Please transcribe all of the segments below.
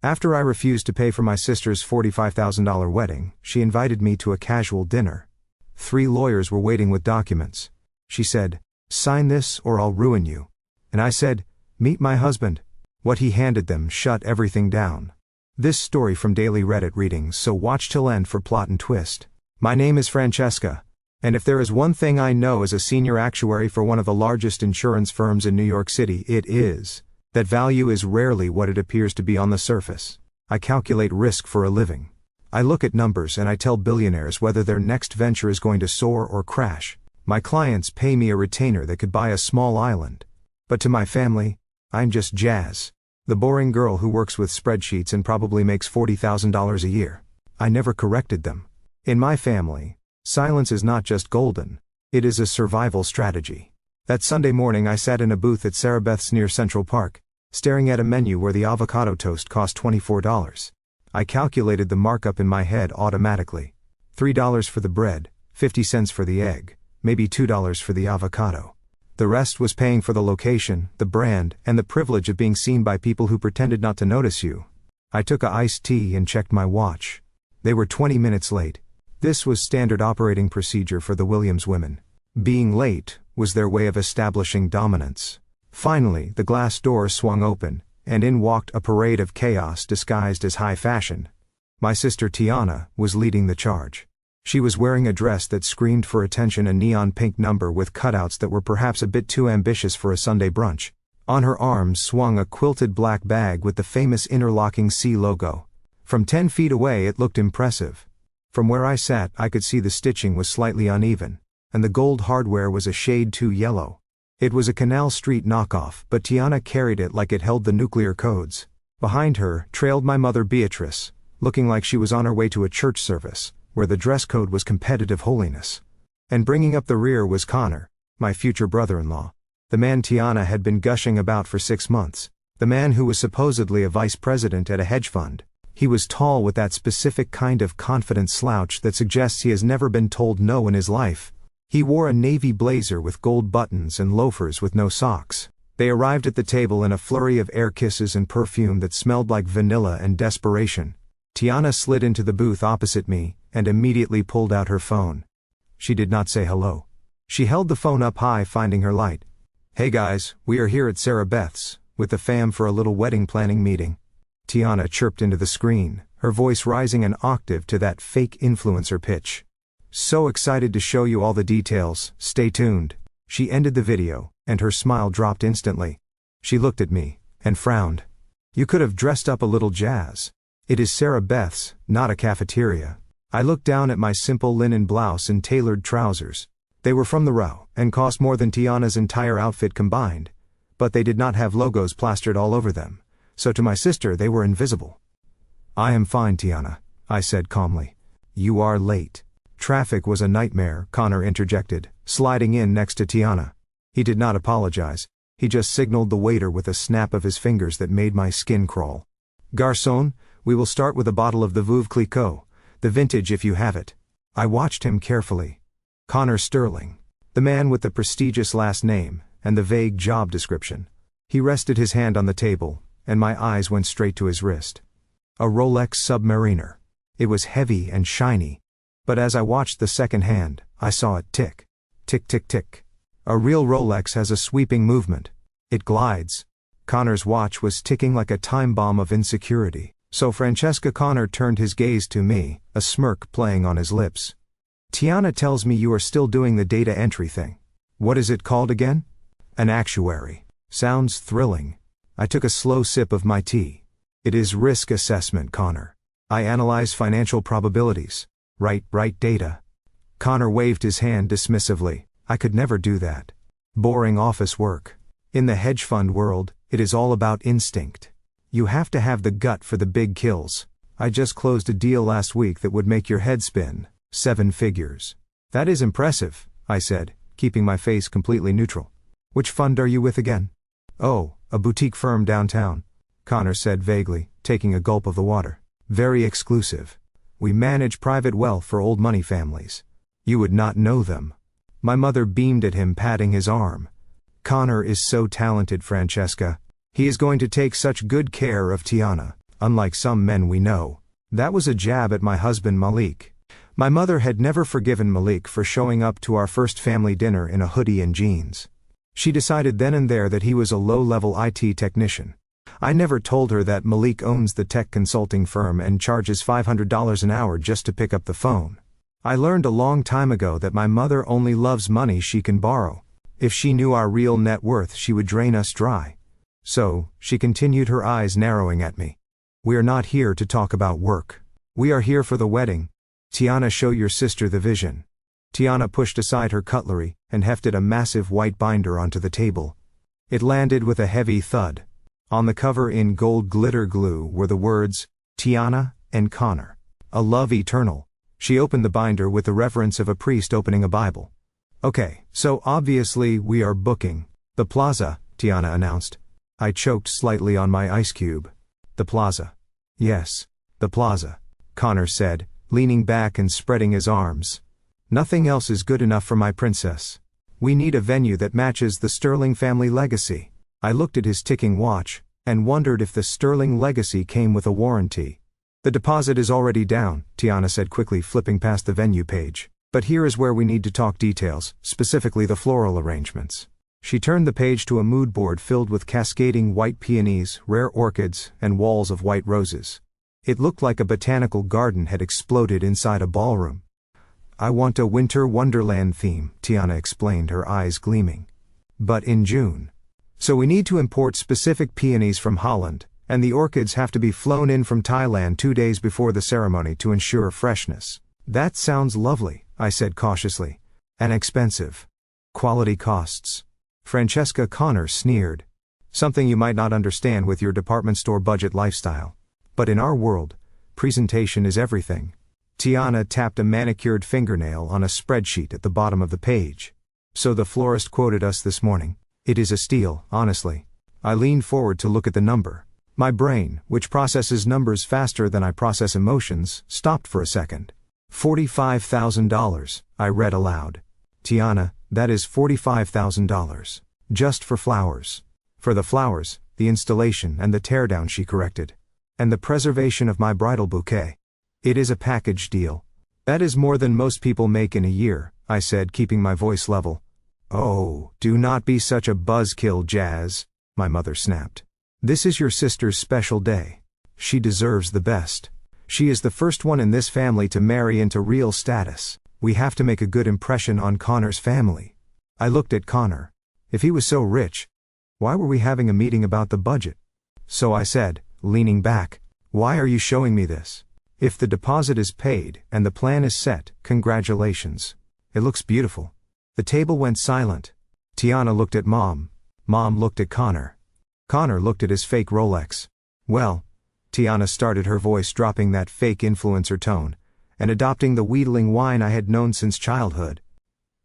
After I refused to pay for my sister's $45,000 wedding, she invited me to a casual dinner. 3 lawyers were waiting with documents. She said, "Sign this or I'll ruin you." And I said, "Meet my husband." What he handed them shut everything down. This story from daily Reddit readings, so watch till end for plot and twist. My name is Francesca. And if there is one thing I know as a senior actuary for one of the largest insurance firms in New York City, it is that value is rarely what it appears to be on the surface. I calculate risk for a living. I look at numbers and I tell billionaires whether their next venture is going to soar or crash. My clients pay me a retainer that could buy a small island. But to my family, I'm just Jazz, the boring girl who works with spreadsheets and probably makes $40,000 a year. I never corrected them. In my family, silence is not just golden, it is a survival strategy. That Sunday morning I sat in a booth at Sarah Beth's near Central Park, staring at a menu where the avocado toast cost $24. I calculated the markup in my head automatically. $3 for the bread, 50 cents for the egg, maybe $2 for the avocado. The rest was paying for the location, the brand, and the privilege of being seen by people who pretended not to notice you. I took a iced tea and checked my watch. They were 20 minutes late. This was standard operating procedure for the Williams women. Being late was their way of establishing dominance. Finally, the glass door swung open, and in walked a parade of chaos disguised as high fashion. My sister Tiana was leading the charge. She was wearing a dress that screamed for attention, a neon pink number with cutouts that were perhaps a bit too ambitious for a Sunday brunch. On her arms swung a quilted black bag with the famous interlocking C logo. From 10 feet away it looked impressive. From where I sat I could see the stitching was slightly uneven, and the gold hardware was a shade too yellow. It was a Canal Street knockoff, but Tiana carried it like it held the nuclear codes. Behind her trailed my mother Beatrice, looking like she was on her way to a church service, where the dress code was competitive holiness. And bringing up the rear was Connor, my future brother-in-law. The man Tiana had been gushing about for 6 months. The man who was supposedly a vice president at a hedge fund. He was tall with that specific kind of confident slouch that suggests he has never been told no in his life. He wore a navy blazer with gold buttons and loafers with no socks. They arrived at the table in a flurry of air kisses and perfume that smelled like vanilla and desperation. Tiana slid into the booth opposite me, and immediately pulled out her phone. She did not say hello. She held the phone up high, finding her light. "Hey guys, we are here at Sarah Beth's, with the fam for a little wedding planning meeting." Tiana chirped into the screen, her voice rising an octave to that fake influencer pitch. "So excited to show you all the details, stay tuned." She ended the video, and her smile dropped instantly. She looked at me, and frowned. "You could have dressed up a little, Jazz. It is Sarah Beth's, not a cafeteria." I looked down at my simple linen blouse and tailored trousers. They were from the Row, and cost more than Tiana's entire outfit combined. But they did not have logos plastered all over them, so to my sister they were invisible. "I am fine, Tiana," I said calmly. "You are late." "Traffic was a nightmare," Connor interjected, sliding in next to Tiana. He did not apologize. He just signaled the waiter with a snap of his fingers that made my skin crawl. "Garçon, we will start with a bottle of the Veuve Clicquot, the vintage if you have it." I watched him carefully. Connor Sterling, the man with the prestigious last name and the vague job description. He rested his hand on the table, and my eyes went straight to his wrist. A Rolex Submariner. It was heavy and shiny. But as I watched the second hand, I saw it tick. Tick tick tick. A real Rolex has a sweeping movement. It glides. Connor's watch was ticking like a time bomb of insecurity. So Francesca, Connor turned his gaze to me, a smirk playing on his lips. "Tiana tells me you are still doing the data entry thing. What is it called again?" "An actuary." "Sounds thrilling." I took a slow sip of my tea. "It is risk assessment, Connor. I analyze financial probabilities. Write data." Connor waved his hand dismissively. "I could never do that. Boring office work. In the hedge fund world, it is all about instinct. You have to have the gut for the big kills. I just closed a deal last week that would make your head spin. 7 figures. "That is impressive," I said, keeping my face completely neutral. "Which fund are you with again?" "Oh, a boutique firm downtown," Connor said vaguely, taking a gulp of the water. "Very exclusive. We manage private wealth for old money families. You would not know them." My mother beamed at him, patting his arm. "Connor is so talented, Francesca. He is going to take such good care of Tiana." Unlike some men we know. That was a jab at my husband Malik. My mother had never forgiven Malik for showing up to our first family dinner in a hoodie and jeans. She decided then and there that he was a low-level IT technician. I never told her that Malik owns the tech consulting firm and charges $500 an hour just to pick up the phone. I learned a long time ago that my mother only loves money she can borrow. If she knew our real net worth, she would drain us dry. So, she continued, her eyes narrowing at me. We are not here to talk about work. We are here for the wedding. Tiana, show your sister the vision. Tiana pushed aside her cutlery and hefted a massive white binder onto the table. It landed with a heavy thud. On the cover in gold glitter glue were the words, Tiana and Connor. A love eternal. She opened the binder with the reverence of a priest opening a Bible. Okay, so obviously we are booking the Plaza, Tiana announced. I choked slightly on my ice cube. The Plaza. Yes, the Plaza, Connor said, leaning back and spreading his arms. Nothing else is good enough for my princess. We need a venue that matches the Sterling family legacy. I looked at his ticking watch and wondered if the Sterling legacy came with a warranty. The deposit is already down, Tiana said quickly, flipping past the venue page. But here is where we need to talk details, specifically the floral arrangements. She turned the page to a mood board filled with cascading white peonies, rare orchids, and walls of white roses. It looked like a botanical garden had exploded inside a ballroom. I want a winter wonderland theme, Tiana explained, her eyes gleaming. But in June. So we need to import specific peonies from Holland, and the orchids have to be flown in from Thailand 2 days before the ceremony to ensure freshness. That sounds lovely, I said cautiously. And expensive. Quality costs. Francesca Connor sneered. Something you might not understand with your department store budget lifestyle. But in our world, presentation is everything. Tiana tapped a manicured fingernail on a spreadsheet at the bottom of the page. So the florist quoted us this morning. It is a steal, honestly. I leaned forward to look at the number. My brain, which processes numbers faster than I process emotions, stopped for a second. $45,000, I read aloud. Tiana, that is $45,000. Just for flowers. For the flowers, the installation and the teardown, she corrected. And the preservation of my bridal bouquet. It is a package deal. That is more than most people make in a year, I said, keeping my voice level. Oh, do not be such a buzzkill, Jazz, my mother snapped. This is your sister's special day. She deserves the best. She is the first one in this family to marry into real status. We have to make a good impression on Connor's family. I looked at Connor. If he was so rich, why were we having a meeting about the budget? So I said, leaning back, why are you showing me this? If the deposit is paid and the plan is set, congratulations. It looks beautiful. The table went silent. Tiana looked at Mom. Mom looked at Connor. Connor looked at his fake Rolex. Well, Tiana started, her voice dropping that fake influencer tone, and adopting the wheedling whine I had known since childhood.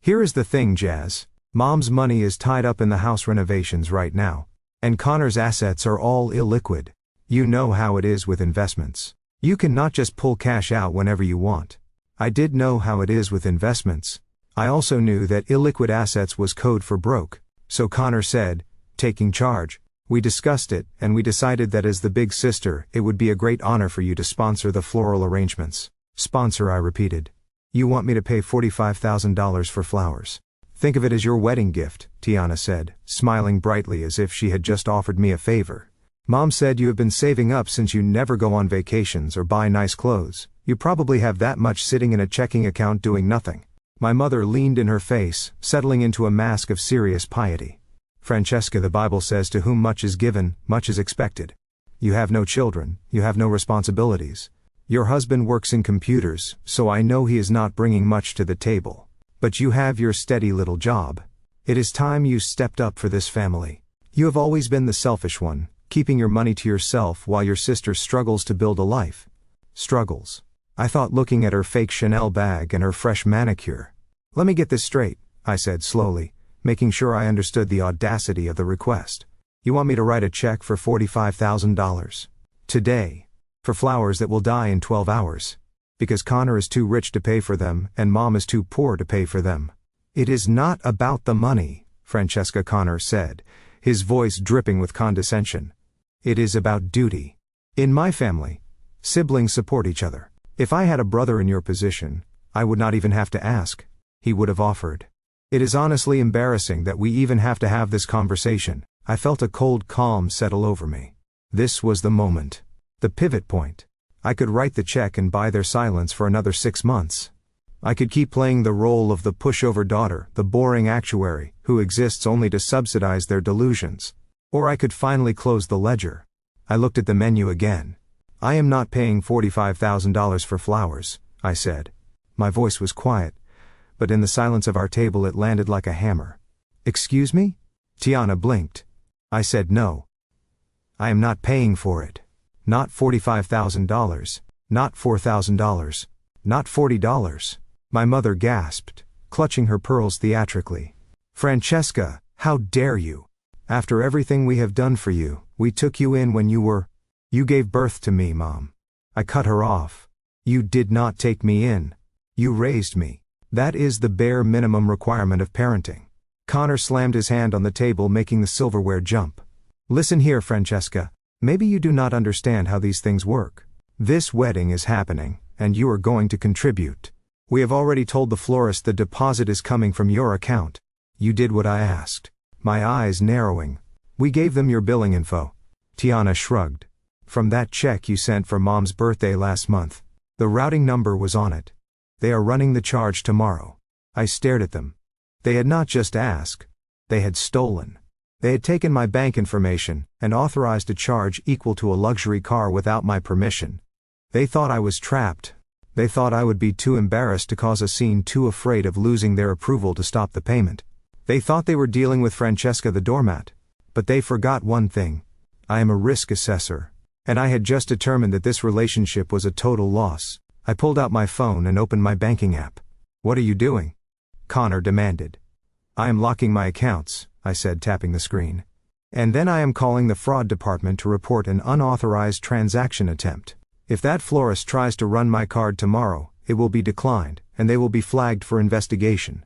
Here is the thing, Jazz. Mom's money is tied up in the house renovations right now, and Connor's assets are all illiquid. You know how it is with investments. You can not just pull cash out whenever you want. I did know how it is with investments. I also knew that illiquid assets was code for broke. So Connor said, taking charge. We discussed it, and we decided that as the big sister, it would be a great honor for you to sponsor the floral arrangements. Sponsor, I repeated. You want me to pay $45,000 for flowers. Think of it as your wedding gift, Tiana said, smiling brightly as if she had just offered me a favor. Mom said you have been saving up since you never go on vacations or buy nice clothes. You probably have that much sitting in a checking account doing nothing. My mother leaned in her face, settling into a mask of serious piety. Francesca, the Bible says, to whom much is given, much is expected. You have no children, you have no responsibilities. Your husband works in computers, so I know he is not bringing much to the table. But you have your steady little job. It is time you stepped up for this family. You have always been the selfish one, keeping your money to yourself while your sister struggles to build a life. Struggles. I thought, looking at her fake Chanel bag and her fresh manicure. Let me get this straight, I said slowly, making sure I understood the audacity of the request. You want me to write a check for $45,000? Today. For flowers that will die in 12 hours. Because Connor is too rich to pay for them and Mom is too poor to pay for them. It is not about the money, Francesca Connor said, his voice dripping with condescension. It is about duty. In my family, siblings support each other. If I had a brother in your position, I would not even have to ask. He would have offered. It is honestly embarrassing that we even have to have this conversation. I felt a cold calm settle over me. This was the moment. The pivot point. I could write the check and buy their silence for another 6 months. I could keep playing the role of the pushover daughter, the boring actuary, who exists only to subsidize their delusions. Or I could finally close the ledger. I looked at the menu again. I am not paying $45,000 for flowers, I said. My voice was quiet, but in the silence of our table it landed like a hammer. Excuse me? Tiana blinked. I said no. I am not paying for it. Not $45,000. Not $4,000. Not $40. My mother gasped, clutching her pearls theatrically. Francesca, how dare you? After everything we have done for you, we took you in when you gave birth to me, Mom. I cut her off. You did not take me in. You raised me. That is the bare minimum requirement of parenting. Connor slammed his hand on the table, making the silverware jump. Listen here, Francesca. Maybe you do not understand how these things work. This wedding is happening, and you are going to contribute. We have already told the florist the deposit is coming from your account. You did what I asked. My eyes narrowing. We gave them your billing info. Tiana shrugged. From that check you sent for Mom's birthday last month. The routing number was on it. They are running the charge tomorrow. I stared at them. They had not just asked. They had stolen. They had taken my bank information and authorized a charge equal to a luxury car without my permission. They thought I was trapped. They thought I would be too embarrassed to cause a scene, too afraid of losing their approval to stop the payment. They thought they were dealing with Francesca the doormat. But they forgot one thing. I am a risk assessor. And I had just determined that this relationship was a total loss. I pulled out my phone and opened my banking app. What are you doing? Connor demanded. I am locking my accounts, I said, tapping the screen. And then I am calling the fraud department to report an unauthorized transaction attempt. If that florist tries to run my card tomorrow, it will be declined, and they will be flagged for investigation.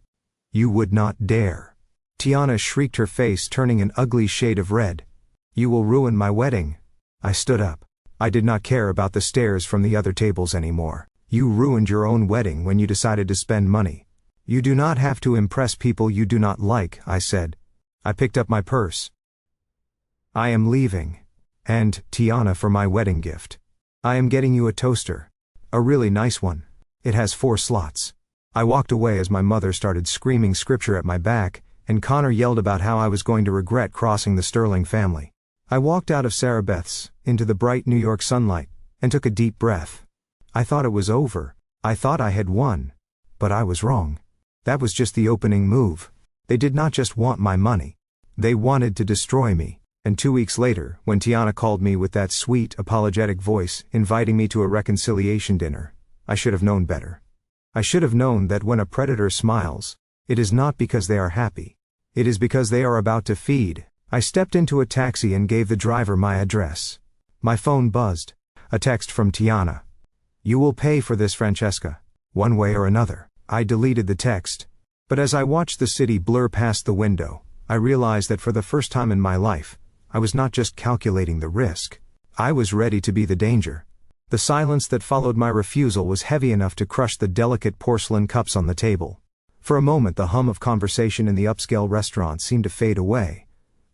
You would not dare. Tiana shrieked, her face turning an ugly shade of red. You will ruin my wedding. I stood up. I did not care about the stares from the other tables anymore. You ruined your own wedding when you decided to spend money. You do not have to impress people you do not like, I said. I picked up my purse. I am leaving. And, Tiana, for my wedding gift. I am getting you a toaster. A really nice one. It has 4 slots. I walked away as my mother started screaming scripture at my back, and Connor yelled about how I was going to regret crossing the Sterling family. I walked out of Sarah Beth's, into the bright New York sunlight, and took a deep breath. I thought it was over. I thought I had won. But I was wrong. That was just the opening move. They did not just want my money. They wanted to destroy me. And 2 weeks later, when Tiana called me with that sweet, apologetic voice, inviting me to a reconciliation dinner, I should have known better. I should have known that when a predator smiles, it is not because they are happy. It is because they are about to feed. I stepped into a taxi and gave the driver my address. My phone buzzed. A text from Tiana. You will pay for this, Francesca. One way or another. I deleted the text. But as I watched the city blur past the window, I realized that for the first time in my life, I was not just calculating the risk. I was ready to be the danger. The silence that followed my refusal was heavy enough to crush the delicate porcelain cups on the table. For a moment the hum of conversation in the upscale restaurant seemed to fade away,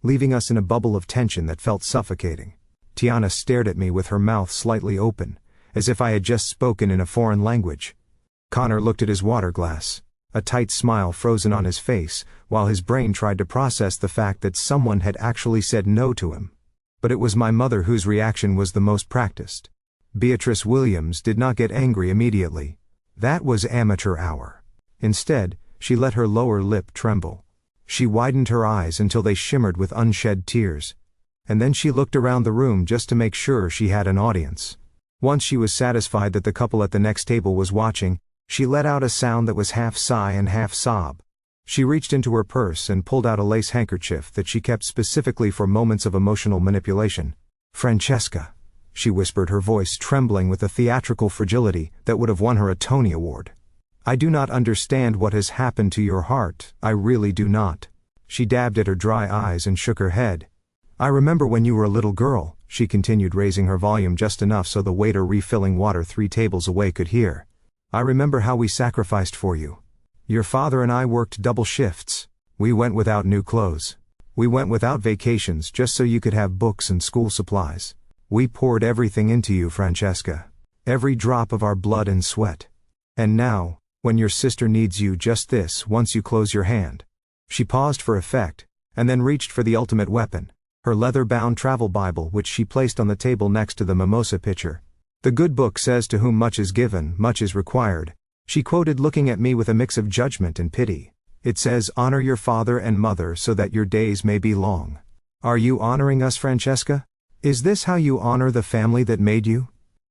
leaving us in a bubble of tension that felt suffocating. Tiana stared at me with her mouth slightly open, as if I had just spoken in a foreign language. Connor looked at his water glass, a tight smile frozen on his face, while his brain tried to process the fact that someone had actually said no to him. But it was my mother whose reaction was the most practiced. Beatrice Williams did not get angry immediately. That was amateur hour. Instead, she let her lower lip tremble. She widened her eyes until they shimmered with unshed tears. And then she looked around the room just to make sure she had an audience. Once she was satisfied that the couple at the next table was watching, she let out a sound that was half sigh and half sob. She reached into her purse and pulled out a lace handkerchief that she kept specifically for moments of emotional manipulation. Francesca, she whispered, her voice trembling with a theatrical fragility that would have won her a Tony Award. I do not understand what has happened to your heart, I really do not. She dabbed at her dry eyes and shook her head. I remember when you were a little girl, she continued, raising her volume just enough so the waiter refilling water 3 tables away could hear. I remember how we sacrificed for you. Your father and I worked double shifts. We went without new clothes. We went without vacations just so you could have books and school supplies. We poured everything into you, Francesca. Every drop of our blood and sweat. And now, when your sister needs you just this once you close your hand. She paused for effect, and then reached for the ultimate weapon, her leather-bound travel Bible, which she placed on the table next to the mimosa pitcher. The good book says, "To whom much is given, much is required," she quoted, looking at me with a mix of judgment and pity. It says, "Honor your father and mother so that your days may be long." Are you honoring us, Francesca? Is this how you honor the family that made you?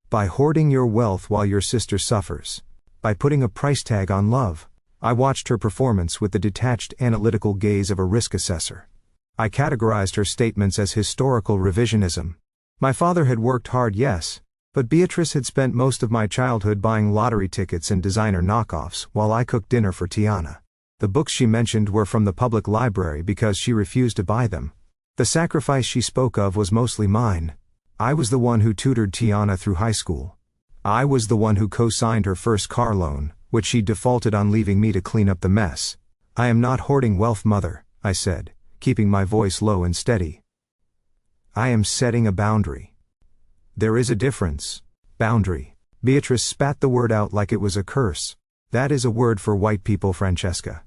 By hoarding your wealth while your sister suffers. By putting a price tag on love. I watched her performance with the detached analytical gaze of a risk assessor. I categorized her statements as historical revisionism. My father had worked hard, yes, but Beatrice had spent most of my childhood buying lottery tickets and designer knockoffs while I cooked dinner for Tiana. The books she mentioned were from the public library because she refused to buy them. The sacrifice she spoke of was mostly mine. I was the one who tutored Tiana through high school. I was the one who co-signed her first car loan, which she defaulted on, leaving me to clean up the mess. I am not hoarding wealth, mother, I said, keeping my voice low and steady. I am setting a boundary. There is a difference. Boundary. Beatrice spat the word out like it was a curse. That is a word for white people, Francesca.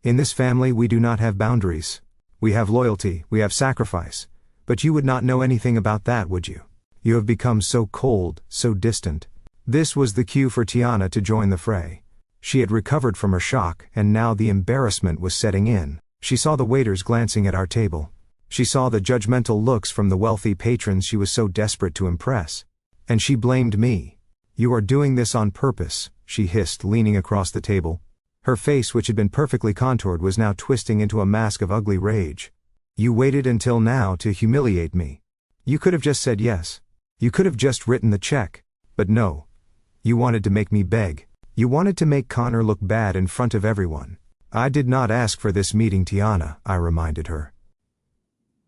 In this family we do not have boundaries. We have loyalty, we have sacrifice. But you would not know anything about that, would you? You have become so cold, so distant. This was the cue for Tiana to join the fray. She had recovered from her shock, and now the embarrassment was setting in. She saw the waiters glancing at our table. She saw the judgmental looks from the wealthy patrons she was so desperate to impress. And she blamed me. You are doing this on purpose, she hissed, leaning across the table. Her face, which had been perfectly contoured, was now twisting into a mask of ugly rage. You waited until now to humiliate me. You could have just said yes. You could have just written the check. But no. You wanted to make me beg. You wanted to make Connor look bad in front of everyone. I did not ask for this meeting, Tiana, I reminded her.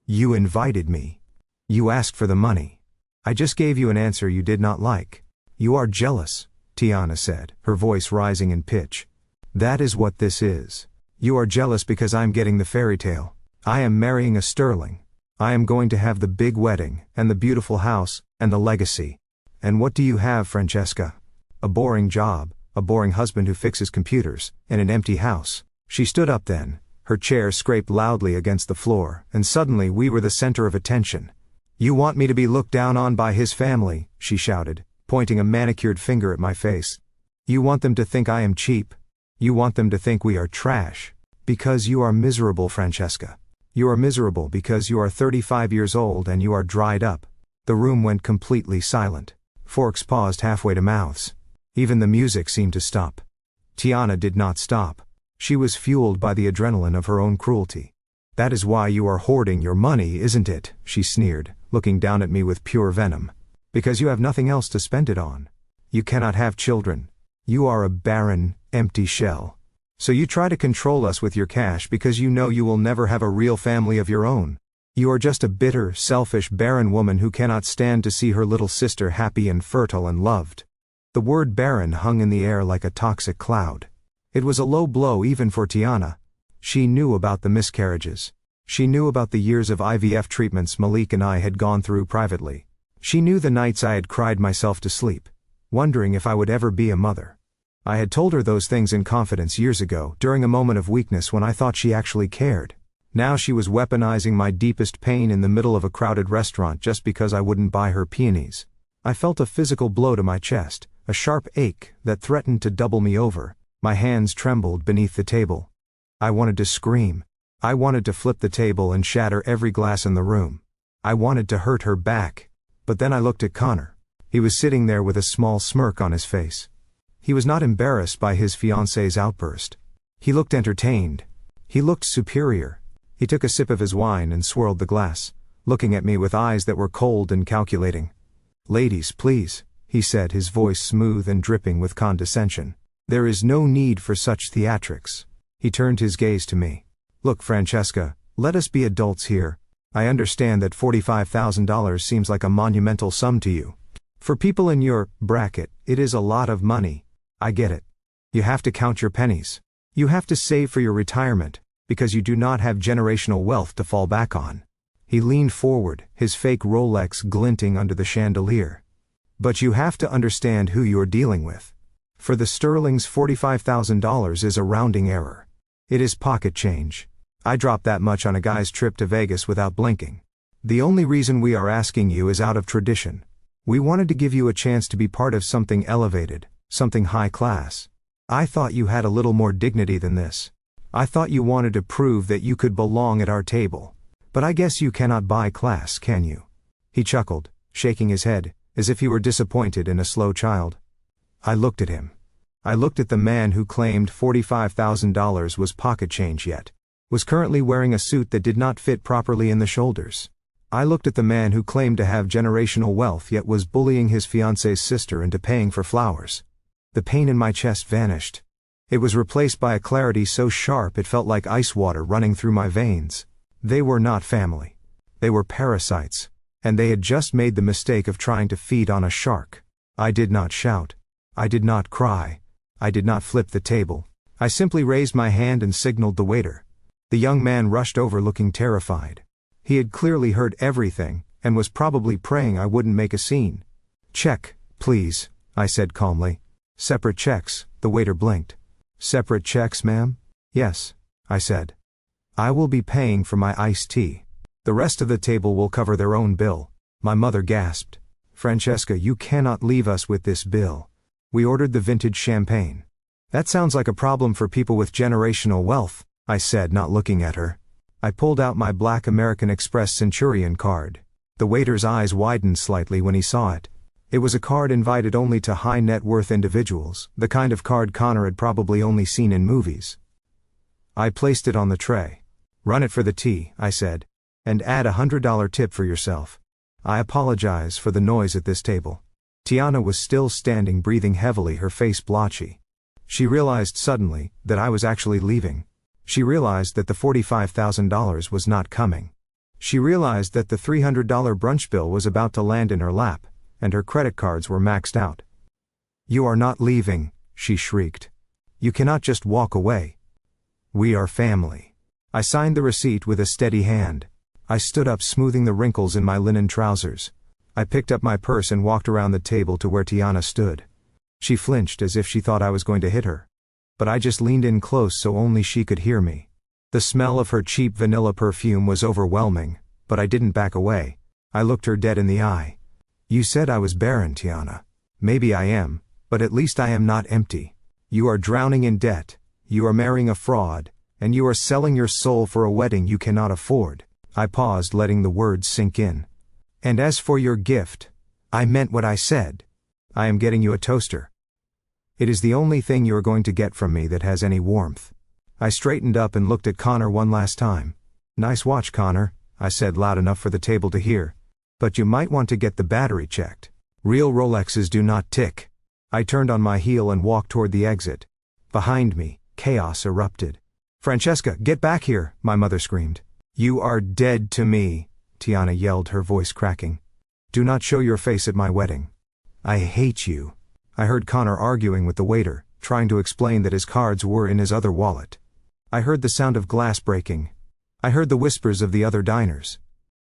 You invited me. You asked for the money. I just gave you an answer you did not like. You are jealous, Tiana said, her voice rising in pitch. That is what this is. You are jealous because I'm getting the fairy tale. I am marrying a Sterling. I am going to have the big wedding, and the beautiful house, and the legacy. And what do you have, Francesca? A boring job, a boring husband who fixes computers, and an empty house. She stood up then, her chair scraped loudly against the floor, and suddenly we were the center of attention. You want me to be looked down on by his family, she shouted, pointing a manicured finger at my face. You want them to think I am cheap. You want them to think we are trash. Because you are miserable, Francesca. You are miserable because you are 35 years old and you are dried up. The room went completely silent. Forks paused halfway to mouths. Even the music seemed to stop. Tiana did not stop. She was fueled by the adrenaline of her own cruelty. That is why you are hoarding your money, isn't it? She sneered, looking down at me with pure venom. Because you have nothing else to spend it on. You cannot have children. You are a barren, empty shell. So you try to control us with your cash because you know you will never have a real family of your own. You are just a bitter, selfish, barren woman who cannot stand to see her little sister happy and fertile and loved. The word barren hung in the air like a toxic cloud. It was a low blow even for Tiana. She knew about the miscarriages. She knew about the years of IVF treatments Malik and I had gone through privately. She knew the nights I had cried myself to sleep, wondering if I would ever be a mother. I had told her those things in confidence years ago, during a moment of weakness when I thought she actually cared. Now she was weaponizing my deepest pain in the middle of a crowded restaurant just because I wouldn't buy her peonies. I felt a physical blow to my chest, a sharp ache that threatened to double me over. My hands trembled beneath the table. I wanted to scream. I wanted to flip the table and shatter every glass in the room. I wanted to hurt her back. But then I looked at Connor. He was sitting there with a small smirk on his face. He was not embarrassed by his fiancée's outburst. He looked entertained. He looked superior. He took a sip of his wine and swirled the glass, looking at me with eyes that were cold and calculating. Ladies, please, he said, his voice smooth and dripping with condescension. There is no need for such theatrics. He turned his gaze to me. Look, Francesca, let us be adults here. I understand that $45,000 seems like a monumental sum to you. For people in your bracket, it is a lot of money. I get it. You have to count your pennies. You have to save for your retirement, because you do not have generational wealth to fall back on. He leaned forward, his fake Rolex glinting under the chandelier. But you have to understand who you're dealing with. For the Sterling's, $45,000 is a rounding error. It is pocket change. I dropped that much on a guy's trip to Vegas without blinking. The only reason we are asking you is out of tradition. We wanted to give you a chance to be part of something elevated, something high class. I thought you had a little more dignity than this. I thought you wanted to prove that you could belong at our table. But I guess you cannot buy class, can you? He chuckled, shaking his head, as if he were disappointed in a slow child. I looked at him. I looked at the man who claimed $45,000 was pocket change yet was currently wearing a suit that did not fit properly in the shoulders. I looked at the man who claimed to have generational wealth yet was bullying his fiance's sister into paying for flowers. The pain in my chest vanished. It was replaced by a clarity so sharp it felt like ice water running through my veins. They were not family. They were parasites, and they had just made the mistake of trying to feed on a shark. I did not shout. I did not cry. I did not flip the table. I simply raised my hand and signaled the waiter. The young man rushed over looking terrified. He had clearly heard everything, and was probably praying I wouldn't make a scene. "Check, please," I said calmly. "Separate checks," the waiter blinked. "Separate checks, ma'am?" "Yes," I said. "I will be paying for my iced tea. The rest of the table will cover their own bill." My mother gasped. "Francesca, you cannot leave us with this bill. We ordered the vintage champagne." "That sounds like a problem for people with generational wealth," I said, not looking at her. I pulled out my black American Express Centurion card. The waiter's eyes widened slightly when he saw it. It was a card invited only to high net worth individuals, the kind of card Connor had probably only seen in movies. I placed it on the tray. "Run it for the tea," I said. "And add $100 tip for yourself. I apologize for the noise at this table." Tiana was still standing, breathing heavily, her face blotchy. She realized suddenly that I was actually leaving. She realized that the $45,000 was not coming. She realized that the $300 brunch bill was about to land in her lap, and her credit cards were maxed out. "You are not leaving," she shrieked. "You cannot just walk away. We are family." I signed the receipt with a steady hand. I stood up, smoothing the wrinkles in my linen trousers. I picked up my purse and walked around the table to where Tiana stood. She flinched as if she thought I was going to hit her. But I just leaned in close so only she could hear me. The smell of her cheap vanilla perfume was overwhelming, but I didn't back away. I looked her dead in the eye. "You said I was barren, Tiana. Maybe I am, but at least I am not empty. You are drowning in debt, you are marrying a fraud, and you are selling your soul for a wedding you cannot afford." I paused, letting the words sink in. "And as for your gift, I meant what I said. I am getting you a toaster. It is the only thing you are going to get from me that has any warmth." I straightened up and looked at Connor one last time. "Nice watch, Connor," I said loud enough for the table to hear. "But you might want to get the battery checked. Real Rolexes do not tick." I turned on my heel and walked toward the exit. Behind me, chaos erupted. "Francesca, get back here," my mother screamed. "You are dead to me," Tiana yelled, her voice cracking. "Do not show your face at my wedding. I hate you." I heard Connor arguing with the waiter, trying to explain that his cards were in his other wallet. I heard the sound of glass breaking. I heard the whispers of the other diners.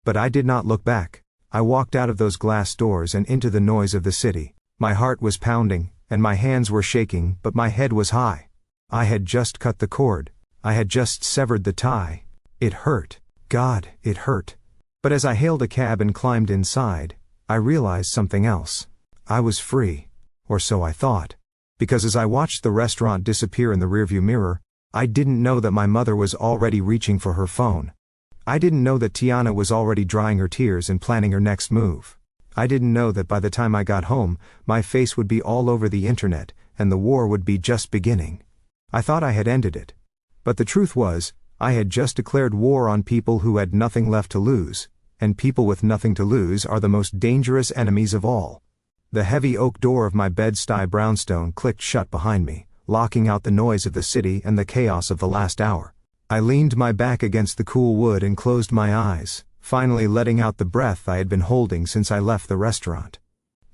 But I did not look back. I walked out of those glass doors and into the noise of the city. My heart was pounding, and my hands were shaking, but my head was high. I had just cut the cord. I had just severed the tie. It hurt. God, it hurt. But as I hailed a cab and climbed inside, I realized something else. I was free. Or so I thought. Because as I watched the restaurant disappear in the rearview mirror, I didn't know that my mother was already reaching for her phone. I didn't know that Tiana was already drying her tears and planning her next move. I didn't know that by the time I got home, my face would be all over the internet, and the war would be just beginning. I thought I had ended it. But the truth was, I had just declared war on people who had nothing left to lose, and people with nothing to lose are the most dangerous enemies of all. The heavy oak door of my bed-stuy brownstone clicked shut behind me, locking out the noise of the city and the chaos of the last hour. I leaned my back against the cool wood and closed my eyes, finally letting out the breath I had been holding since I left the restaurant.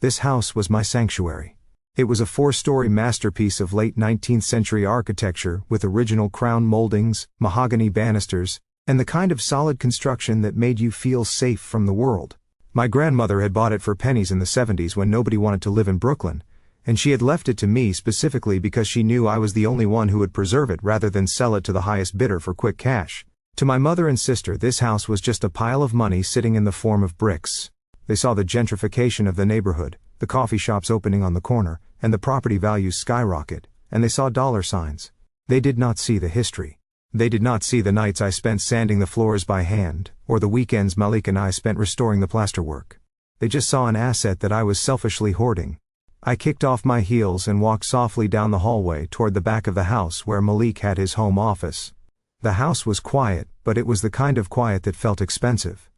This house was my sanctuary. It was a 4-story masterpiece of late 19th century architecture with original crown moldings, mahogany banisters, and the kind of solid construction that made you feel safe from the world. My grandmother had bought it for pennies in the 70s when nobody wanted to live in Brooklyn, and she had left it to me specifically because she knew I was the only one who would preserve it rather than sell it to the highest bidder for quick cash. To my mother and sister, this house was just a pile of money sitting in the form of bricks. They saw the gentrification of the neighborhood, the coffee shops opening on the corner, and the property values skyrocket, and they saw dollar signs. They did not see the history. They did not see the nights I spent sanding the floors by hand, or the weekends Malik and I spent restoring the plasterwork. They just saw an asset that I was selfishly hoarding. I kicked off my heels and walked softly down the hallway toward the back of the house where Malik had his home office. The house was quiet, but it was the kind of quiet that felt expensive.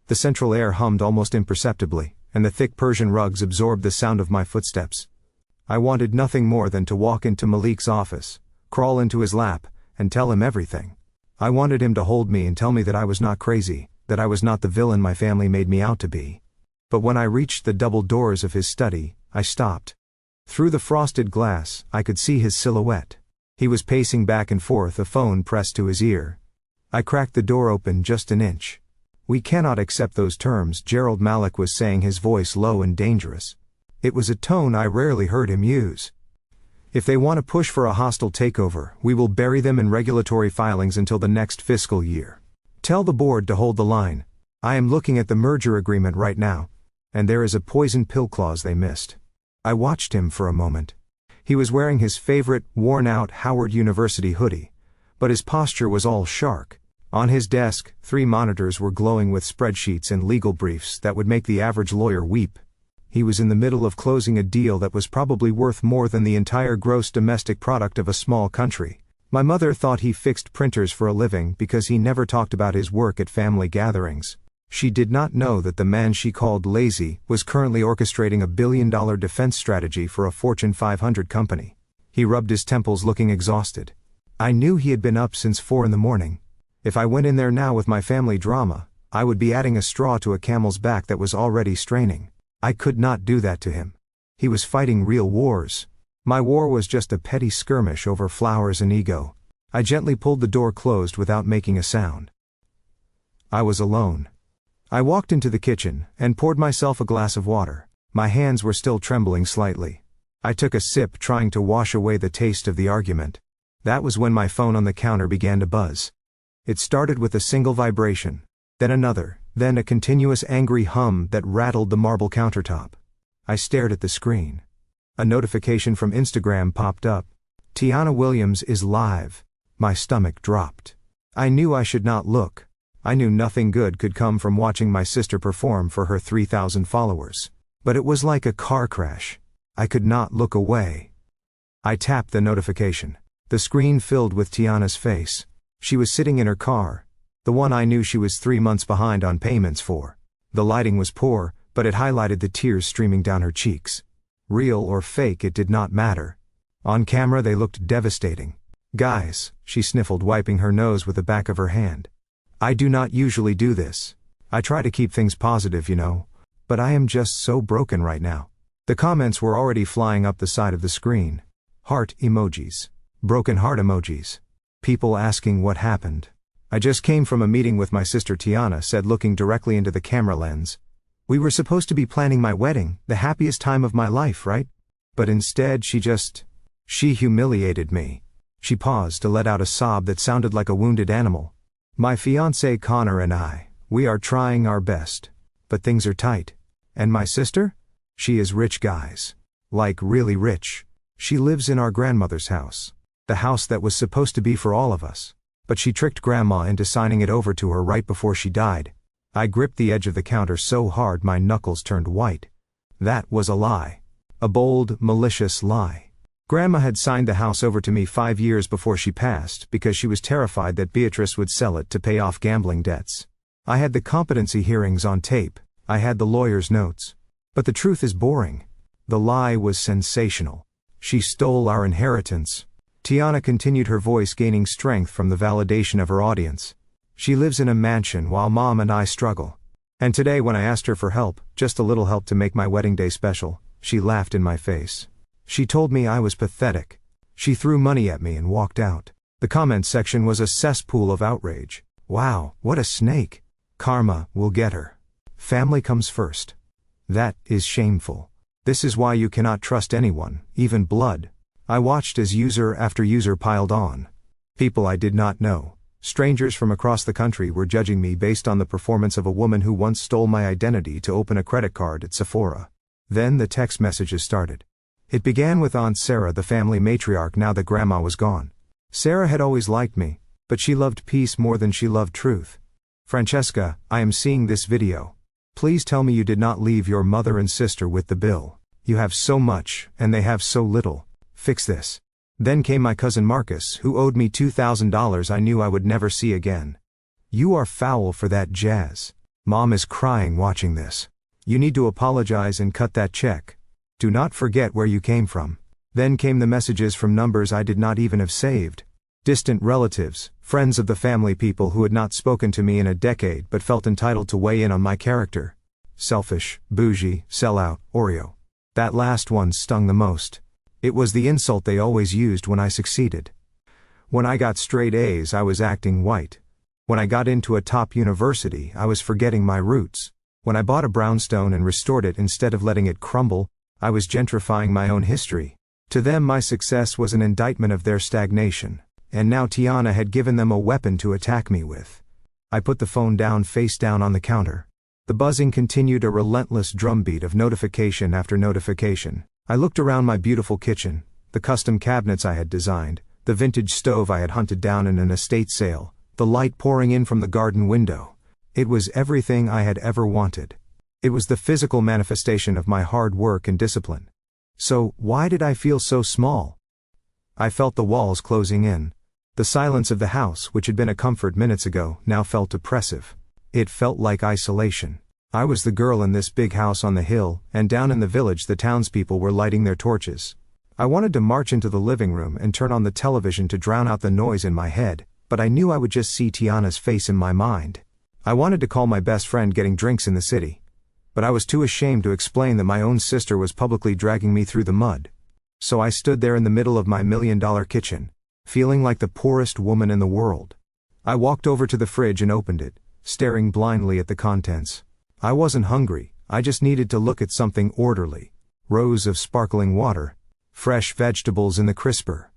The central air hummed almost imperceptibly, and the thick Persian rugs absorbed the sound of my footsteps. I wanted nothing more than to walk into Malik's office, crawl into his lap, and tell him everything. I wanted him to hold me and tell me that I was not crazy, that I was not the villain my family made me out to be. But when I reached the double doors of his study, I stopped. Through the frosted glass, I could see his silhouette. He was pacing back and forth, a phone pressed to his ear. I cracked the door open just an inch. "We cannot accept those terms," Gerald Malik was saying, his voice low and dangerous. It was a tone I rarely heard him use. "If they want to push for a hostile takeover, we will bury them in regulatory filings until the next fiscal year. Tell the board to hold the line. I am looking at the merger agreement right now, and there is a poison pill clause they missed." I watched him for a moment. He was wearing his favorite, worn-out Howard University hoodie, but his posture was all shark. On his desk, 3 monitors were glowing with spreadsheets and legal briefs that would make the average lawyer weep. He was in the middle of closing a deal that was probably worth more than the entire gross domestic product of a small country. My mother thought he fixed printers for a living because he never talked about his work at family gatherings. She did not know that the man she called lazy was currently orchestrating a billion-dollar defense strategy for a Fortune 500 company. He rubbed his temples, looking exhausted. I knew he had been up since 4 in the morning. If I went in there now with my family drama, I would be adding a straw to a camel's back that was already straining. I could not do that to him. He was fighting real wars. My war was just a petty skirmish over flowers and ego. I gently pulled the door closed without making a sound. I was alone. I walked into the kitchen and poured myself a glass of water. My hands were still trembling slightly. I took a sip, trying to wash away the taste of the argument. That was when my phone on the counter began to buzz. It started with a single vibration, then another, then a continuous angry hum that rattled the marble countertop. I stared at the screen. A notification from Instagram popped up. "Tiana Williams is live." My stomach dropped. I knew I should not look. I knew nothing good could come from watching my sister perform for her 3,000 followers. But it was like a car crash. I could not look away. I tapped the notification. The screen filled with Tiana's face. She was sitting in her car, the one I knew she was 3 months behind on payments for. The lighting was poor, but it highlighted the tears streaming down her cheeks. Real or fake, it did not matter. On camera they looked devastating. "Guys," she sniffled, wiping her nose with the back of her hand. "I do not usually do this. I try to keep things positive, you know. But I am just so broken right now." The comments were already flying up the side of the screen. Heart emojis. Broken heart emojis. People asking what happened. "I just came from a meeting with my sister," Tiana said, looking directly into the camera lens. "We were supposed to be planning my wedding, the happiest time of my life, right? But instead she humiliated me." She paused to let out a sob that sounded like a wounded animal. "My fiancé Connor and we are trying our best. But things are tight. And my sister? She is rich, guys. Like really rich. She lives in our grandmother's house. The house that was supposed to be for all of us. But she tricked Grandma into signing it over to her right before she died." I gripped the edge of the counter so hard my knuckles turned white. That was a lie. A bold, malicious lie. Grandma had signed the house over to me 5 years before she passed because she was terrified that Beatrice would sell it to pay off gambling debts. I had the competency hearings on tape. I had the lawyer's notes. But the truth is boring. The lie was sensational. She stole our inheritance. Tiana continued, her voice gaining strength from the validation of her audience. She lives in a mansion while Mom and I struggle. And today when I asked her for help, just a little help to make my wedding day special, she laughed in my face. She told me I was pathetic. She threw money at me and walked out. The comments section was a cesspool of outrage. Wow, what a snake. Karma will get her. Family comes first. That is shameful. This is why you cannot trust anyone, even blood. I watched as user after user piled on. People I did not know. Strangers from across the country were judging me based on the performance of a woman who once stole my identity to open a credit card at Sephora. Then the text messages started. It began with Aunt Sarah, the family matriarch, now that Grandma was gone. Sarah had always liked me, but she loved peace more than she loved truth. Francesca, I am seeing this video. Please tell me you did not leave your mother and sister with the bill. You have so much, and they have so little. Fix this. Then came my cousin Marcus, who owed me $2,000 I knew I would never see again. You are foul for that, Jazz. Mom is crying watching this. You need to apologize and cut that check. Do not forget where you came from. Then came the messages from numbers I did not even have saved. Distant relatives, friends of the family, people who had not spoken to me in a decade but felt entitled to weigh in on my character. Selfish, bougie, sellout, Oreo. That last one stung the most. It was the insult they always used when I succeeded. When I got straight A's, I was acting white. When I got into a top university, I was forgetting my roots. When I bought a brownstone and restored it instead of letting it crumble, I was gentrifying my own history. To them, my success was an indictment of their stagnation. And now Tiana had given them a weapon to attack me with. I put the phone down face down on the counter. The buzzing continued, a relentless drumbeat of notification after notification. I looked around my beautiful kitchen, the custom cabinets I had designed, the vintage stove I had hunted down in an estate sale, the light pouring in from the garden window. It was everything I had ever wanted. It was the physical manifestation of my hard work and discipline. So, why did I feel so small? I felt the walls closing in. The silence of the house, which had been a comfort minutes ago, now felt oppressive. It felt like isolation. I was the girl in this big house on the hill, and down in the village the townspeople were lighting their torches. I wanted to march into the living room and turn on the television to drown out the noise in my head, but I knew I would just see Tiana's face in my mind. I wanted to call my best friend getting drinks in the city. But I was too ashamed to explain that my own sister was publicly dragging me through the mud. So I stood there in the middle of my $1 million kitchen, feeling like the poorest woman in the world. I walked over to the fridge and opened it, staring blindly at the contents. I wasn't hungry, I just needed to look at something orderly. Rows of sparkling water. Fresh vegetables in the crisper.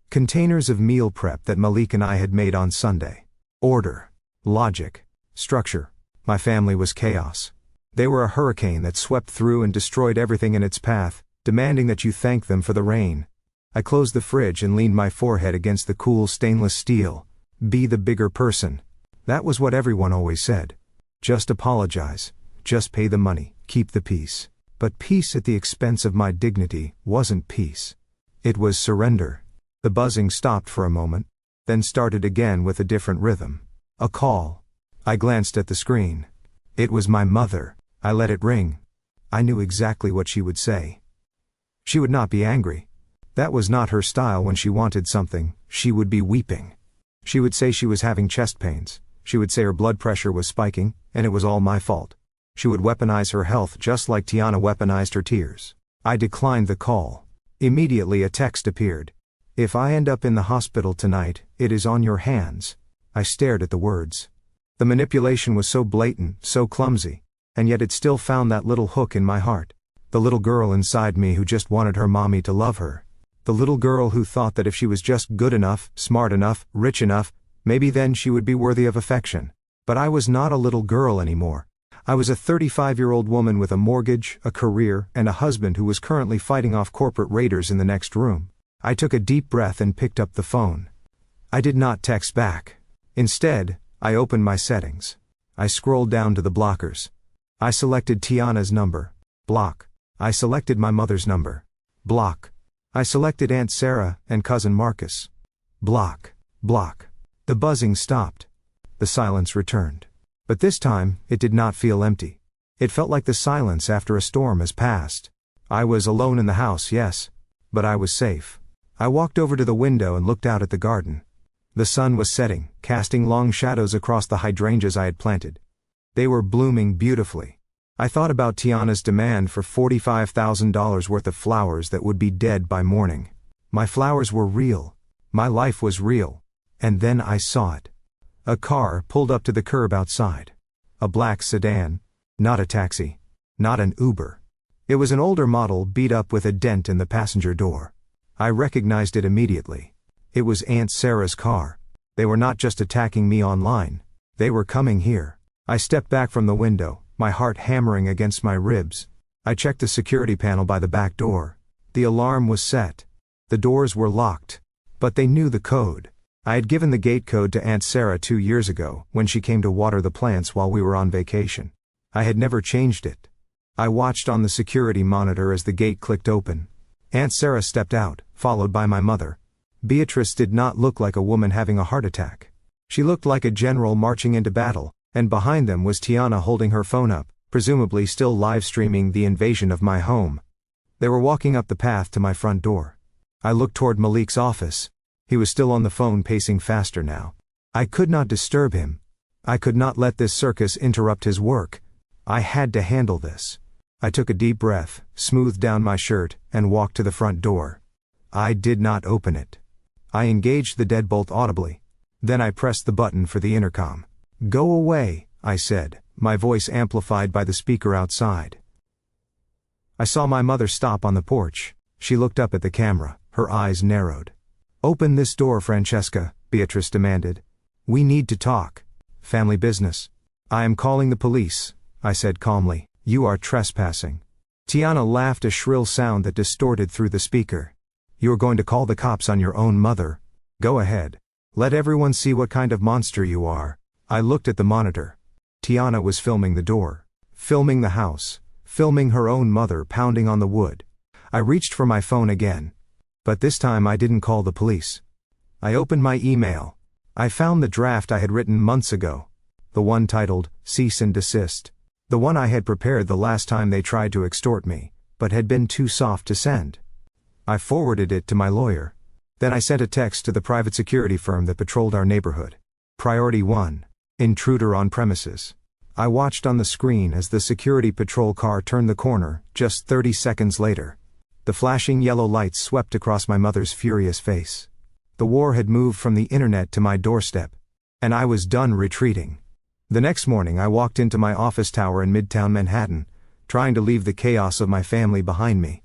Containers of meal prep that Malik and I had made on Sunday. Order. Logic. Structure. My family was chaos. They were a hurricane that swept through and destroyed everything in its path, demanding that you thank them for the rain. I closed the fridge and leaned my forehead against the cool stainless steel. Be the bigger person. That was what everyone always said. Just apologize. Just pay the money, keep the peace. But peace at the expense of my dignity wasn't peace. It was surrender. The buzzing stopped for a moment, then started again with a different rhythm. A call. I glanced at the screen. It was my mother. I let it ring. I knew exactly what she would say. She would not be angry. That was not her style. When she wanted something, she would be weeping. She would say she was having chest pains. She would say her blood pressure was spiking, and it was all my fault. She would weaponize her health just like Tiana weaponized her tears. I declined the call. Immediately a text appeared. If I end up in the hospital tonight, it is on your hands. I stared at the words. The manipulation was so blatant, so clumsy, and yet it still found that little hook in my heart. The little girl inside me who just wanted her mommy to love her. The little girl who thought that if she was just good enough, smart enough, rich enough, maybe then she would be worthy of affection. But I was not a little girl anymore. I was a 35-year-old woman with a mortgage, a career, and a husband who was currently fighting off corporate raiders in the next room. I took a deep breath and picked up the phone. I did not text back. Instead, I opened my settings. I scrolled down to the blockers. I selected Tiana's number. Block. I selected my mother's number. Block. I selected Aunt Sarah and cousin Marcus. Block. Block. The buzzing stopped. The silence returned. But this time, it did not feel empty. It felt like the silence after a storm has passed. I was alone in the house, yes. But I was safe. I walked over to the window and looked out at the garden. The sun was setting, casting long shadows across the hydrangeas I had planted. They were blooming beautifully. I thought about Tiana's demand for $45,000 worth of flowers that would be dead by morning. My flowers were real. My life was real. And then I saw it. A car pulled up to the curb outside. A black sedan. Not a taxi. Not an Uber. It was an older model beat up with a dent in the passenger door. I recognized it immediately. It was Aunt Sarah's car. They were not just attacking me online. They were coming here. I stepped back from the window, my heart hammering against my ribs. I checked the security panel by the back door. The alarm was set. The doors were locked. But they knew the code. I had given the gate code to Aunt Sarah 2 years ago, when she came to water the plants while we were on vacation. I had never changed it. I watched on the security monitor as the gate clicked open. Aunt Sarah stepped out, followed by my mother. Beatrice did not look like a woman having a heart attack. She looked like a general marching into battle, and behind them was Tiana holding her phone up, presumably still live-streaming the invasion of my home. They were walking up the path to my front door. I looked toward Malik's office. He was still on the phone, pacing faster now. I could not disturb him. I could not let this circus interrupt his work. I had to handle this. I took a deep breath, smoothed down my shirt, and walked to the front door. I did not open it. I engaged the deadbolt audibly. Then I pressed the button for the intercom. "Go away," I said, my voice amplified by the speaker outside. I saw my mother stop on the porch. She looked up at the camera, her eyes narrowed. "Open this door, Francesca," Beatrice demanded. "We need to talk. Family business." "I am calling the police," I said calmly. "You are trespassing." Tiana laughed, a shrill sound that distorted through the speaker. "You are going to call the cops on your own mother? Go ahead. Let everyone see what kind of monster you are." I looked at the monitor. Tiana was filming the door, filming the house, filming her own mother pounding on the wood. I reached for my phone again. But this time I didn't call the police. I opened my email. I found the draft I had written months ago. The one titled, "Cease and Desist." The one I had prepared the last time they tried to extort me, but had been too soft to send. I forwarded it to my lawyer. Then I sent a text to the private security firm that patrolled our neighborhood. Priority 1. Intruder on premises. I watched on the screen as the security patrol car turned the corner, just 30 seconds later. The flashing yellow lights swept across my mother's furious face. The war had moved from the internet to my doorstep. And I was done retreating. The next morning I walked into my office tower in Midtown Manhattan, trying to leave the chaos of my family behind me.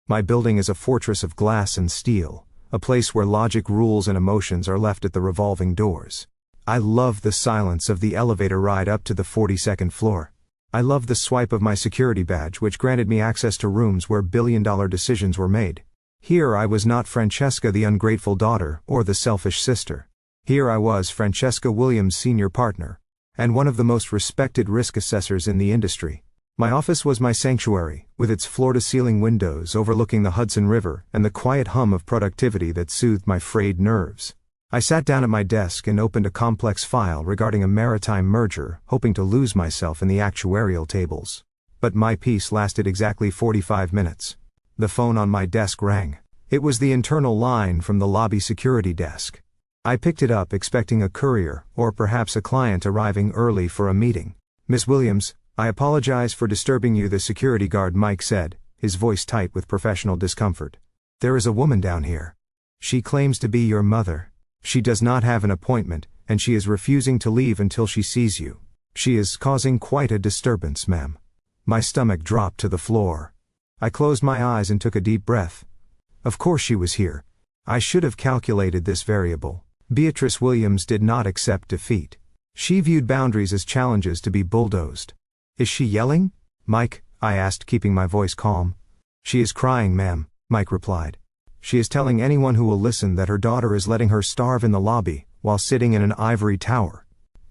My building is a fortress of glass and steel, a place where logic, rules, and emotions are left at the revolving doors. I love the silence of the elevator ride up to the 42nd floor. I love the swipe of my security badge, which granted me access to rooms where billion-dollar decisions were made. Here I was not Francesca, the ungrateful daughter, or the selfish sister. Here I was Francesca Williams, senior partner, and one of the most respected risk assessors in the industry. My office was my sanctuary, with its floor-to-ceiling windows overlooking the Hudson River and the quiet hum of productivity that soothed my frayed nerves. I sat down at my desk and opened a complex file regarding a maritime merger, hoping to lose myself in the actuarial tables. But my piece lasted exactly 45 minutes. The phone on my desk rang. It was the internal line from the lobby security desk. I picked it up, expecting a courier, or perhaps a client arriving early for a meeting. "Miss Williams, I apologize for disturbing you," the security guard Mike said, his voice tight with professional discomfort. "There is a woman down here. She claims to be your mother. She does not have an appointment, and she is refusing to leave until she sees you. She is causing quite a disturbance, ma'am." My stomach dropped to the floor. I closed my eyes and took a deep breath. Of course she was here. I should have calculated this variable. Beatrice Williams did not accept defeat. She viewed boundaries as challenges to be bulldozed. "Is she yelling, Mike?" I asked, keeping my voice calm. "She is crying, ma'am," Mike replied. "She is telling anyone who will listen that her daughter is letting her starve in the lobby, while sitting in an ivory tower.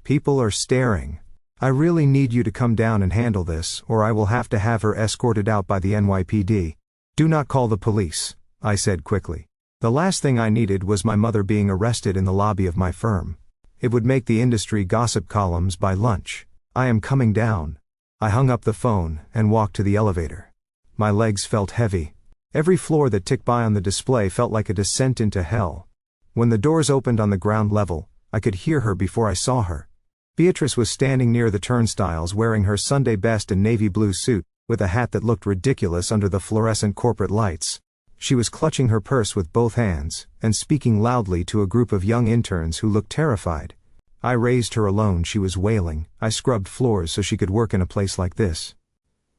People are staring. I really need you to come down and handle this, or I will have to have her escorted out by the NYPD. Do not call the police," I said quickly. The last thing I needed was my mother being arrested in the lobby of my firm. It would make the industry gossip columns by lunch. "I am coming down." I hung up the phone and walked to the elevator. My legs felt heavy. Every floor that ticked by on the display felt like a descent into hell. When the doors opened on the ground level, I could hear her before I saw her. Beatrice was standing near the turnstiles wearing her Sunday best and navy blue suit, with a hat that looked ridiculous under the fluorescent corporate lights. She was clutching her purse with both hands, and speaking loudly to a group of young interns who looked terrified. I raised her alone, she was wailing. I scrubbed floors so she could work in a place like this.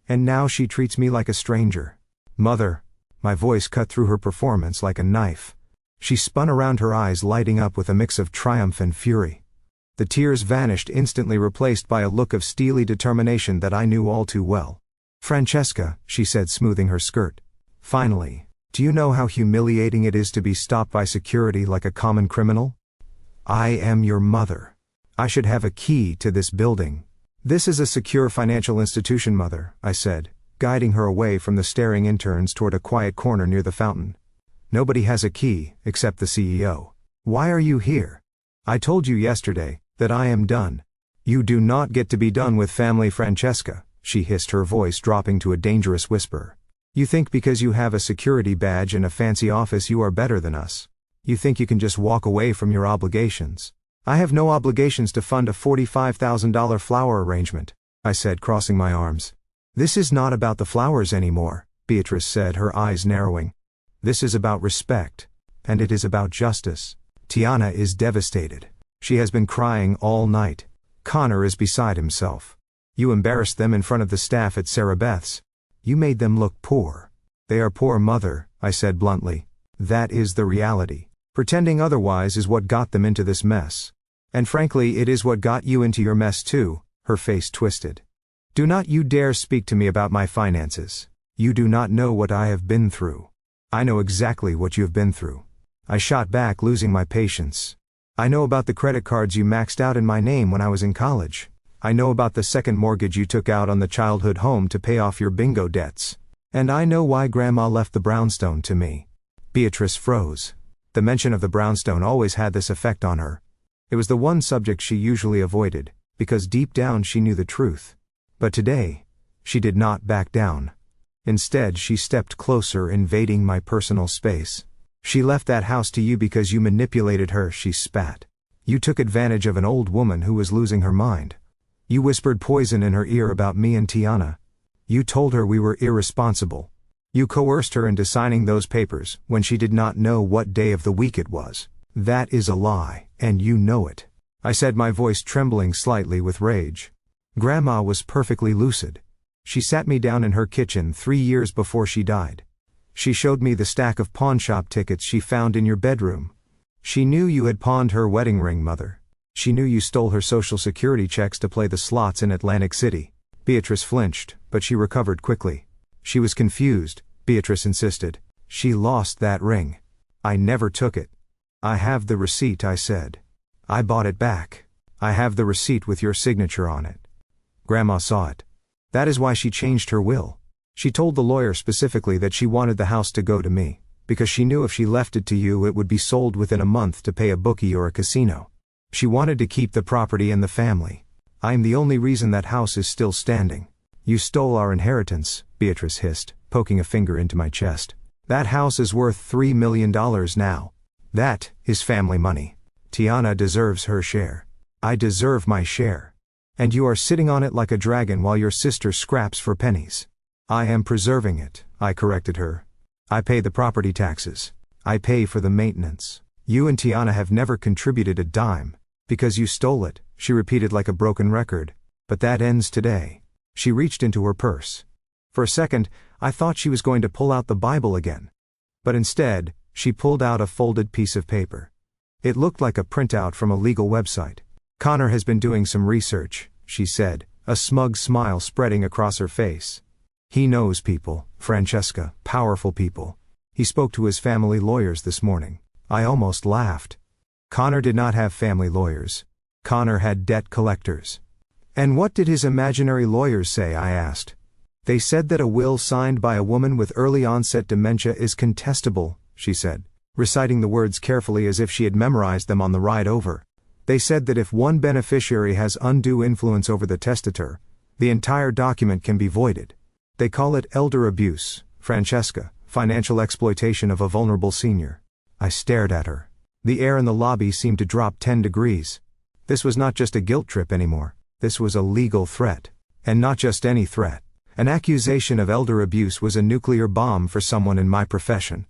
And now she treats me like a stranger. Mother. My voice cut through her performance like a knife. She spun around, her eyes lighting up with a mix of triumph and fury. The tears vanished, instantly replaced by a look of steely determination that I knew all too well. Francesca, she said, smoothing her skirt. Finally, do you know how humiliating it is to be stopped by security like a common criminal? I am your mother. I should have a key to this building. This is a secure financial institution, Mother, I said, guiding her away from the staring interns toward a quiet corner near the fountain. Nobody has a key, except the CEO. Why are you here? I told you yesterday that I am done. You do not get to be done with family, Francesca, she hissed, her voice dropping to a dangerous whisper. You think because you have a security badge and a fancy office you are better than us. You think you can just walk away from your obligations. I have no obligations to fund a $45,000 flower arrangement, I said, crossing my arms. This is not about the flowers anymore, Beatrice said, her eyes narrowing. This is about respect. And it is about justice. Tiana is devastated. She has been crying all night. Connor is beside himself. You embarrassed them in front of the staff at Sarah Beth's. You made them look poor. They are poor, Mother, I said bluntly. That is the reality. Pretending otherwise is what got them into this mess. And frankly, it is what got you into your mess too, her face twisted. Do not you dare speak to me about my finances. You do not know what I have been through. I know exactly what you have been through. I shot back, losing my patience. I know about the credit cards you maxed out in my name when I was in college. I know about the second mortgage you took out on the childhood home to pay off your bingo debts. And I know why Grandma left the brownstone to me. Beatrice froze. The mention of the brownstone always had this effect on her. It was the one subject she usually avoided, because deep down she knew the truth. But today, she did not back down. Instead, she stepped closer, invading my personal space. She left that house to you because you manipulated her, she spat. You took advantage of an old woman who was losing her mind. You whispered poison in her ear about me and Tiana. You told her we were irresponsible. You coerced her into signing those papers when she did not know what day of the week it was. That is a lie, and you know it. I said, my voice trembling slightly with rage. Grandma was perfectly lucid. She sat me down in her kitchen 3 years before she died. She showed me the stack of pawnshop tickets she found in your bedroom. She knew you had pawned her wedding ring, Mother. She knew you stole her Social Security checks to play the slots in Atlantic City. Beatrice flinched, but she recovered quickly. She was confused, Beatrice insisted. She lost that ring. I never took it. I have the receipt, I said. I bought it back. I have the receipt with your signature on it. Grandma saw it. That is why she changed her will. She told the lawyer specifically that she wanted the house to go to me, because she knew if she left it to you it would be sold within a month to pay a bookie or a casino. She wanted to keep the property and the family. I am the only reason that house is still standing. You stole our inheritance, Beatrice hissed, poking a finger into my chest. That house is worth $3 million now. That is family money. Tiana deserves her share. I deserve my share. And you are sitting on it like a dragon while your sister scraps for pennies. I am preserving it, I corrected her. I pay the property taxes. I pay for the maintenance. You and Tiana have never contributed a dime. Because you stole it, she repeated like a broken record. But that ends today. She reached into her purse. For a second, I thought she was going to pull out the Bible again. But instead, she pulled out a folded piece of paper. It looked like a printout from a legal website. Connor has been doing some research, she said, a smug smile spreading across her face. He knows people, Francesca, powerful people. He spoke to his family lawyers this morning. I almost laughed. Connor did not have family lawyers. Connor had debt collectors. And what did his imaginary lawyers say, I asked. They said that a will signed by a woman with early onset dementia is contestable, she said, reciting the words carefully as if she had memorized them on the ride over. They said that if one beneficiary has undue influence over the testator, the entire document can be voided. They call it elder abuse, Francesca, financial exploitation of a vulnerable senior. I stared at her. The air in the lobby seemed to drop 10 degrees. This was not just a guilt trip anymore. This was a legal threat. And not just any threat. An accusation of elder abuse was a nuclear bomb for someone in my profession.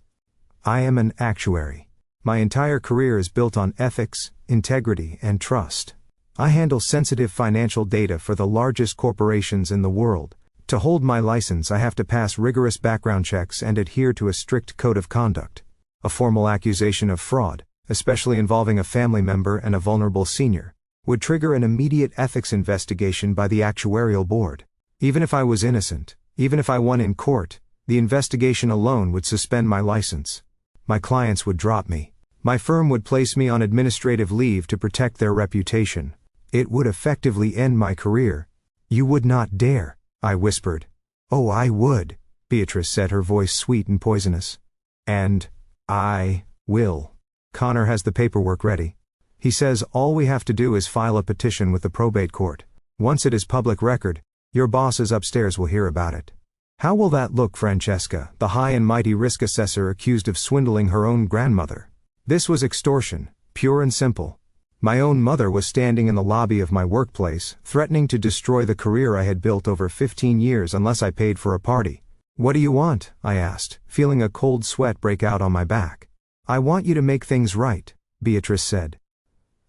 I am an actuary. My entire career is built on ethics, integrity, and trust. I handle sensitive financial data for the largest corporations in the world. To hold my license, I have to pass rigorous background checks and adhere to a strict code of conduct. A formal accusation of fraud, especially involving a family member and a vulnerable senior, would trigger an immediate ethics investigation by the actuarial board. Even if I was innocent, even if I won in court, the investigation alone would suspend my license. My clients would drop me. My firm would place me on administrative leave to protect their reputation. It would effectively end my career. You would not dare, I whispered. Oh, I would, Beatrice said, her voice sweet and poisonous. And I will. Connor has the paperwork ready. He says all we have to do is file a petition with the probate court. Once it is public record, your bosses upstairs will hear about it. How will that look, Francesca, the high and mighty risk assessor accused of swindling her own grandmother? This was extortion, pure and simple. My own mother was standing in the lobby of my workplace, threatening to destroy the career I had built over 15 years unless I paid for a party. What do you want? I asked, feeling a cold sweat break out on my back. I want you to make things right, Beatrice said.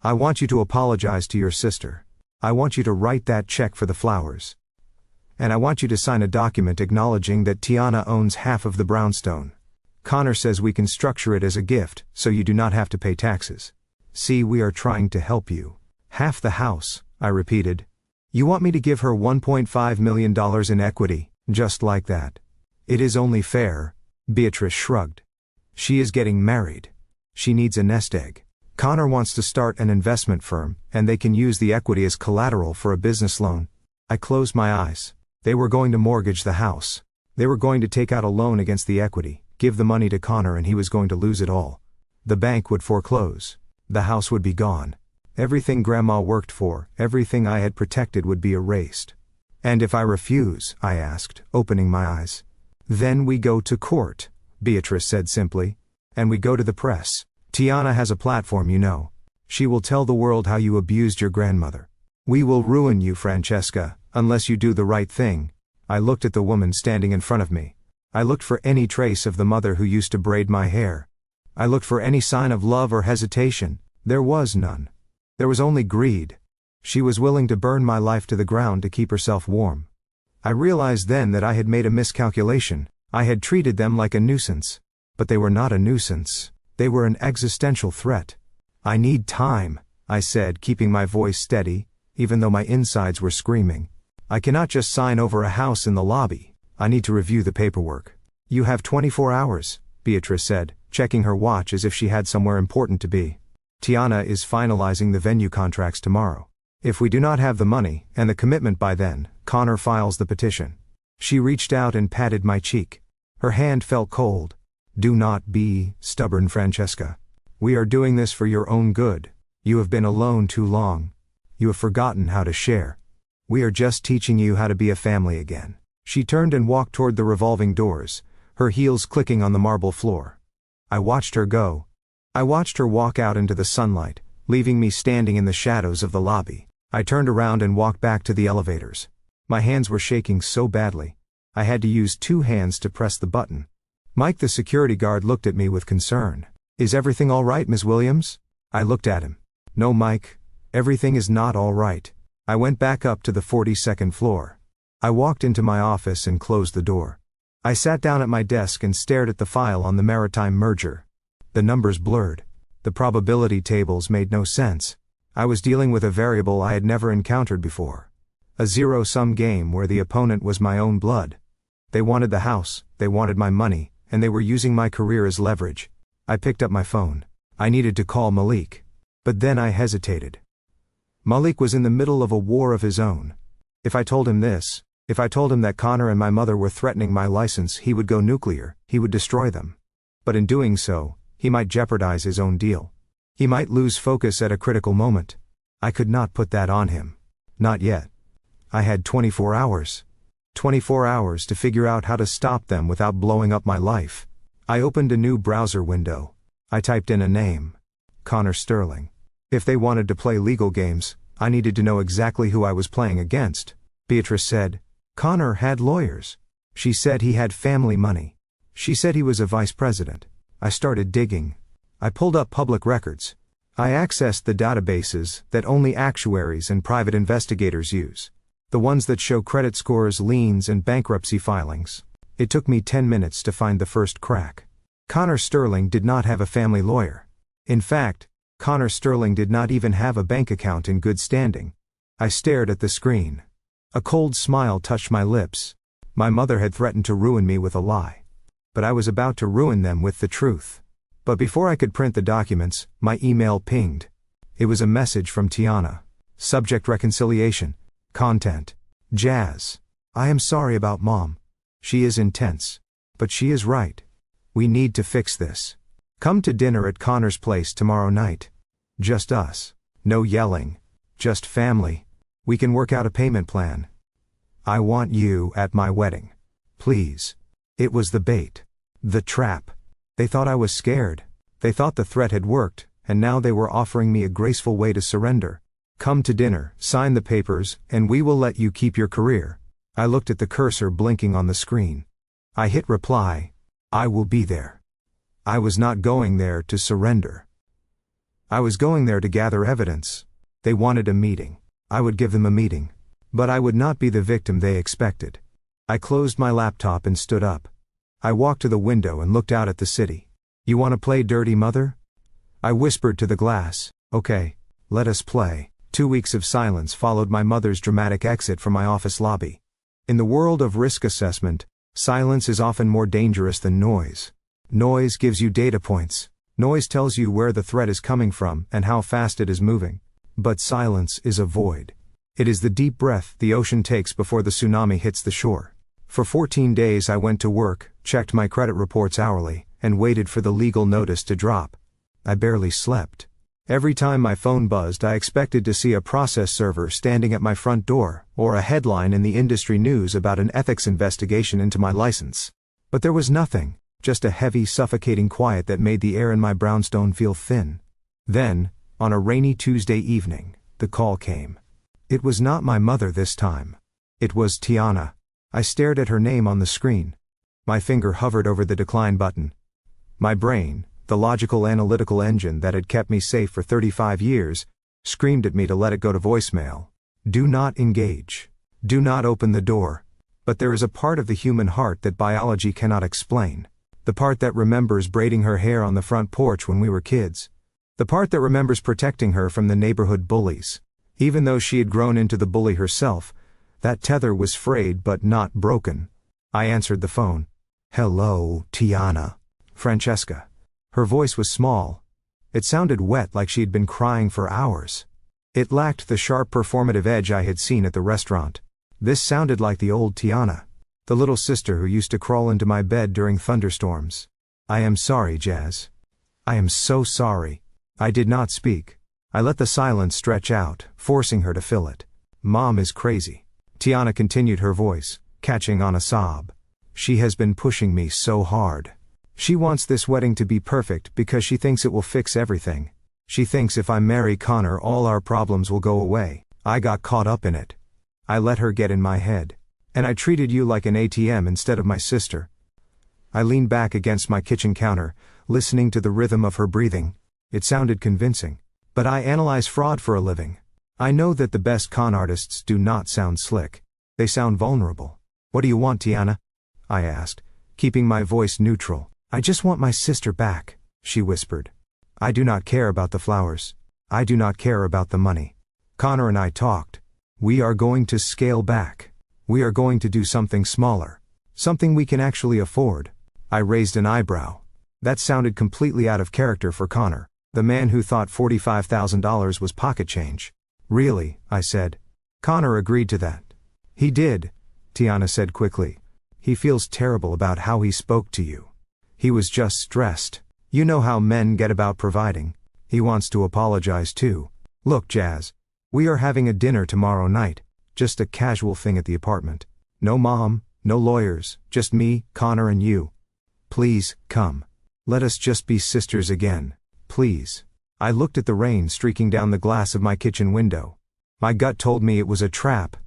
I want you to apologize to your sister. I want you to write that check for the flowers. And I want you to sign a document acknowledging that Tiana owns half of the brownstone. Connor says we can structure it as a gift, so you do not have to pay taxes. See, we are trying to help you. Half the house, I repeated. You want me to give her $1.5 million in equity, just like that? It is only fair, Beatrice shrugged. She is getting married. She needs a nest egg. Connor wants to start an investment firm, and they can use the equity as collateral for a business loan. I closed my eyes. They were going to mortgage the house. They were going to take out a loan against the equity, give the money to Connor, and he was going to lose it all. The bank would foreclose. The house would be gone. Everything Grandma worked for, everything I had protected would be erased. And if I refuse, I asked, opening my eyes. Then we go to court, Beatrice said simply. And we go to the press. Tiana has a platform, you know. She will tell the world how you abused your grandmother. We will ruin you, Francesca, unless you do the right thing. I looked at the woman standing in front of me. I looked for any trace of the mother who used to braid my hair. I looked for any sign of love or hesitation. There was none. There was only greed. She was willing to burn my life to the ground to keep herself warm. I realized then that I had made a miscalculation. I had treated them like a nuisance. But they were not a nuisance. They were an existential threat. I need time, I said, keeping my voice steady, even though my insides were screaming. I cannot just sign over a house in the lobby. I need to review the paperwork. You have 24 hours, Beatrice said, checking her watch as if she had somewhere important to be. Tiana is finalizing the venue contracts tomorrow. If we do not have the money and the commitment by then, Connor files the petition. She reached out and patted my cheek. Her hand felt cold. Do not be stubborn, Francesca. We are doing this for your own good. You have been alone too long. You have forgotten how to share. We are just teaching you how to be a family again. She turned and walked toward the revolving doors, her heels clicking on the marble floor. I watched her go. I watched her walk out into the sunlight, leaving me standing in the shadows of the lobby. I turned around and walked back to the elevators. My hands were shaking so badly. I had to use 2 hands to press the button. Mike, the security guard, looked at me with concern. Is everything all right, Ms. Williams? I looked at him. No, Mike. Everything is not all right. I went back up to the 42nd floor. I walked into my office and closed the door. I sat down at my desk and stared at the file on the maritime merger. The numbers blurred. The probability tables made no sense. I was dealing with a variable I had never encountered before. A zero-sum game where the opponent was my own blood. They wanted the house, they wanted my money, and they were using my career as leverage. I picked up my phone. I needed to call Malik. But then I hesitated. Malik was in the middle of a war of his own. If I told him this, if I told him that Connor and my mother were threatening my license, he would go nuclear, he would destroy them. But in doing so, he might jeopardize his own deal. He might lose focus at a critical moment. I could not put that on him. Not yet. I had 24 hours. 24 hours to figure out how to stop them without blowing up my life. I opened a new browser window. I typed in a name. Connor Sterling. If they wanted to play legal games, I needed to know exactly who I was playing against. Beatrice said. Connor had lawyers. She said he had family money. She said he was a vice president. I started digging. I pulled up public records. I accessed the databases that only actuaries and private investigators use. The ones that show credit scores, liens, and bankruptcy filings. It took me 10 minutes to find the first crack. Connor Sterling did not have a family lawyer. In fact, Connor Sterling did not even have a bank account in good standing. I stared at the screen. A cold smile touched my lips. My mother had threatened to ruin me with a lie. But I was about to ruin them with the truth. But before I could print the documents, my email pinged. It was a message from Tiana. Subject: reconciliation. Content: Jazz. I am sorry about Mom. She is intense. But she is right. We need to fix this. Come to dinner at Connor's place tomorrow night. Just us. No yelling. Just family. We can work out a payment plan. I want you at my wedding. Please. It was the bait. The trap. They thought I was scared. They thought the threat had worked, and now they were offering me a graceful way to surrender. Come to dinner, sign the papers, and we will let you keep your career. I looked at the cursor blinking on the screen. I hit reply. I will be there. I was not going there to surrender. I was going there to gather evidence. They wanted a meeting. I would give them a meeting. But I would not be the victim they expected. I closed my laptop and stood up. I walked to the window and looked out at the city. You want to play dirty, mother? I whispered to the glass. Okay, let us play. 2 weeks of silence followed my mother's dramatic exit from my office lobby. In the world of risk assessment, silence is often more dangerous than noise. Noise gives you data points. Noise tells you where the threat is coming from and how fast it is moving. But silence is a void. It is the deep breath the ocean takes before the tsunami hits the shore. For 14 days I went to work, checked my credit reports hourly, and waited for the legal notice to drop. I barely slept. Every time my phone buzzed, I expected to see a process server standing at my front door, or a headline in the industry news about an ethics investigation into my license. But there was nothing, just a heavy, suffocating quiet that made the air in my brownstone feel thin. Then, on a rainy Tuesday evening, the call came. It was not my mother this time. It was Tiana. I stared at her name on the screen. My finger hovered over the decline button. My brain, the logical analytical engine that had kept me safe for 35 years, screamed at me to let it go to voicemail. Do not engage. Do not open the door. But there is a part of the human heart that biology cannot explain. The part that remembers braiding her hair on the front porch when we were kids. The part that remembers protecting her from the neighborhood bullies. Even though she had grown into the bully herself, that tether was frayed but not broken. I answered the phone. Hello, Tiana. Francesca. Her voice was small. It sounded wet, like she'd been crying for hours. It lacked the sharp performative edge I had seen at the restaurant. This sounded like the old Tiana. The little sister who used to crawl into my bed during thunderstorms. I am sorry, Jazz. I am so sorry. I did not speak. I let the silence stretch out, forcing her to fill it. Mom is crazy. Tiana continued, her voice catching on a sob. She has been pushing me so hard. She wants this wedding to be perfect because she thinks it will fix everything. She thinks if I marry Connor, all our problems will go away. I got caught up in it. I let her get in my head. And I treated you like an ATM instead of my sister. I leaned back against my kitchen counter, listening to the rhythm of her breathing. It sounded convincing. But I analyze fraud for a living. I know that the best con artists do not sound slick. They sound vulnerable. What do you want, Tiana? I asked, keeping my voice neutral. I just want my sister back, she whispered. I do not care about the flowers. I do not care about the money. Connor and I talked. We are going to scale back. We are going to do something smaller. Something we can actually afford. I raised an eyebrow. That sounded completely out of character for Connor, the man who thought $45,000 was pocket change. Really, I said. Connor agreed to that. He did, Tiana said quickly. He feels terrible about how he spoke to you. He was just stressed. You know how men get about providing. He wants to apologize too. Look, Jazz. We are having a dinner tomorrow night. Just a casual thing at the apartment. No mom, no lawyers, just me, Connor and you. Please, come. Let us just be sisters again. Please. I looked at the rain streaking down the glass of my kitchen window. My gut told me it was a trap.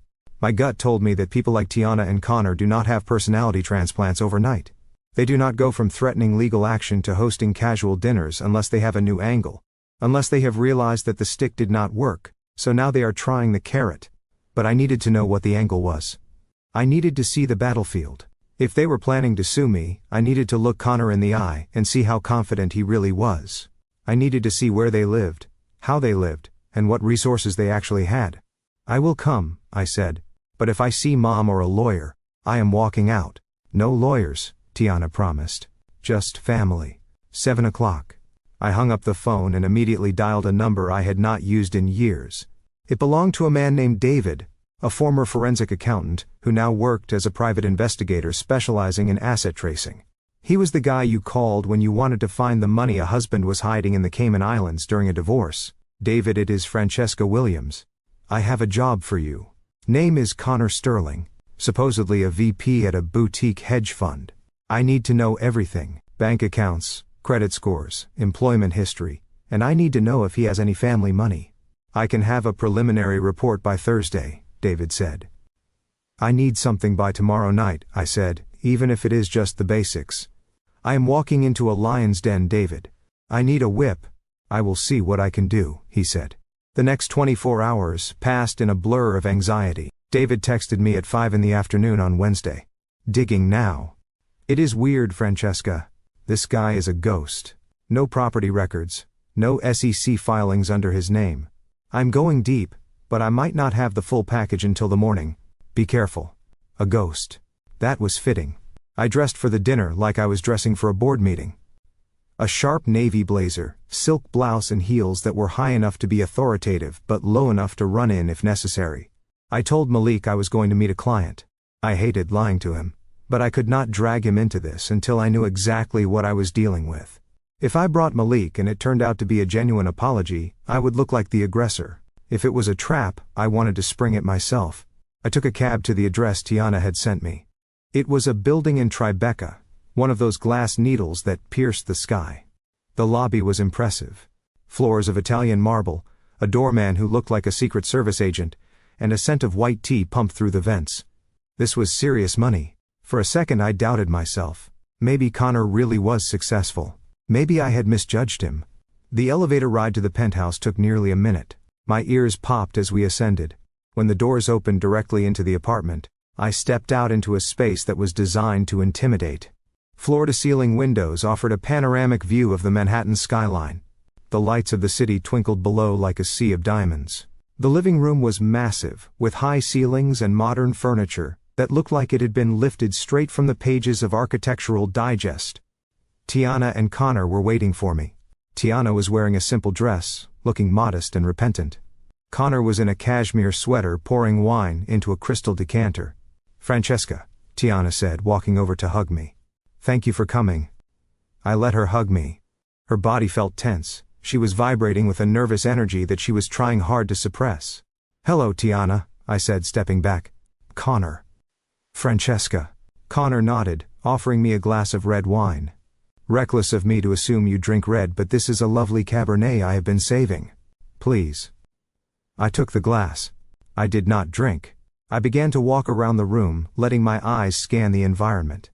My gut told me that people like Tiana and Connor do not have personality transplants overnight. They do not go from threatening legal action to hosting casual dinners unless they have a new angle. Unless they have realized that the stick did not work, so now they are trying the carrot. But I needed to know what the angle was. I needed to see the battlefield. If they were planning to sue me, I needed to look Connor in the eye and see how confident he really was. I needed to see where they lived, how they lived, and what resources they actually had. I will come, I said, but if I see Mom or a lawyer, I am walking out. No lawyers, Tiana promised. Just family. 7 o'clock. I hung up the phone and immediately dialed a number I had not used in years. It belonged to a man named David, a former forensic accountant, who now worked as a private investigator specializing in asset tracing. He was the guy you called when you wanted to find the money a husband was hiding in the Cayman Islands during a divorce. David, it is Francesca Williams. I have a job for you. Name is Connor Sterling, supposedly a VP at a boutique hedge fund. I need to know everything, bank accounts, credit scores, employment history, and I need to know if he has any family money. I can have a preliminary report by Thursday, David said. I need something by tomorrow night, I said, even if it is just the basics. I am walking into a lion's den, David. I need a whip. I will see what I can do, he said. The next 24 hours passed in a blur of anxiety. David texted me at 5 p.m. on Wednesday. Digging now. It is weird, Francesca. This guy is a ghost. No property records. No SEC filings under his name. I'm going deep, but I might not have the full package until the morning. Be careful. A ghost. That was fitting. I dressed for the dinner like I was dressing for a board meeting. A sharp navy blazer, silk blouse and heels that were high enough to be authoritative but low enough to run in if necessary. I told Malik I was going to meet a client. I hated lying to him, but I could not drag him into this until I knew exactly what I was dealing with. If I brought Malik and it turned out to be a genuine apology, I would look like the aggressor. If it was a trap, I wanted to spring it myself. I took a cab to the address Tiana had sent me. It was a building in Tribeca, one of those glass needles that pierced the sky. The lobby was impressive. Floors of Italian marble, a doorman who looked like a Secret Service agent, and a scent of white tea pumped through the vents. This was serious money. For a second I doubted myself. Maybe Connor really was successful. Maybe I had misjudged him. The elevator ride to the penthouse took nearly a minute. My ears popped as we ascended. When the doors opened directly into the apartment, I stepped out into a space that was designed to intimidate. Floor-to-ceiling windows offered a panoramic view of the Manhattan skyline. The lights of the city twinkled below like a sea of diamonds. The living room was massive, with high ceilings and modern furniture that looked like it had been lifted straight from the pages of Architectural Digest. Tiana and Connor were waiting for me. Tiana was wearing a simple dress, looking modest and repentant. Connor was in a cashmere sweater pouring wine into a crystal decanter. Francesca, Tiana said, walking over to hug me. Thank you for coming. I let her hug me. Her body felt tense. She was vibrating with a nervous energy that she was trying hard to suppress. Hello, Tiana, I said, stepping back. Connor. Francesca. Connor nodded, offering me a glass of red wine. Reckless of me to assume you drink red, but this is a lovely Cabernet I have been saving. Please. I took the glass. I did not drink. I began to walk around the room, letting my eyes scan the environment.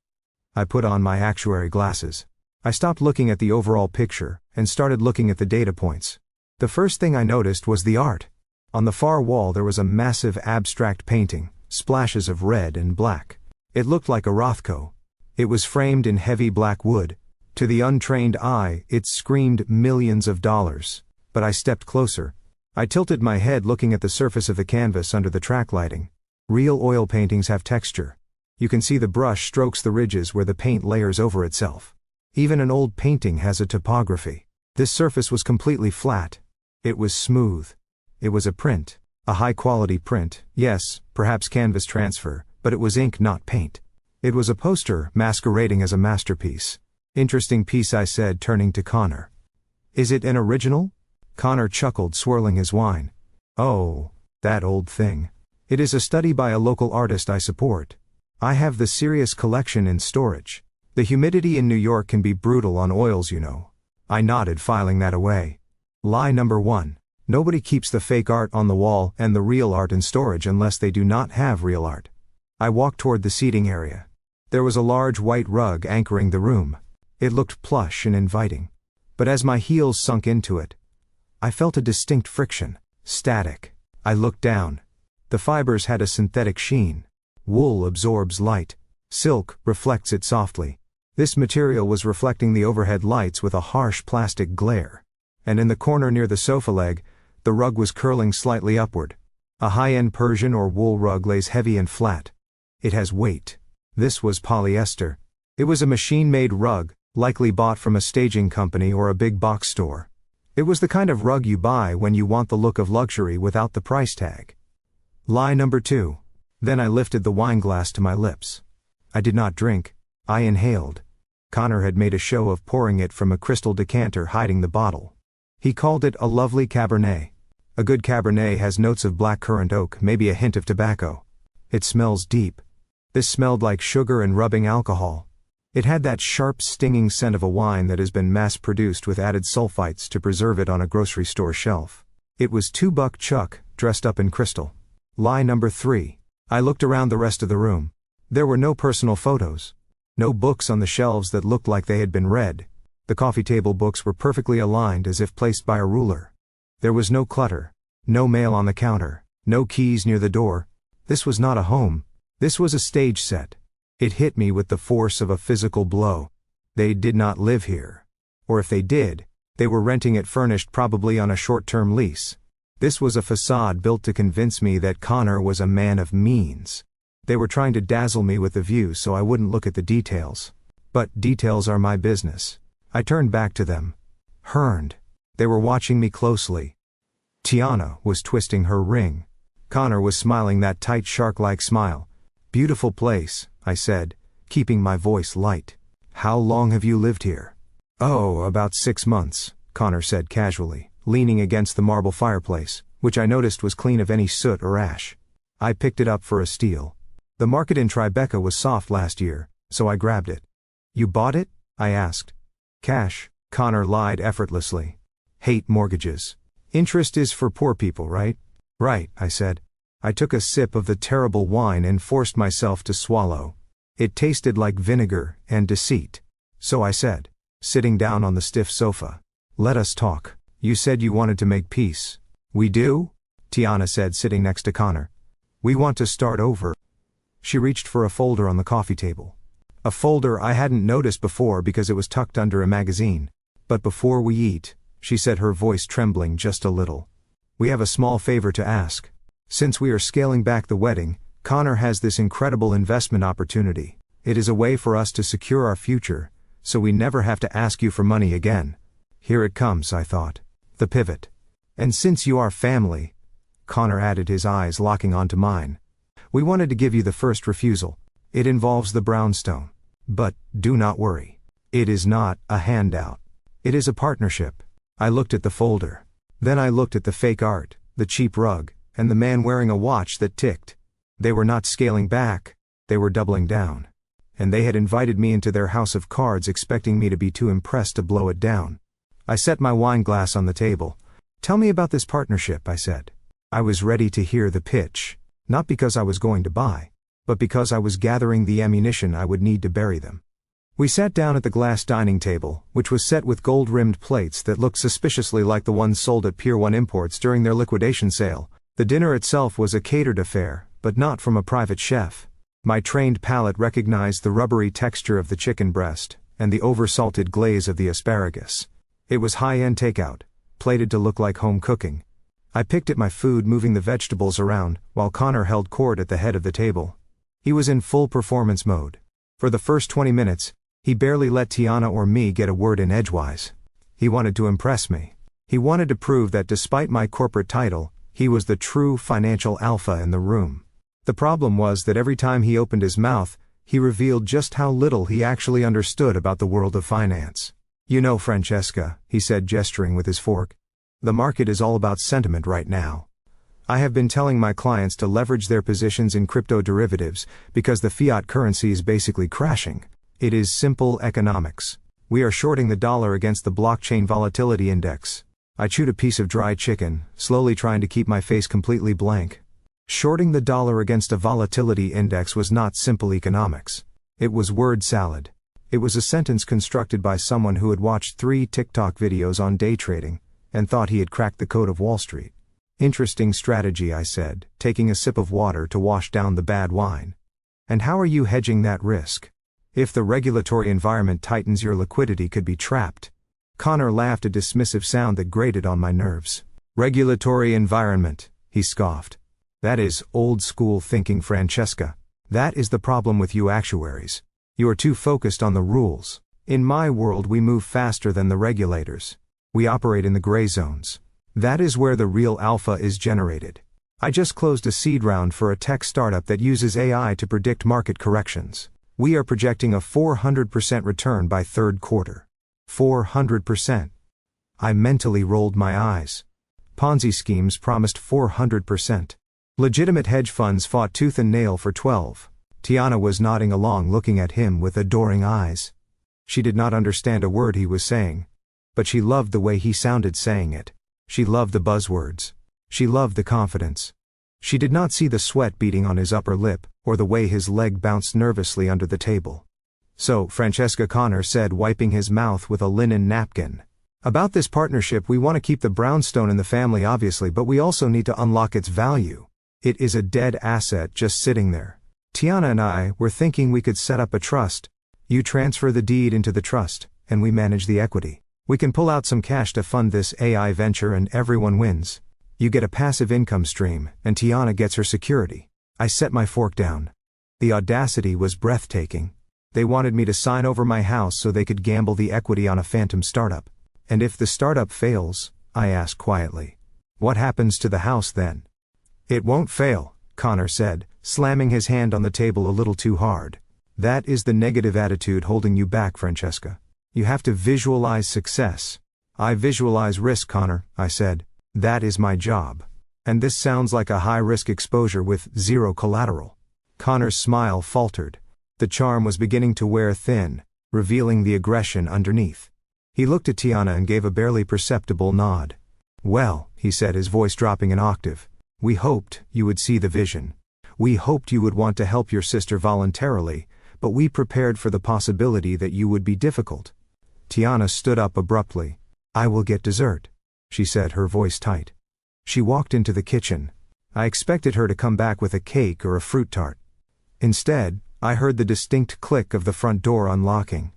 I put on my actuary glasses. I stopped looking at the overall picture, and started looking at the data points. The first thing I noticed was the art. On the far wall there was a massive abstract painting, splashes of red and black. It looked like a Rothko. It was framed in heavy black wood. To the untrained eye, it screamed millions of dollars. But I stepped closer. I tilted my head looking at the surface of the canvas under the track lighting. Real oil paintings have texture. You can see the brush strokes the ridges where the paint layers over itself. Even an old painting has a topography. This surface was completely flat. It was smooth. It was a print. A high-quality print, yes, perhaps canvas transfer, but it was ink, not paint. It was a poster masquerading as a masterpiece. Interesting piece, I said, turning to Connor. Is it an original? Connor chuckled, swirling his wine. Oh, that old thing. It is a study by a local artist I support. I have the Sirius collection in storage. The humidity in New York can be brutal on oils, you know. I nodded, filing that away. Lie number 1. Nobody keeps the fake art on the wall and the real art in storage unless they do not have real art. I walked toward the seating area. There was a large white rug anchoring the room. It looked plush and inviting. But as my heels sunk into it, I felt a distinct friction. Static. I looked down. The fibers had a synthetic sheen. Wool absorbs light. Silk reflects it softly. This material was reflecting the overhead lights with a harsh plastic glare. And in the corner near the sofa leg, the rug was curling slightly upward. A high-end Persian or wool rug lays heavy and flat. It has weight. This was polyester. It was a machine-made rug, likely bought from a staging company or a big box store. It was the kind of rug you buy when you want the look of luxury without the price tag. Lie number 2. Then I lifted the wine glass to my lips. I did not drink. I inhaled. Connor had made a show of pouring it from a crystal decanter hiding the bottle. He called it a lovely Cabernet. A good Cabernet has notes of blackcurrant oak, maybe a hint of tobacco. It smells deep. This smelled like sugar and rubbing alcohol. It had that sharp, stinging scent of a wine that has been mass-produced with added sulfites to preserve it on a grocery store shelf. It was $2 Chuck, dressed up in crystal. Lie number 3. I looked around the rest of the room. There were no personal photos. No books on the shelves that looked like they had been read. The coffee table books were perfectly aligned as if placed by a ruler. There was no clutter. No mail on the counter. No keys near the door. This was not a home. This was a stage set. It hit me with the force of a physical blow. They did not live here. Or if they did, they were renting it furnished, probably on a short-term lease. This was a facade built to convince me that Connor was a man of means. They were trying to dazzle me with the view so I wouldn't look at the details. But details are my business. I turned back to them. Hurned. They were watching me closely. Tiana was twisting her ring. Connor was smiling that tight shark-like smile. Beautiful place, I said, keeping my voice light. How long have you lived here? Oh, about 6 months, Connor said casually, leaning against the marble fireplace, which I noticed was clean of any soot or ash. I picked it up for a steal. The market in Tribeca was soft last year, so I grabbed it. You bought it? I asked. Cash, Connor lied effortlessly. Hate mortgages. Interest is for poor people, right? Right, I said. I took a sip of the terrible wine and forced myself to swallow. It tasted like vinegar and deceit. So I said, sitting down on the stiff sofa. Let us talk. You said you wanted to make peace. We do? Tiana said, sitting next to Connor. We want to start over. She reached for a folder on the coffee table. A folder I hadn't noticed before because it was tucked under a magazine. But before we eat, she said, her voice trembling just a little. We have a small favor to ask. Since we are scaling back the wedding, Connor has this incredible investment opportunity. It is a way for us to secure our future, so we never have to ask you for money again. Here it comes, I thought. The pivot. And since you are family, Connor added, his eyes locking onto mine. We wanted to give you the first refusal. It involves the brownstone. But, do not worry. It is not a handout. It is a partnership. I looked at the folder. Then I looked at the fake art, the cheap rug, and the man wearing a watch that ticked. They were not scaling back, they were doubling down. And they had invited me into their house of cards, expecting me to be too impressed to blow it down. I set my wine glass on the table. Tell me about this partnership, I said. I was ready to hear the pitch, not because I was going to buy, but because I was gathering the ammunition I would need to bury them. We sat down at the glass dining table, which was set with gold-rimmed plates that looked suspiciously like the ones sold at Pier 1 Imports during their liquidation sale. The dinner itself was a catered affair, but not from a private chef. My trained palate recognized the rubbery texture of the chicken breast, and the over-salted glaze of the asparagus. It was high-end takeout, plated to look like home cooking. I picked at my food, moving the vegetables around, while Connor held court at the head of the table. He was in full performance mode. For the first 20 minutes, he barely let Tiana or me get a word in edgewise. He wanted to impress me. He wanted to prove that despite my corporate title, he was the true financial alpha in the room. The problem was that every time he opened his mouth, he revealed just how little he actually understood about the world of finance. You know, Francesca, he said, gesturing with his fork. The market is all about sentiment right now. I have been telling my clients to leverage their positions in crypto derivatives because the fiat currency is basically crashing. It is simple economics. We are shorting the dollar against the blockchain volatility index. I chewed a piece of dry chicken, slowly trying to keep my face completely blank. Shorting the dollar against a volatility index was not simple economics. It was word salad. It was a sentence constructed by someone who had watched 3 TikTok videos on day trading, and thought he had cracked the code of Wall Street. Interesting strategy, I said, taking a sip of water to wash down the bad wine. And how are you hedging that risk? If the regulatory environment tightens, your liquidity could be trapped. Connor laughed, a dismissive sound that grated on my nerves. Regulatory environment, he scoffed. That is old school thinking, Francesca. That is the problem with you actuaries. You are too focused on the rules. In my world, we move faster than the regulators. We operate in the gray zones. That is where the real alpha is generated. I just closed a seed round for a tech startup that uses AI to predict market corrections. We are projecting a 400% return by third quarter. 400%. I mentally rolled my eyes. Ponzi schemes promised 400%. Legitimate hedge funds fought tooth and nail for 12. Tiana was nodding along, looking at him with adoring eyes. She did not understand a word he was saying. But she loved the way he sounded saying it. She loved the buzzwords. She loved the confidence. She did not see the sweat beading on his upper lip, or the way his leg bounced nervously under the table. So, Francesca, Connor said, wiping his mouth with a linen napkin. About this partnership, we want to keep the brownstone in the family, obviously, but we also need to unlock its value. It is a dead asset just sitting there. Tiana and I were thinking we could set up a trust. You transfer the deed into the trust, and we manage the equity. We can pull out some cash to fund this AI venture and everyone wins. You get a passive income stream, and Tiana gets her security. I set my fork down. The audacity was breathtaking. They wanted me to sign over my house so they could gamble the equity on a phantom startup. And if the startup fails, I asked quietly, what happens to the house then? It won't fail, Connor said, slamming his hand on the table a little too hard. That is the negative attitude holding you back, Francesca. You have to visualize success. I visualize risk, Connor, I said. That is my job. And this sounds like a high-risk exposure with zero collateral. Connor's smile faltered. The charm was beginning to wear thin, revealing the aggression underneath. He looked at Tiana and gave a barely perceptible nod. Well, he said, his voice dropping an octave, we hoped you would see the vision. We hoped you would want to help your sister voluntarily, but we prepared for the possibility that you would be difficult. Tiana stood up abruptly. I will get dessert, she said, her voice tight. She walked into the kitchen. I expected her to come back with a cake or a fruit tart. Instead, I heard the distinct click of the front door unlocking.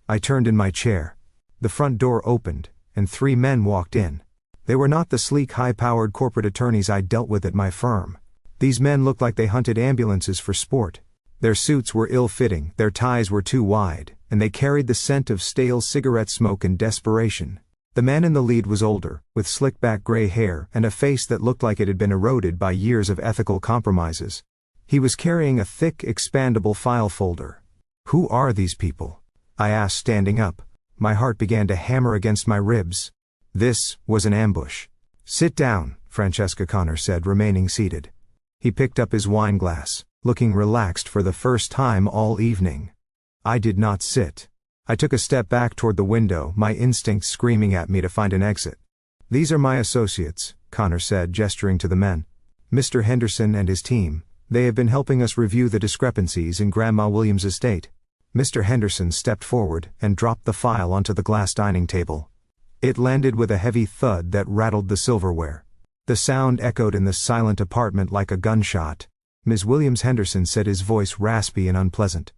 I turned in my chair. The front door opened, and 3 men walked in. They were not the sleek, high-powered corporate attorneys I dealt with at my firm. These men looked like they hunted ambulances for sport. Their suits were ill-fitting, their ties were too wide, and they carried the scent of stale cigarette smoke and desperation. The man in the lead was older, with slick-back gray hair and a face that looked like it had been eroded by years of ethical compromises. He was carrying a thick, expandable file folder. Who are these people? I asked, standing up. My heart began to hammer against my ribs. This was an ambush. Sit down, Francesca, Connor said, remaining seated. He picked up his wine glass, looking relaxed for the first time all evening. I did not sit. I took a step back toward the window, my instincts screaming at me to find an exit. These are my associates, Connor said, gesturing to the men. Mr. Henderson and his team. They have been helping us review the discrepancies in Grandma Williams' estate. Mr. Henderson stepped forward and dropped the file onto the glass dining table. It landed with a heavy thud that rattled the silverware. The sound echoed in the silent apartment like a gunshot. Ms. Williams, Henderson said, his voice raspy and unpleasant.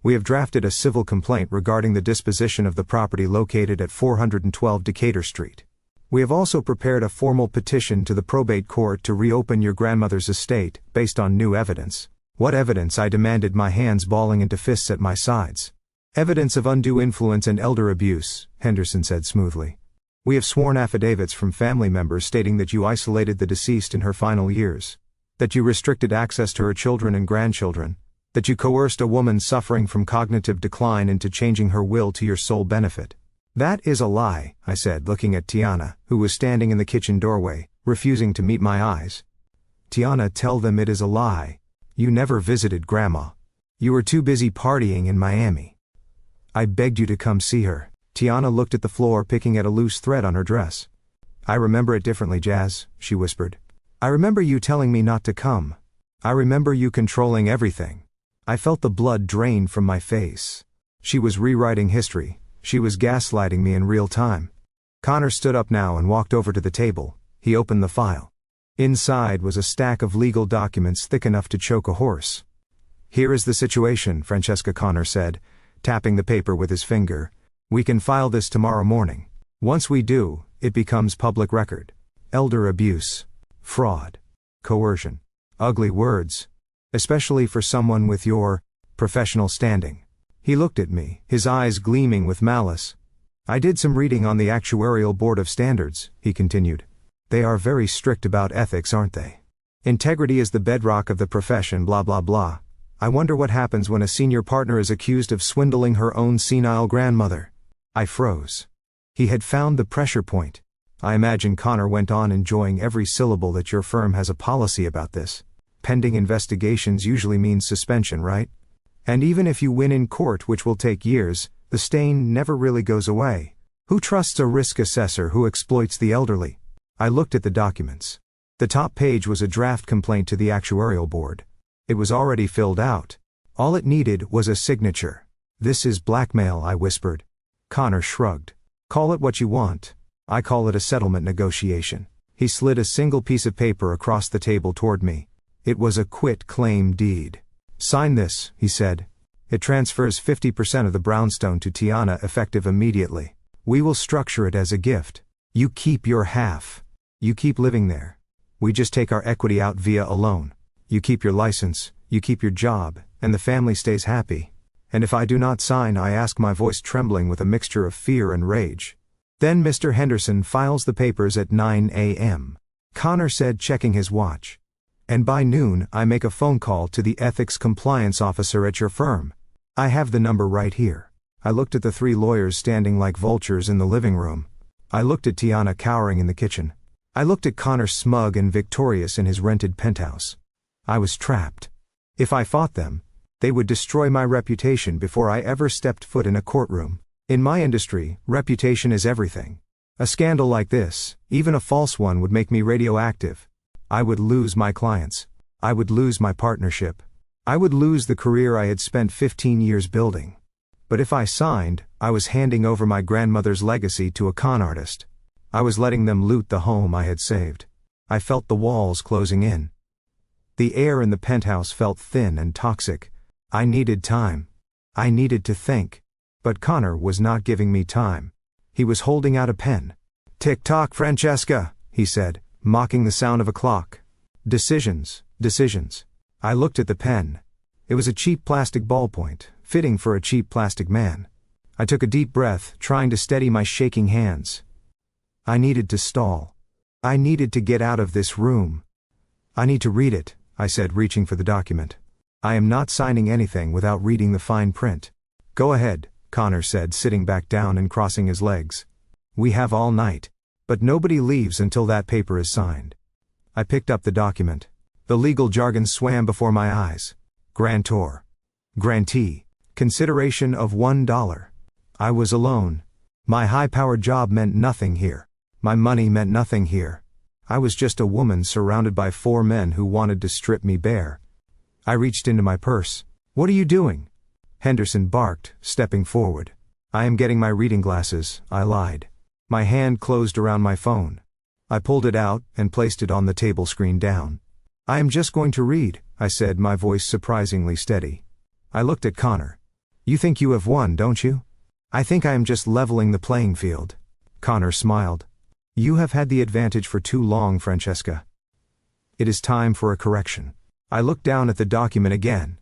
We have drafted a civil complaint regarding the disposition of the property located at 412 Decatur Street. We have also prepared a formal petition to the probate court to reopen your grandmother's estate, based on new evidence. What evidence? I demanded, my hands balling into fists at my sides. Evidence of undue influence and elder abuse, Henderson said smoothly. We have sworn affidavits from family members stating that you isolated the deceased in her final years, that you restricted access to her children and grandchildren, that you coerced a woman suffering from cognitive decline into changing her will to your sole benefit. That is a lie, I said, looking at Tiana, who was standing in the kitchen doorway, refusing to meet my eyes. Tiana, tell them it is a lie. You never visited Grandma. You were too busy partying in Miami. I begged you to come see her. Tiana looked at the floor, picking at a loose thread on her dress. I remember it differently, Jazz, she whispered. I remember you telling me not to come. I remember you controlling everything. I felt the blood drain from my face. She was rewriting history. She was gaslighting me in real time. Connor stood up now and walked over to the table. He opened the file. Inside was a stack of legal documents thick enough to choke a horse. Here is the situation, Francesca, Connor said, tapping the paper with his finger. We can file this tomorrow morning. Once we do, it becomes public record. Elder abuse. Fraud. Coercion. Ugly words. Especially for someone with your professional standing. He looked at me, his eyes gleaming with malice. I did some reading on the Actuarial Board of Standards, he continued. They are very strict about ethics, aren't they? Integrity is the bedrock of the profession, blah blah blah. I wonder what happens when a senior partner is accused of swindling her own senile grandmother. I froze. He had found the pressure point. I imagine Connor went on, enjoying every syllable. That your firm has a policy about this. Pending investigations usually means suspension, right? And even if you win in court, which will take years, the stain never really goes away. Who trusts a risk assessor who exploits the elderly? I looked at the documents. The top page was a draft complaint to the Actuarial Board. It was already filled out. All it needed was a signature. This is blackmail, I whispered. Connor shrugged. Call it what you want. I call it a settlement negotiation. He slid a single piece of paper across the table toward me. It was a quit-claim deed. Sign this, he said. It transfers 50% of the brownstone to Tiana effective immediately. We will structure it as a gift. You keep your half. You keep living there. We just take our equity out via a loan. You keep your license, you keep your job, and the family stays happy. And if I do not sign, I ask, my voice trembling with a mixture of fear and rage. Then Mr. Henderson files the papers at 9 a.m. Connor said, checking his watch. And by noon, I make a phone call to the ethics compliance officer at your firm. I have the number right here. I looked at the three lawyers standing like vultures in the living room. I looked at Tiana cowering in the kitchen. I looked at Connor smug and victorious in his rented penthouse. I was trapped. If I fought them, they would destroy my reputation before I ever stepped foot in a courtroom. In my industry, reputation is everything. A scandal like this, even a false one, would make me radioactive. I would lose my clients. I would lose my partnership. I would lose the career I had spent 15 years building. But if I signed, I was handing over my grandmother's legacy to a con artist. I was letting them loot the home I had saved. I felt the walls closing in. The air in the penthouse felt thin and toxic. I needed time. I needed to think. But Connor was not giving me time. He was holding out a pen. Tick-tock, Francesca, he said, mocking the sound of a clock. Decisions, decisions. I looked at the pen. It was a cheap plastic ballpoint, fitting for a cheap plastic man. I took a deep breath, trying to steady my shaking hands. I needed to stall. I needed to get out of this room. I need to read it, I said, reaching for the document. I am not signing anything without reading the fine print. Go ahead, Connor said, sitting back down and crossing his legs. We have all night. But nobody leaves until that paper is signed. I picked up the document. The legal jargon swam before my eyes. Grantor. Grantee. Consideration of $1. I was alone. My high-powered job meant nothing here. My money meant nothing here. I was just a woman surrounded by 4 men who wanted to strip me bare. I reached into my purse. What are you doing? Henderson barked, stepping forward. I am getting my reading glasses, I lied. My hand closed around my phone. I pulled it out and placed it on the table screen down. I am just going to read, I said, my voice surprisingly steady. I looked at Connor. You think you have won, don't you? I think I am just leveling the playing field. Connor smiled. You have had the advantage for too long, Francesca. It is time for a correction. I looked down at the document again.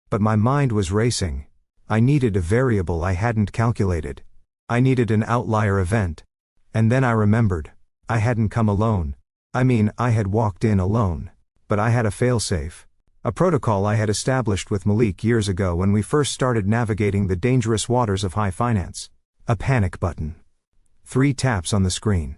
But my mind was racing. I needed a variable I hadn't calculated. I needed an outlier event. And then I remembered. I hadn't come alone. I mean, I had walked in alone. But I had a failsafe. A protocol I had established with Malik years ago when we first started navigating the dangerous waters of high finance. A panic button. 3 taps on the screen.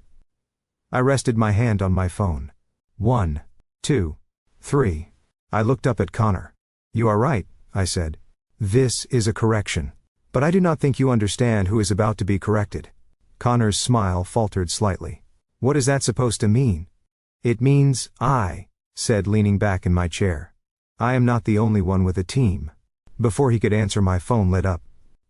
I rested my hand on my phone. 1, 2, 3. I looked up at Connor. You are right, I said. This is a correction. But I do not think you understand who is about to be corrected. Connor's smile faltered slightly. What is that supposed to mean? It means, I said, leaning back in my chair. I am not the only one with a team. Before he could answer, my phone lit up.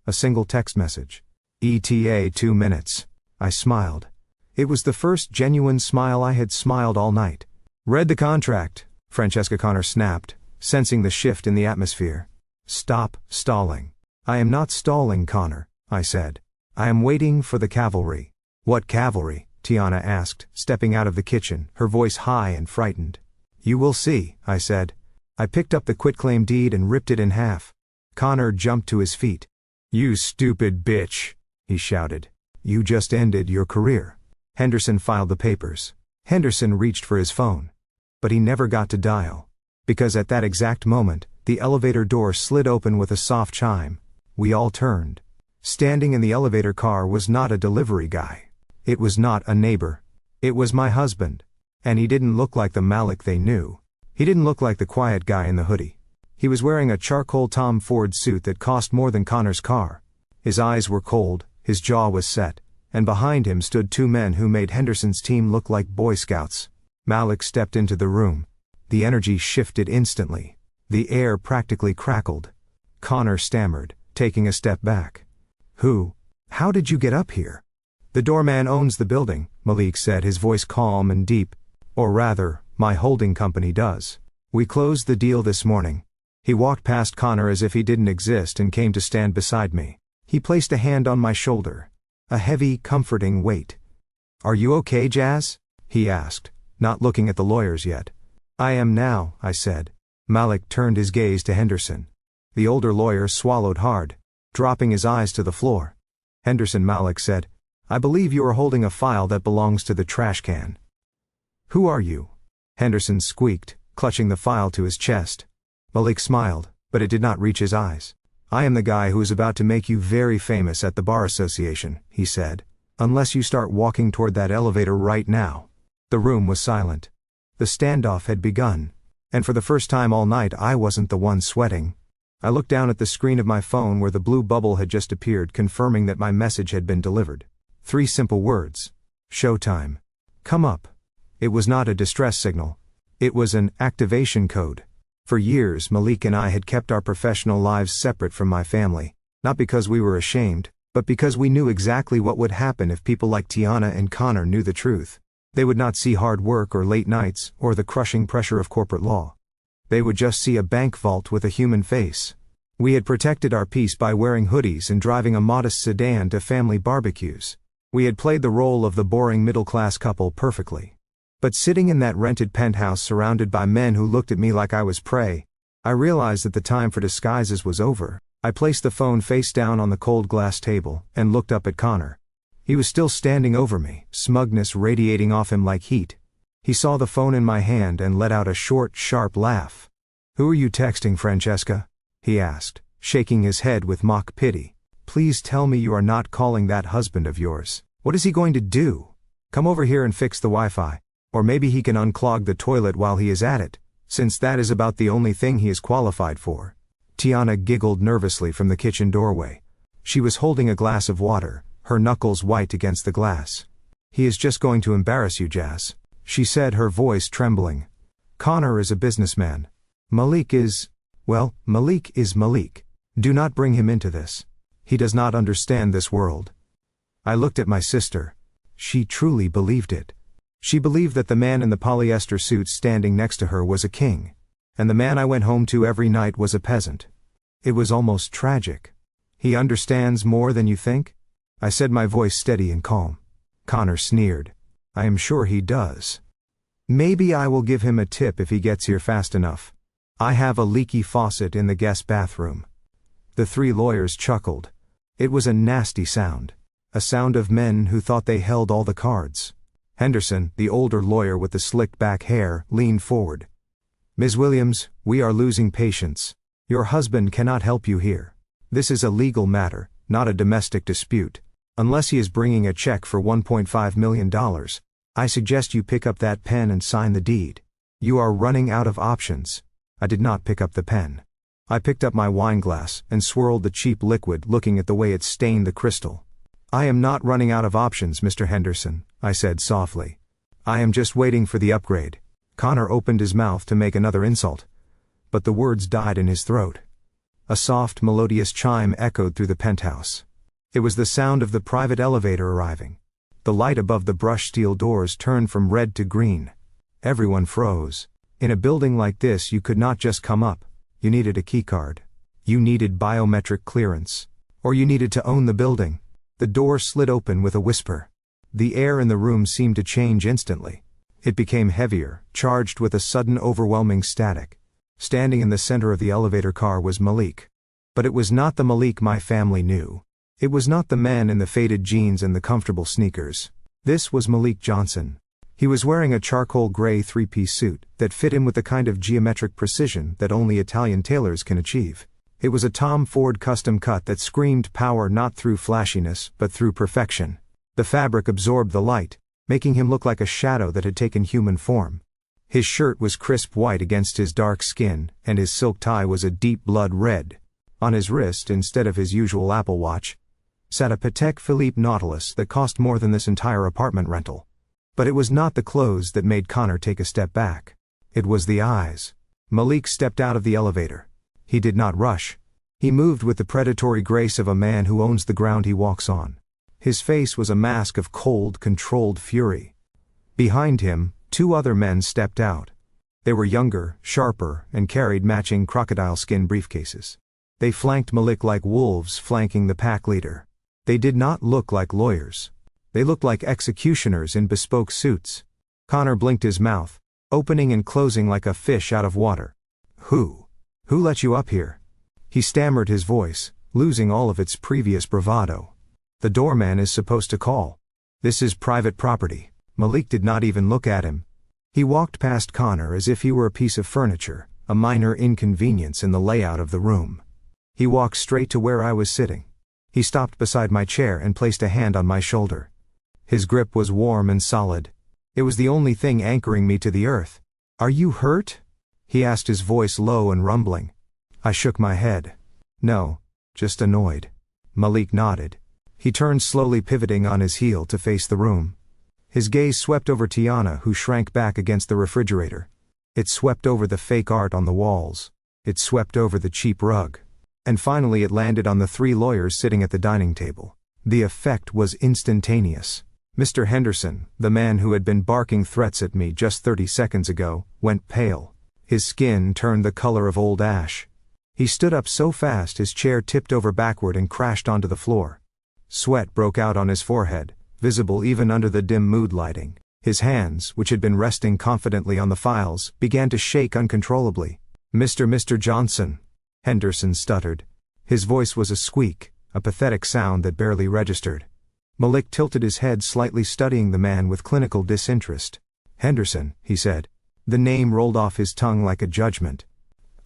A single text message. ETA 2 minutes. I smiled. It was the first genuine smile I had smiled all night. Read the contract, Francesca Connor snapped, sensing the shift in the atmosphere. Stop stalling. I am not stalling, Connor, I said. I am waiting for the cavalry. What cavalry? Tiana asked, stepping out of the kitchen, her voice high and frightened. You will see, I said. I picked up the quitclaim deed and ripped it in half. Connor jumped to his feet. You stupid bitch, he shouted. You just ended your career. Henderson filed the papers. Henderson reached for his phone. But he never got to dial. Because at that exact moment, the elevator door slid open with a soft chime. We all turned. Standing in the elevator car was not a delivery guy. It was not a neighbor. It was my husband. And he didn't look like the Malik they knew. He didn't look like the quiet guy in the hoodie. He was wearing a charcoal Tom Ford suit that cost more than Connor's car. His eyes were cold, his jaw was set, and behind him stood two men who made Henderson's team look like Boy Scouts. Malik stepped into the room. The energy shifted instantly. The air practically crackled. Connor stammered, taking a step back. How did you get up here? The doorman owns the building, Malik said, his voice calm and deep. Or rather, my holding company does. We closed the deal this morning. He walked past Connor as if he didn't exist and came to stand beside me. He placed a hand on my shoulder. A heavy, comforting weight. Are you okay, Jazz? He asked, not looking at the lawyers yet. I am now, I said. Malik turned his gaze to Henderson. The older lawyer swallowed hard, dropping his eyes to the floor. Henderson, Malik said, I believe you are holding a file that belongs to the trash can. Who are you? Henderson squeaked, clutching the file to his chest. Malik smiled, but it did not reach his eyes. I am the guy who is about to make you very famous at the Bar Association, he said. Unless you start walking toward that elevator right now. The room was silent. The standoff had begun. And for the first time all night I wasn't the one sweating. I looked down at the screen of my phone where the blue bubble had just appeared, confirming that my message had been delivered. 3 simple words. Showtime. Come up. It was not a distress signal. It was an activation code. For years Malik and I had kept our professional lives separate from my family, not because we were ashamed, but because we knew exactly what would happen if people like Tiana and Connor knew the truth. They would not see hard work or late nights or the crushing pressure of corporate law. They would just see a bank vault with a human face. We had protected our peace by wearing hoodies and driving a modest sedan to family barbecues. We had played the role of the boring middle-class couple perfectly. But sitting in that rented penthouse surrounded by men who looked at me like I was prey, I realized that the time for disguises was over. I placed the phone face down on the cold glass table and looked up at Connor. He was still standing over me, smugness radiating off him like heat. He saw the phone in my hand and let out a short, sharp laugh. Who are you texting, Francesca? He asked, shaking his head with mock pity. Please tell me you are not calling that husband of yours. What is he going to do? Come over here and fix the Wi-Fi. Or maybe he can unclog the toilet while he is at it, since that is about the only thing he is qualified for. Tiana giggled nervously from the kitchen doorway. She was holding a glass of water, her knuckles white against the glass. He is just going to embarrass you, Jazz, she said, her voice trembling. Connor is a businessman. Malik is Malik. Do not bring him into this. He does not understand this world. I looked at my sister. She truly believed it. She believed that the man in the polyester suit standing next to her was a king, and the man I went home to every night was a peasant. It was almost tragic. He understands more than you think? I said, my voice steady and calm. Connor sneered. I am sure he does. Maybe I will give him a tip if he gets here fast enough. I have a leaky faucet in the guest bathroom. The 3 lawyers chuckled. It was a nasty sound. A sound of men who thought they held all the cards. Henderson, the older lawyer with the slicked back hair, leaned forward. Ms. Williams, we are losing patience. Your husband cannot help you here. This is a legal matter, not a domestic dispute. Unless he is bringing a check for $1.5 million, I suggest you pick up that pen and sign the deed. You are running out of options. I did not pick up the pen. I picked up my wine glass and swirled the cheap liquid, looking at the way it stained the crystal. I am not running out of options, Mr. Henderson, I said softly. I am just waiting for the upgrade. Connor opened his mouth to make another insult, but the words died in his throat. A soft, melodious chime echoed through the penthouse. It was the sound of the private elevator arriving. The light above the brushed steel doors turned from red to green. Everyone froze. In a building like this you could not just come up. You needed a keycard. You needed biometric clearance. Or you needed to own the building. The door slid open with a whisper. The air in the room seemed to change instantly. It became heavier, charged with a sudden overwhelming static. Standing in the center of the elevator car was Malik. But it was not the Malik my family knew. It was not the man in the faded jeans and the comfortable sneakers. This was Malik Johnson. He was wearing a charcoal gray three-piece suit that fit him with the kind of geometric precision that only Italian tailors can achieve. It was a Tom Ford custom cut that screamed power not through flashiness but through perfection. The fabric absorbed the light, making him look like a shadow that had taken human form. His shirt was crisp white against his dark skin, and his silk tie was a deep blood red. On his wrist, instead of his usual Apple Watch, sat a Patek Philippe Nautilus that cost more than this entire apartment rental. But it was not the clothes that made Connor take a step back. It was the eyes. Malik stepped out of the elevator. He did not rush. He moved with the predatory grace of a man who owns the ground he walks on. His face was a mask of cold, controlled fury. Behind him, 2 other men stepped out. They were younger, sharper, and carried matching crocodile skin briefcases. They flanked Malik like wolves flanking the pack leader. They did not look like lawyers. They looked like executioners in bespoke suits. Connor blinked his mouth, opening and closing like a fish out of water. Who let you up here? He stammered, his voice losing all of its previous bravado. The doorman is supposed to call. This is private property. Malik did not even look at him. He walked past Connor as if he were a piece of furniture, a minor inconvenience in the layout of the room. He walked straight to where I was sitting. He stopped beside my chair and placed a hand on my shoulder. His grip was warm and solid. It was the only thing anchoring me to the earth. Are you hurt? He asked, his voice low and rumbling. I shook my head. No, just annoyed. Malik nodded. He turned, slowly pivoting on his heel to face the room. His gaze swept over Tiana, who shrank back against the refrigerator. It swept over the fake art on the walls. It swept over the cheap rug. And finally it landed on the 3 lawyers sitting at the dining table. The effect was instantaneous. Mr. Henderson, the man who had been barking threats at me just 30 seconds ago, went pale. His skin turned the color of old ash. He stood up so fast his chair tipped over backward and crashed onto the floor. Sweat broke out on his forehead, visible even under the dim mood lighting. His hands, which had been resting confidently on the files, began to shake uncontrollably. Mr. Johnson, Henderson stuttered. His voice was a squeak, a pathetic sound that barely registered. Malik tilted his head slightly, studying the man with clinical disinterest. Henderson, he said. The name rolled off his tongue like a judgment.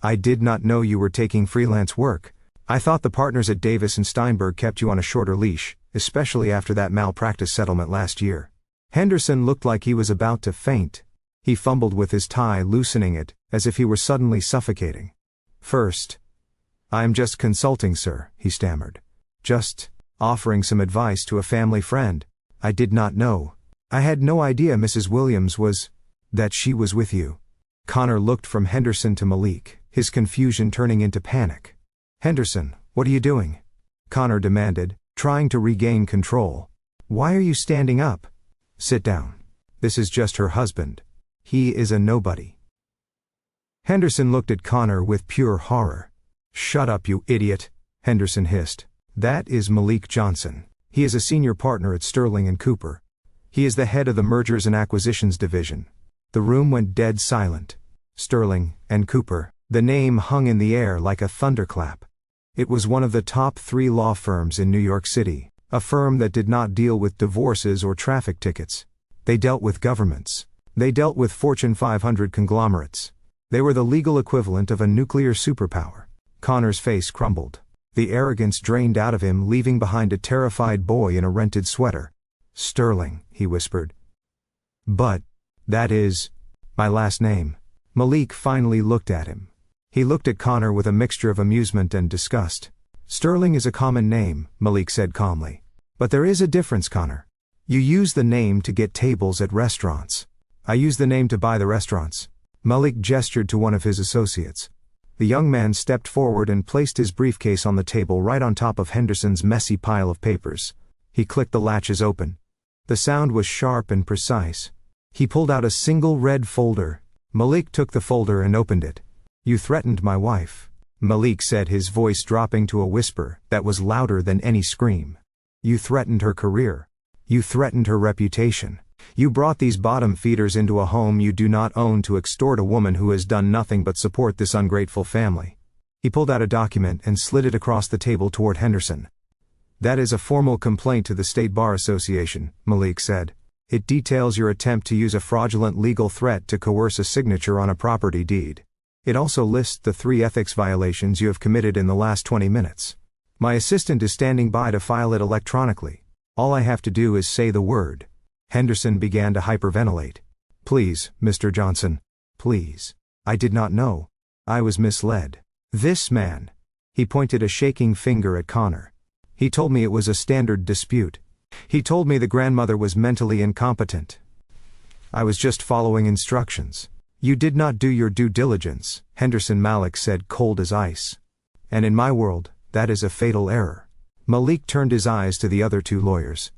I did not know you were taking freelance work. I thought the partners at Davis and Steinberg kept you on a shorter leash, especially after that malpractice settlement last year. Henderson looked like he was about to faint. He fumbled with his tie, loosening it, as if he were suddenly suffocating. First, I am just consulting, sir, he stammered. Just offering some advice to a family friend. I did not know. I had no idea Mrs. Williams that she was with you. Connor looked from Henderson to Malik, his confusion turning into panic. Henderson, what are you doing? Connor demanded, trying to regain control. Why are you standing up? Sit down. This is just her husband. He is a nobody. Henderson looked at Connor with pure horror. Shut up, you idiot, Henderson hissed. That is Malik Johnson. He is a senior partner at Sterling and Cooper. He is the head of the Mergers and Acquisitions division. The room went dead silent. Sterling and Cooper. The name hung in the air like a thunderclap. It was one of the top 3 law firms in New York City, a firm that did not deal with divorces or traffic tickets. They dealt with governments. They dealt with Fortune 500 conglomerates. They were the legal equivalent of a nuclear superpower. Connor's face crumbled. The arrogance drained out of him, leaving behind a terrified boy in a rented sweater. Sterling, he whispered. But that is my last name. Malik finally looked at him. He looked at Connor with a mixture of amusement and disgust. Sterling is a common name, Malik said calmly. But there is a difference, Connor. You use the name to get tables at restaurants. I use the name to buy the restaurants. Malik gestured to one of his associates. The young man stepped forward and placed his briefcase on the table right on top of Henderson's messy pile of papers. He clicked the latches open. The sound was sharp and precise. He pulled out a single red folder. Malik took the folder and opened it. You threatened my wife, Malik said, his voice dropping to a whisper that was louder than any scream. You threatened her career. You threatened her reputation. You brought these bottom feeders into a home you do not own to extort a woman who has done nothing but support this ungrateful family. He pulled out a document and slid it across the table toward Henderson. That is a formal complaint to the State Bar Association, Malik said. It details your attempt to use a fraudulent legal threat to coerce a signature on a property deed. It also lists the 3 ethics violations you have committed in the last 20 minutes. My assistant is standing by to file it electronically. All I have to do is say the word. Henderson began to hyperventilate. Please, Mr. Johnson. Please. I did not know. I was misled. This man. He pointed a shaking finger at Connor. He told me it was a standard dispute. He told me the grandmother was mentally incompetent. I was just following instructions. You did not do your due diligence, Henderson Malik said, cold as ice. And in my world, that is a fatal error. Malik turned his eyes to the other 2 lawyers.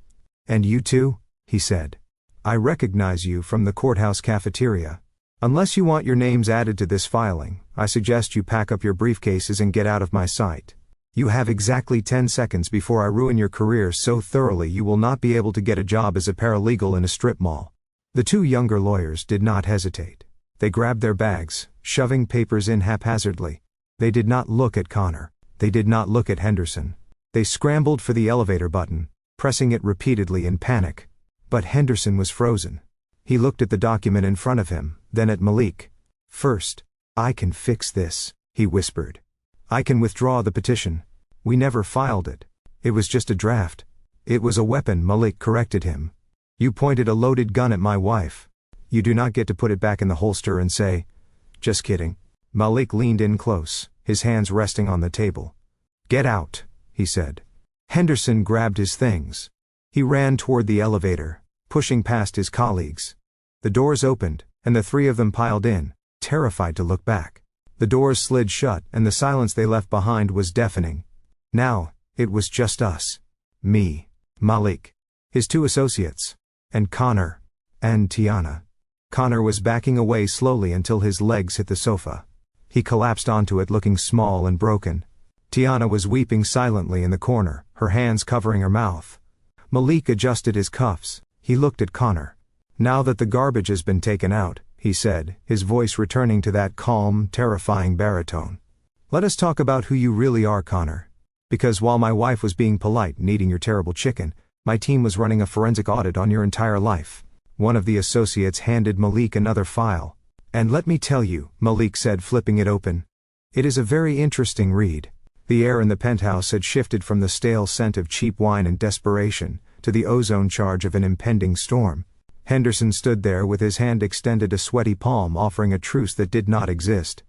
And you too? He said. I recognize you from the courthouse cafeteria. Unless you want your names added to this filing, I suggest you pack up your briefcases and get out of my sight. You have exactly 10 seconds before I ruin your career so thoroughly you will not be able to get a job as a paralegal in a strip mall. The 2 younger lawyers did not hesitate. They grabbed their bags, shoving papers in haphazardly. They did not look at Connor. They did not look at Henderson. They scrambled for the elevator button, pressing it repeatedly in panic. But Henderson was frozen. He looked at the document in front of him, then at Malik. First, I can fix this, he whispered. I can withdraw the petition. We never filed it. It was just a draft. It was a weapon, Malik corrected him. You pointed a loaded gun at my wife. You do not get to put it back in the holster and say, just kidding. Malik leaned in close, his hands resting on the table. Get out, he said. Henderson grabbed his things. He ran toward the elevator, pushing past his colleagues. The doors opened, and the 3 of them piled in, terrified to look back. The doors slid shut, and the silence they left behind was deafening. Now, it was just us. Me, Malik, his 2 associates, and Connor, and Tiana. Connor was backing away slowly until his legs hit the sofa. He collapsed onto it looking small and broken. Tiana was weeping silently in the corner, her hands covering her mouth. Malik adjusted his cuffs. He looked at Connor. Now that the garbage has been taken out, he said, his voice returning to that calm, terrifying baritone. Let us talk about who you really are, Connor. Because while my wife was being polite and eating your terrible chicken, my team was running a forensic audit on your entire life. One of the associates handed Malik another file. And let me tell you, Malik said, flipping it open. It is a very interesting read. The air in the penthouse had shifted from the stale scent of cheap wine and desperation, to the ozone charge of an impending storm. Henderson stood there with his hand extended, a sweaty palm offering a truce that did not exist.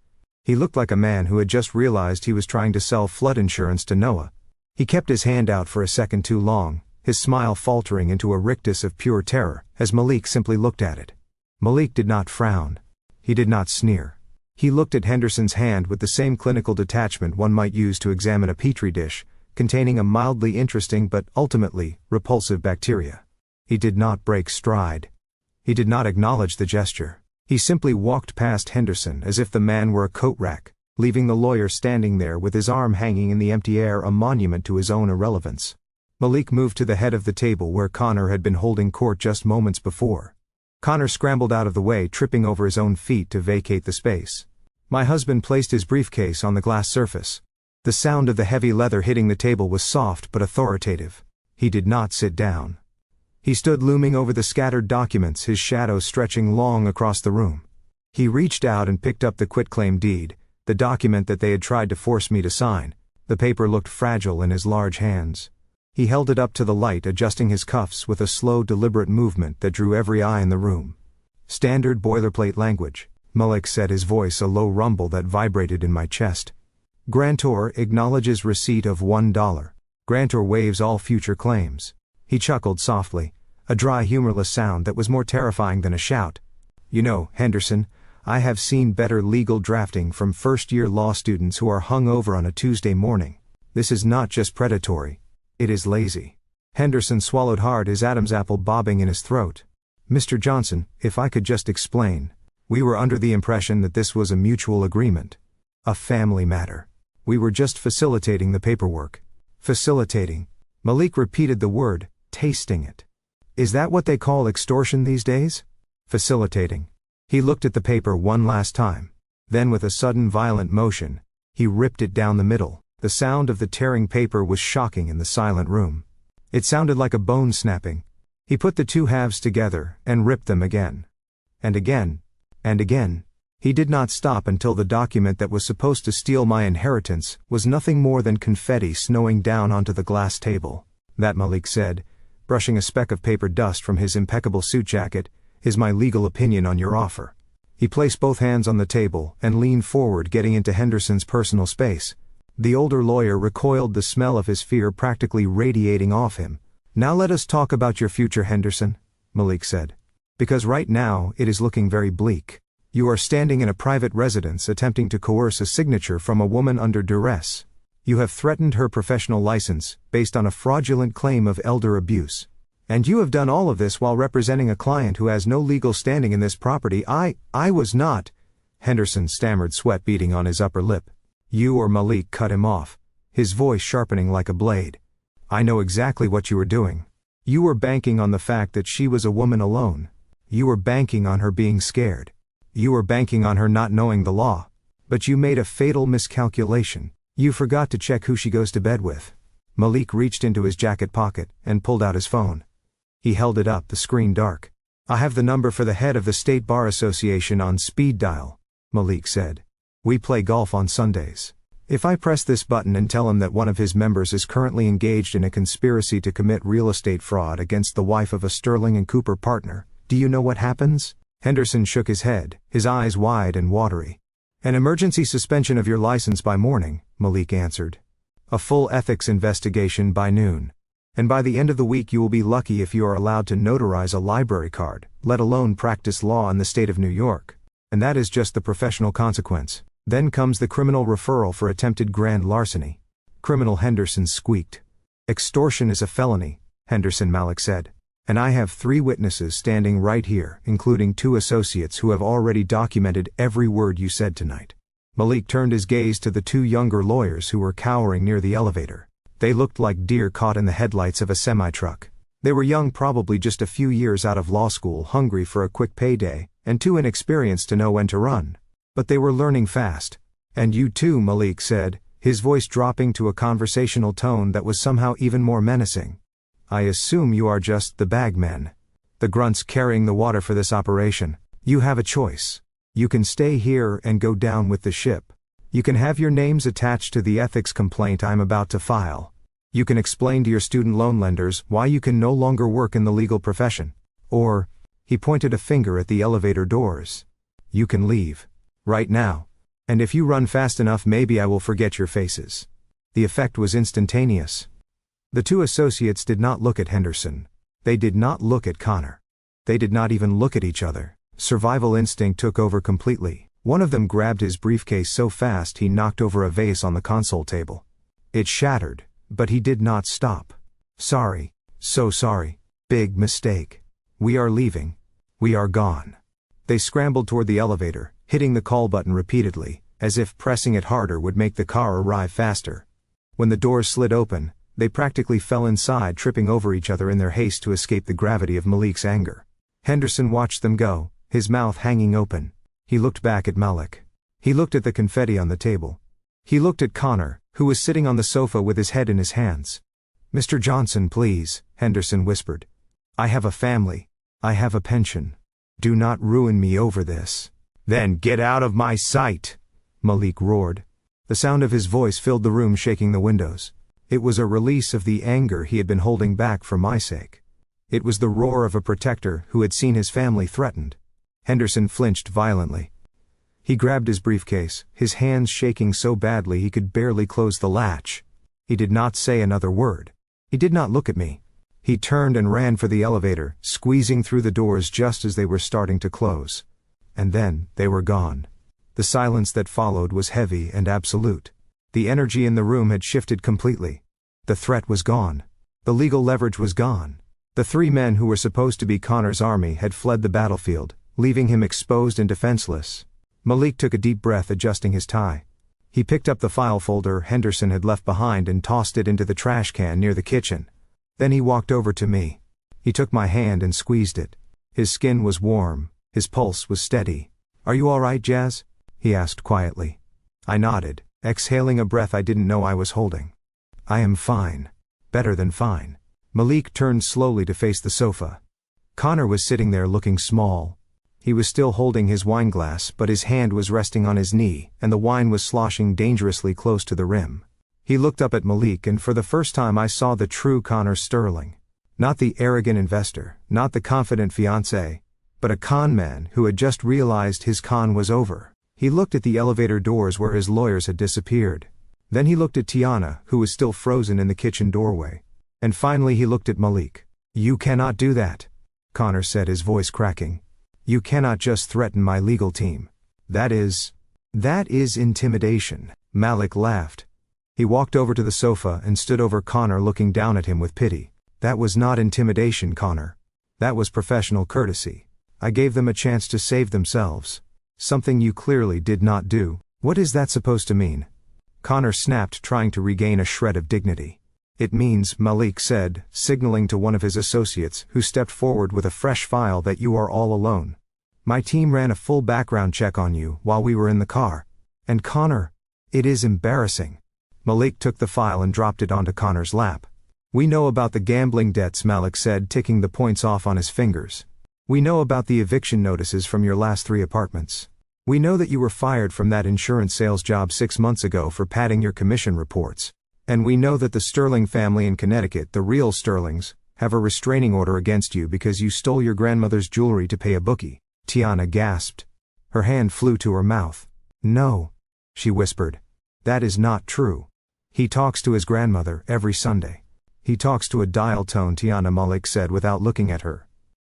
He looked like a man who had just realized he was trying to sell flood insurance to Noah. He kept his hand out for a second too long, his smile faltering into a rictus of pure terror, as Malik simply looked at it. Malik did not frown. He did not sneer. He looked at Henderson's hand with the same clinical detachment one might use to examine a petri dish, containing a mildly interesting but ultimately repulsive bacteria. He did not break stride. He did not acknowledge the gesture. He simply walked past Henderson as if the man were a coat rack, leaving the lawyer standing there with his arm hanging in the empty air, a monument to his own irrelevance. Malik moved to the head of the table where Connor had been holding court just moments before. Connor scrambled out of the way, tripping over his own feet to vacate the space. My husband placed his briefcase on the glass surface. The sound of the heavy leather hitting the table was soft but authoritative. He did not sit down. He stood looming over the scattered documents, his shadow stretching long across the room. He reached out and picked up the quitclaim deed, the document that they had tried to force me to sign. The paper looked fragile in his large hands. He held it up to the light, adjusting his cuffs with a slow, deliberate movement that drew every eye in the room. Standard boilerplate language, Malik said, his voice a low rumble that vibrated in my chest. Grantor acknowledges receipt of $1. Grantor waives all future claims. He chuckled softly. A dry, humorless sound that was more terrifying than a shout. You know, Henderson, I have seen better legal drafting from first-year law students who are hung over on a Tuesday morning. This is not just predatory. It is lazy. Henderson swallowed hard, his Adam's apple bobbing in his throat. Mr. Johnson, if I could just explain. We were under the impression that this was a mutual agreement. A family matter. We were just facilitating the paperwork. Facilitating. Malik repeated the word, tasting it. Is that what they call extortion these days? Facilitating. He looked at the paper one last time. Then with a sudden violent motion, he ripped it down the middle. The sound of the tearing paper was shocking in the silent room. It sounded like a bone snapping. He put the two halves together and ripped them again. And again. And again. He did not stop until the document that was supposed to steal my inheritance was nothing more than confetti snowing down onto the glass table. That, Malik said, brushing a speck of paper dust from his impeccable suit jacket, is my legal opinion on your offer. He placed both hands on the table and leaned forward, getting into Henderson's personal space. The older lawyer recoiled, the smell of his fear practically radiating off him. Now let us talk about your future, Henderson, Malik said. Because right now it is looking very bleak. You are standing in a private residence attempting to coerce a signature from a woman under duress. You have threatened her professional license, based on a fraudulent claim of elder abuse. And you have done all of this while representing a client who has no legal standing in this property. I was not. Henderson stammered, sweat beading on his upper lip. You or Malik cut him off, his voice sharpening like a blade. I know exactly what you were doing. You were banking on the fact that she was a woman alone. You were banking on her being scared. You were banking on her not knowing the law. But you made a fatal miscalculation. You forgot to check who she goes to bed with. Malik reached into his jacket pocket and pulled out his phone. He held it up, the screen dark. I have the number for the head of the State Bar Association on speed dial, Malik said. We play golf on Sundays. If I press this button and tell him that one of his members is currently engaged in a conspiracy to commit real estate fraud against the wife of a Sterling & Cooper partner, do you know what happens? Henderson shook his head, his eyes wide and watery. An emergency suspension of your license by morning, Malik answered. A full ethics investigation by noon. And by the end of the week you will be lucky if you are allowed to notarize a library card, let alone practice law in the state of New York. And that is just the professional consequence. Then comes the criminal referral for attempted grand larceny. Criminal, Henderson squeaked. Extortion is a felony, Henderson, Malik said. And I have 3 witnesses standing right here, including 2 associates who have already documented every word you said tonight. Malik turned his gaze to the 2 younger lawyers who were cowering near the elevator. They looked like deer caught in the headlights of a semi-truck. They were young, probably just a few years out of law school, hungry for a quick payday, and too inexperienced to know when to run. But they were learning fast. And you too, Malik said, his voice dropping to a conversational tone that was somehow even more menacing. I assume you are just the bagmen. The grunts carrying the water for this operation. You have a choice. You can stay here and go down with the ship. You can have your names attached to the ethics complaint I'm about to file. You can explain to your student loan lenders why you can no longer work in the legal profession. Or, he pointed a finger at the elevator doors. You can leave. Right now. And if you run fast enough, maybe I will forget your faces. The effect was instantaneous. The 2 associates did not look at Henderson. They did not look at Connor. They did not even look at each other. Survival instinct took over completely. One of them grabbed his briefcase so fast he knocked over a vase on the console table. It shattered, but he did not stop. Sorry. So sorry. Big mistake. We are leaving. We are gone. They scrambled toward the elevator, hitting the call button repeatedly, as if pressing it harder would make the car arrive faster. When the doors slid open, they practically fell inside, tripping over each other in their haste to escape the gravity of Malik's anger. Henderson watched them go, his mouth hanging open. He looked back at Malik. He looked at the confetti on the table. He looked at Connor, who was sitting on the sofa with his head in his hands. Mr. Johnson, please, Henderson whispered. I have a family. I have a pension. Do not ruin me over this. Then get out of my sight, Malik roared. The sound of his voice filled the room, shaking the windows. It was a release of the anger he had been holding back for my sake. It was the roar of a protector who had seen his family threatened. Henderson flinched violently. He grabbed his briefcase, his hands shaking so badly he could barely close the latch. He did not say another word. He did not look at me. He turned and ran for the elevator, squeezing through the doors just as they were starting to close. And then, they were gone. The silence that followed was heavy and absolute. The energy in the room had shifted completely. The threat was gone. The legal leverage was gone. The three men who were supposed to be Connor's army had fled the battlefield, leaving him exposed and defenseless. Malik took a deep breath, adjusting his tie. He picked up the file folder Henderson had left behind and tossed it into the trash can near the kitchen. Then he walked over to me. He took my hand and squeezed it. His skin was warm. His pulse was steady. "Are you all right, Jazz?" he asked quietly. I nodded, exhaling a breath I didn't know I was holding. "I am fine. Better than fine." Malik turned slowly to face the sofa. Connor was sitting there looking small. He was still holding his wineglass, but his hand was resting on his knee, and the wine was sloshing dangerously close to the rim. He looked up at Malik, and for the first time I saw the true Connor Sterling. Not the arrogant investor, not the confident fiancé, but a con man who had just realized his con was over. He looked at the elevator doors where his lawyers had disappeared. Then he looked at Tiana, who was still frozen in the kitchen doorway. And finally he looked at Malik. "You cannot do that," Connor said, his voice cracking. "You cannot just threaten my legal team. That is intimidation." Malik laughed. He walked over to the sofa and stood over Connor, looking down at him with pity. "That was not intimidation, Connor. That was professional courtesy. I gave them a chance to save themselves. Something you clearly did not do." "What is that supposed to mean?" Connor snapped, trying to regain a shred of dignity. "It means," Malik said, signaling to one of his associates, who stepped forward with a fresh file, "that you are all alone. My team ran a full background check on you while we were in the car. And Connor, it is embarrassing." Malik took the file and dropped it onto Connor's lap. "We know about the gambling debts," Malik said, ticking the points off on his fingers. "We know about the eviction notices from your last 3 apartments. We know that you were fired from that insurance sales job 6 months ago for padding your commission reports. And we know that the Sterling family in Connecticut, the real Sterlings, have a restraining order against you because you stole your grandmother's jewelry to pay a bookie." Tiana gasped. Her hand flew to her mouth. "No," she whispered. "That is not true. He talks to his grandmother every Sunday." "He talks to a dial tone," Tiana, Malik said without looking at her.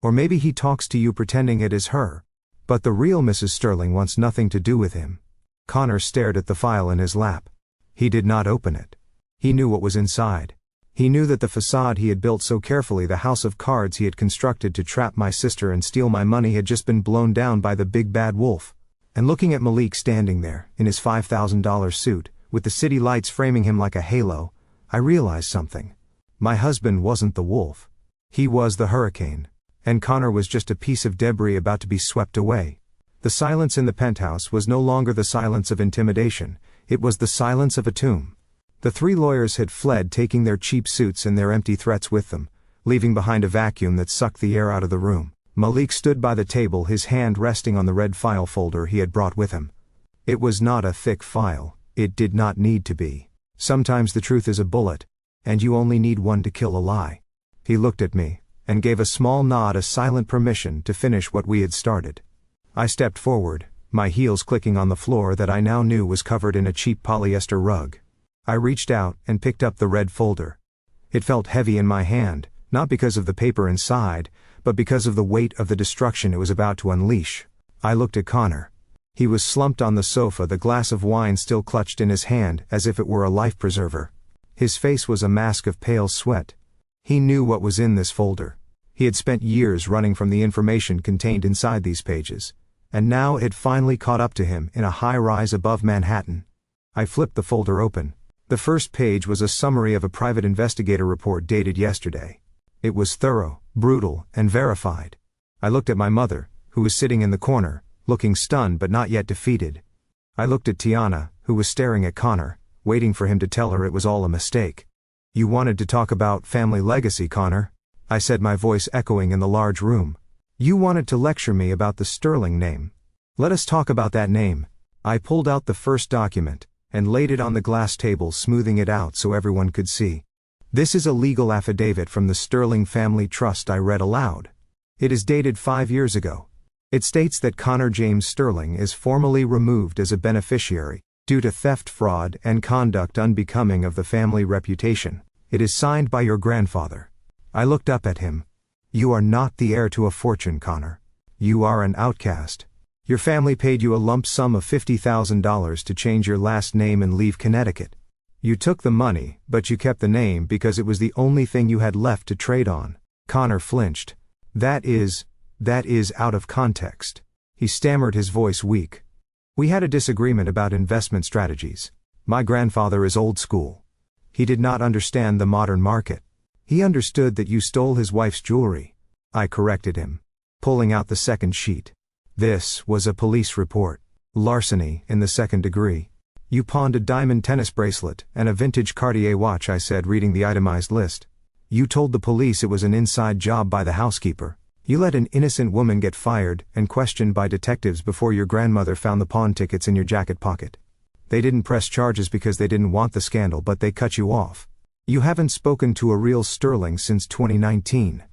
"Or maybe he talks to you pretending it is her. But the real Mrs. Sterling wants nothing to do with him." Connor stared at the file in his lap. He did not open it. He knew what was inside. He knew that the facade he had built so carefully, the house of cards he had constructed to trap my sister and steal my money, had just been blown down by the big bad wolf. And looking at Malik standing there, in his $5,000 suit, with the city lights framing him like a halo, I realized something. My husband wasn't the wolf. He was the hurricane. And Connor was just a piece of debris about to be swept away. The silence in the penthouse was no longer the silence of intimidation, it was the silence of a tomb. The 3 lawyers had fled, taking their cheap suits and their empty threats with them, leaving behind a vacuum that sucked the air out of the room. Malik stood by the table, his hand resting on the red file folder he had brought with him. It was not a thick file. It did not need to be. Sometimes the truth is a bullet, and you only need one to kill a lie. He looked at me, and gave a small nod, a silent permission to finish what we had started. I stepped forward, my heels clicking on the floor that I now knew was covered in a cheap polyester rug. I reached out and picked up the red folder. It felt heavy in my hand, not because of the paper inside, but because of the weight of the destruction it was about to unleash. I looked at Connor. He was slumped on the sofa, the glass of wine still clutched in his hand as if it were a life preserver. His face was a mask of pale sweat. He knew what was in this folder. He had spent years running from the information contained inside these pages, and now it had finally caught up to him in a high-rise above Manhattan. I flipped the folder open. The first page was a summary of a private investigator report dated yesterday. It was thorough, brutal, and verified. I looked at my mother, who was sitting in the corner, looking stunned but not yet defeated. I looked at Tiana, who was staring at Connor, waiting for him to tell her it was all a mistake. "You wanted to talk about family legacy, Connor," I said, my voice echoing in the large room. "You wanted to lecture me about the Sterling name. Let us talk about that name." I pulled out the first document and laid it on the glass table, smoothing it out so everyone could see. "This is a legal affidavit from the Sterling Family Trust," I read aloud. "It is dated 5 years ago. It states that Connor James Sterling is formally removed as a beneficiary due to theft, fraud, and conduct unbecoming of the family reputation. It is signed by your grandfather. I looked up at him. You are not the heir to a fortune, Connor. You are an outcast. Your family paid you a lump sum of $50,000 to change your last name and leave Connecticut. You took the money, but you kept the name because it was the only thing you had left to trade on. Connor flinched. That is out of context. He stammered, his voice weak. We had a disagreement about investment strategies. My grandfather is old school. He did not understand the modern market. He understood that you stole his wife's jewelry. I corrected him, pulling out the second sheet. This was a police report. Larceny in the second degree. You pawned a diamond tennis bracelet and a vintage Cartier watch, I said, reading the itemized list. You told the police it was an inside job by the housekeeper. You let an innocent woman get fired and questioned by detectives before your grandmother found the pawn tickets in your jacket pocket. They didn't press charges because they didn't want the scandal, but they cut you off. You haven't spoken to a real Sterling since 2019.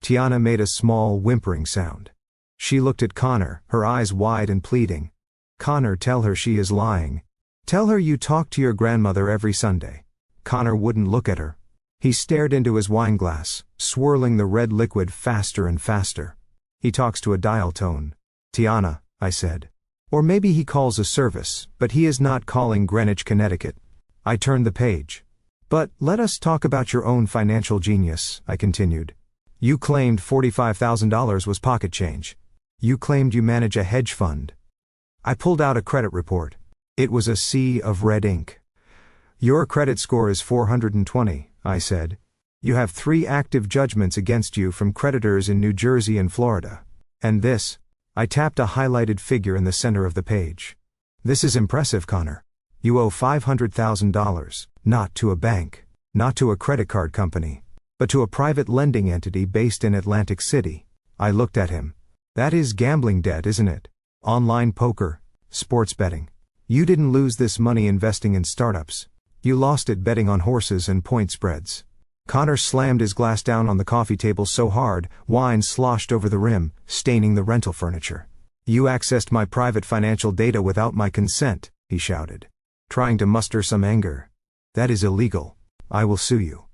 Tiana made a small whimpering sound. She looked at Connor, her eyes wide and pleading. Connor, tell her she is lying. Tell her you talk to your grandmother every Sunday. Connor wouldn't look at her. He stared into his wine glass, swirling the red liquid faster and faster. He talks to a dial tone. Tiana, I said. Or maybe he calls a service, but he is not calling Greenwich, Connecticut. I turned the page. But let us talk about your own financial genius, I continued. You claimed $45,000 was pocket change. You claimed you manage a hedge fund. I pulled out a credit report. It was a sea of red ink. Your credit score is 420, I said. You have 3 active judgments against you from creditors in New Jersey and Florida. And this, I tapped a highlighted figure in the center of the page. This is impressive, Connor. You owe $500,000, not to a bank, not to a credit card company, but to a private lending entity based in Atlantic City. I looked at him. That is gambling debt, isn't it? Online poker, sports betting. You didn't lose this money investing in startups. You lost it betting on horses and point spreads. Connor slammed his glass down on the coffee table so hard, wine sloshed over the rim, staining the rental furniture. You accessed my private financial data without my consent, he shouted, trying to muster some anger. That is illegal. I will sue you.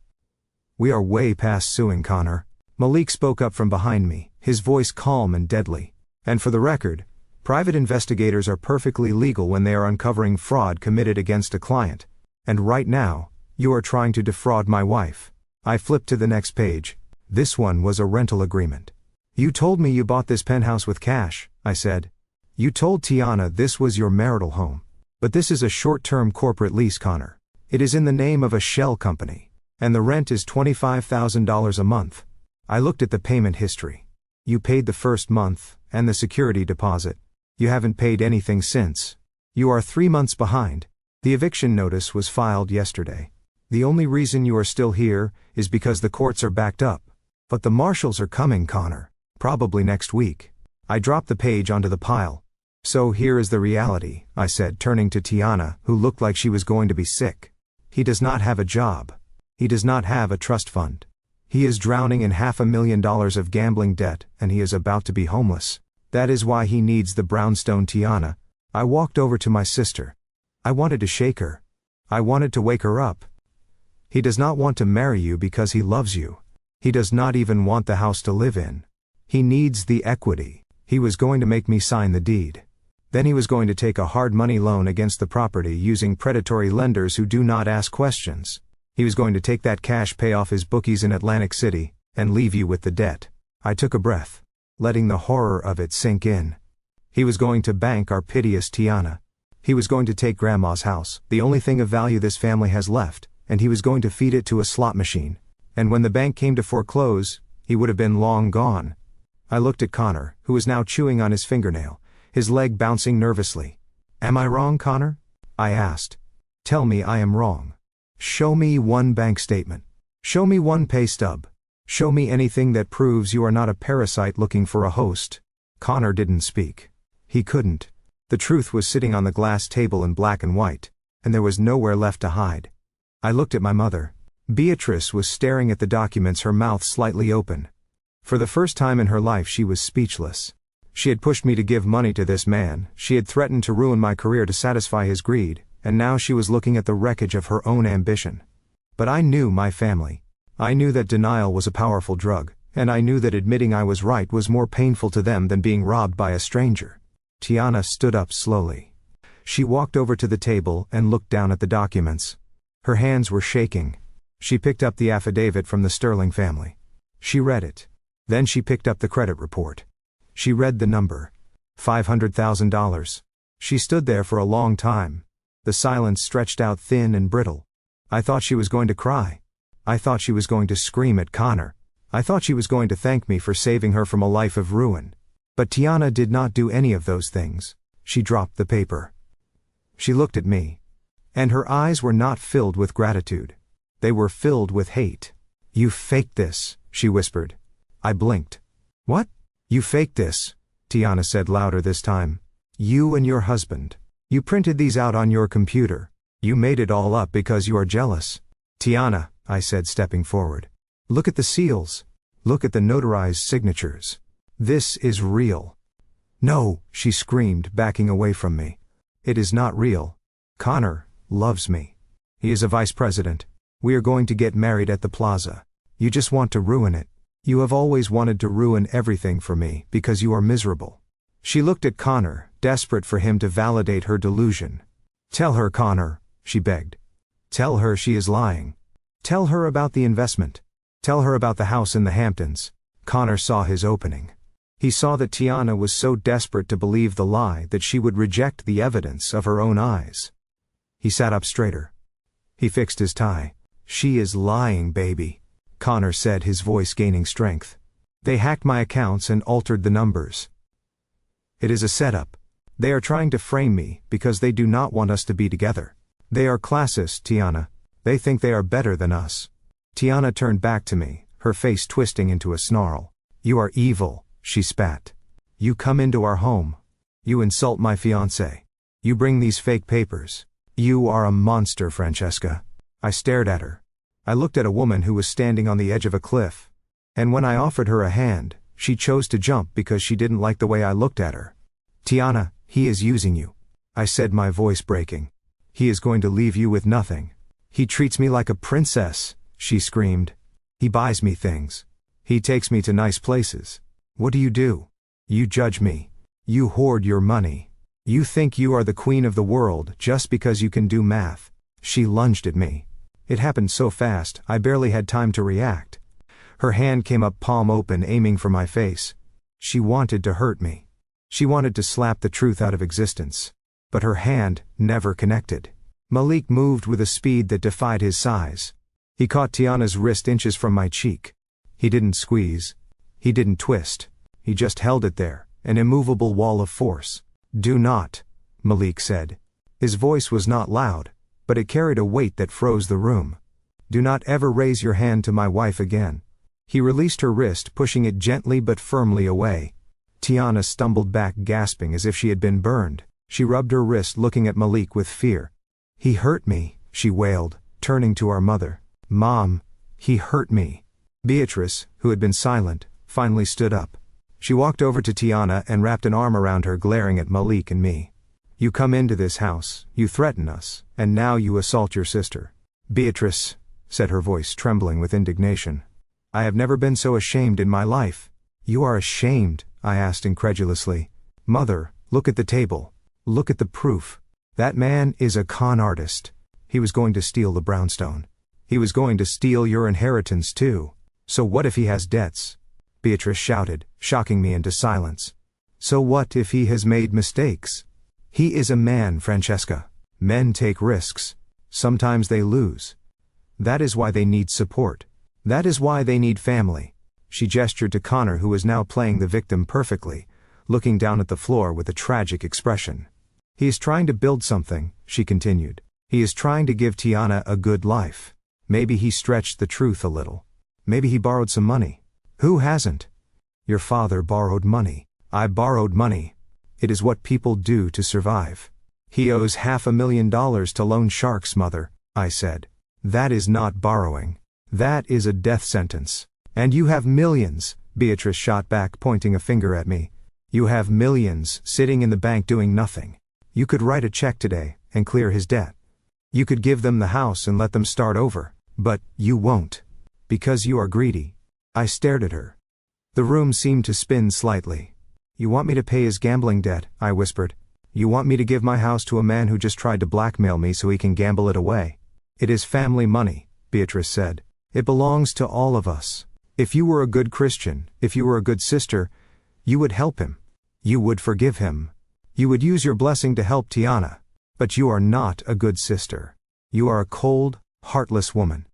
We are way past suing, Connor. Malik spoke up from behind me, his voice calm and deadly. And for the record, private investigators are perfectly legal when they are uncovering fraud committed against a client. And right now, you are trying to defraud my wife. I flipped to the next page. This one was a rental agreement. You told me you bought this penthouse with cash, I said. You told Tiana this was your marital home. But this is a short-term corporate lease, Connor. It is in the name of a shell company. And the rent is $25,000 a month. I looked at the payment history. You paid the first month, and the security deposit. You haven't paid anything since. You are 3 months behind. The eviction notice was filed yesterday. The only reason you are still here is because the courts are backed up. But the marshals are coming, Connor. Probably next week. I dropped the page onto the pile. So here is the reality, I said, turning to Tiana, who looked like she was going to be sick. He does not have a job. He does not have a trust fund. He is drowning in $500,000 of gambling debt, and he is about to be homeless. That is why he needs the brownstone, Tiana. I walked over to my sister. I wanted to shake her. I wanted to wake her up. He does not want to marry you because he loves you. He does not even want the house to live in. He needs the equity. He was going to make me sign the deed. Then he was going to take a hard money loan against the property using predatory lenders who do not ask questions. He was going to take that cash, pay off his bookies in Atlantic City, and leave you with the debt. I took a breath, letting the horror of it sink in. He was going to bank our piteous Tiana. He was going to take Grandma's house, the only thing of value this family has left, and he was going to feed it to a slot machine. And when the bank came to foreclose, he would have been long gone. I looked at Connor, who was now chewing on his fingernail, his leg bouncing nervously. Am I wrong, Connor? I asked. Tell me I am wrong. Show me one bank statement. Show me one pay stub. Show me anything that proves you are not a parasite looking for a host. Connor didn't speak. He couldn't. The truth was sitting on the glass table in black and white, and there was nowhere left to hide. I looked at my mother. Beatrice was staring at the documents, her mouth slightly open. For the first time in her life she was speechless. She had pushed me to give money to this man, she had threatened to ruin my career to satisfy his greed, and now she was looking at the wreckage of her own ambition. But I knew my family. I knew that denial was a powerful drug, and I knew that admitting I was right was more painful to them than being robbed by a stranger. Tiana stood up slowly. She walked over to the table and looked down at the documents. Her hands were shaking. She picked up the affidavit from the Sterling family. She read it. Then she picked up the credit report. She read the number. $500,000. She stood there for a long time. The silence stretched out thin and brittle. I thought she was going to cry. I thought she was going to scream at Connor. I thought she was going to thank me for saving her from a life of ruin. But Tiana did not do any of those things. She dropped the paper. She looked at me. And her eyes were not filled with gratitude. They were filled with hate. "You faked this," she whispered. I blinked. "What? You faked this," Tiana said louder this time. "You and your husband. You printed these out on your computer. You made it all up because you are jealous." "Tiana," I said, stepping forward. "Look at the seals. Look at the notarized signatures. This is real." "No," she screamed, backing away from me. "It is not real. Connor loves me. He is a vice president. We are going to get married at the plaza. You just want to ruin it. You have always wanted to ruin everything for me because you are miserable." She looked at Connor, desperate for him to validate her delusion. "Tell her, Connor," she begged. "Tell her she is lying. Tell her about the investment. Tell her about the house in the Hamptons." Connor saw his opening. He saw that Tiana was so desperate to believe the lie that she would reject the evidence of her own eyes. He sat up straighter. He fixed his tie. "She is lying, baby," Connor said, his voice gaining strength. "They hacked my accounts and altered the numbers. It is a setup. They are trying to frame me because they do not want us to be together. They are classist, Tiana. They think they are better than us." Tiana turned back to me, her face twisting into a snarl. "You are evil," she spat. "You come into our home. You insult my fiancé. You bring these fake papers. You are a monster, Francesca." I stared at her. I looked at a woman who was standing on the edge of a cliff. And when I offered her a hand, she chose to jump because she didn't like the way I looked at her. "Tiana, he is using you," I said, my voice breaking. "He is going to leave you with nothing. He treats me like a princess," she screamed. "He buys me things. He takes me to nice places. What do? You judge me. You hoard your money. You think you are the queen of the world just because you can do math." She lunged at me. It happened so fast, I barely had time to react. Her hand came up, palm open, aiming for my face. She wanted to hurt me. She wanted to slap the truth out of existence. But her hand never connected. Malik moved with a speed that defied his size. He caught Tiana's wrist inches from my cheek. He didn't squeeze. He didn't twist. He just held it there, an immovable wall of force. "Do not," Malik said. His voice was not loud, but it carried a weight that froze the room. "Do not ever raise your hand to my wife again." He released her wrist, pushing it gently but firmly away. Tiana stumbled back, gasping as if she had been burned. She rubbed her wrist, looking at Malik with fear. "He hurt me," she wailed, turning to our mother. "Mom, he hurt me." Beatrice, who had been silent, finally stood up. She walked over to Tiana and wrapped an arm around her, glaring at Malik and me. "You come into this house, you threaten us, and now you assault your sister." "Beatrice," said her voice, trembling with indignation. "I have never been so ashamed in my life." "You are ashamed?" I asked incredulously. "Mother, look at the table. Look at the proof. That man is a con artist. He was going to steal the brownstone. He was going to steal your inheritance too. So what if he has debts?" Beatrice shouted, shocking me into silence. "So what if he has made mistakes? He is a man, Francesca. Men take risks. Sometimes they lose. That is why they need support. That is why they need family." She gestured to Connor, who was now playing the victim perfectly, looking down at the floor with a tragic expression. "He is trying to build something," she continued. "He is trying to give Tiana a good life. Maybe he stretched the truth a little. Maybe he borrowed some money. Who hasn't? Your father borrowed money. I borrowed money. It is what people do to survive." "He owes $500,000 to loan sharks, mother," I said. "That is not borrowing. That is a death sentence. And you have millions," Beatrice shot back, pointing a finger at me. "You have millions sitting in the bank doing nothing. You could write a check today and clear his debt. You could give them the house and let them start over. But you won't. Because you are greedy. I stared at her. The room seemed to spin slightly. You want me to pay his gambling debt, I whispered. You want me to give my house to a man who just tried to blackmail me so he can gamble it away. It is family money, Beatrice said. It belongs to all of us. If you were a good Christian, if you were a good sister, you would help him. You would forgive him. You would use your blessing to help Tiana. But you are not a good sister. You are a cold, heartless woman.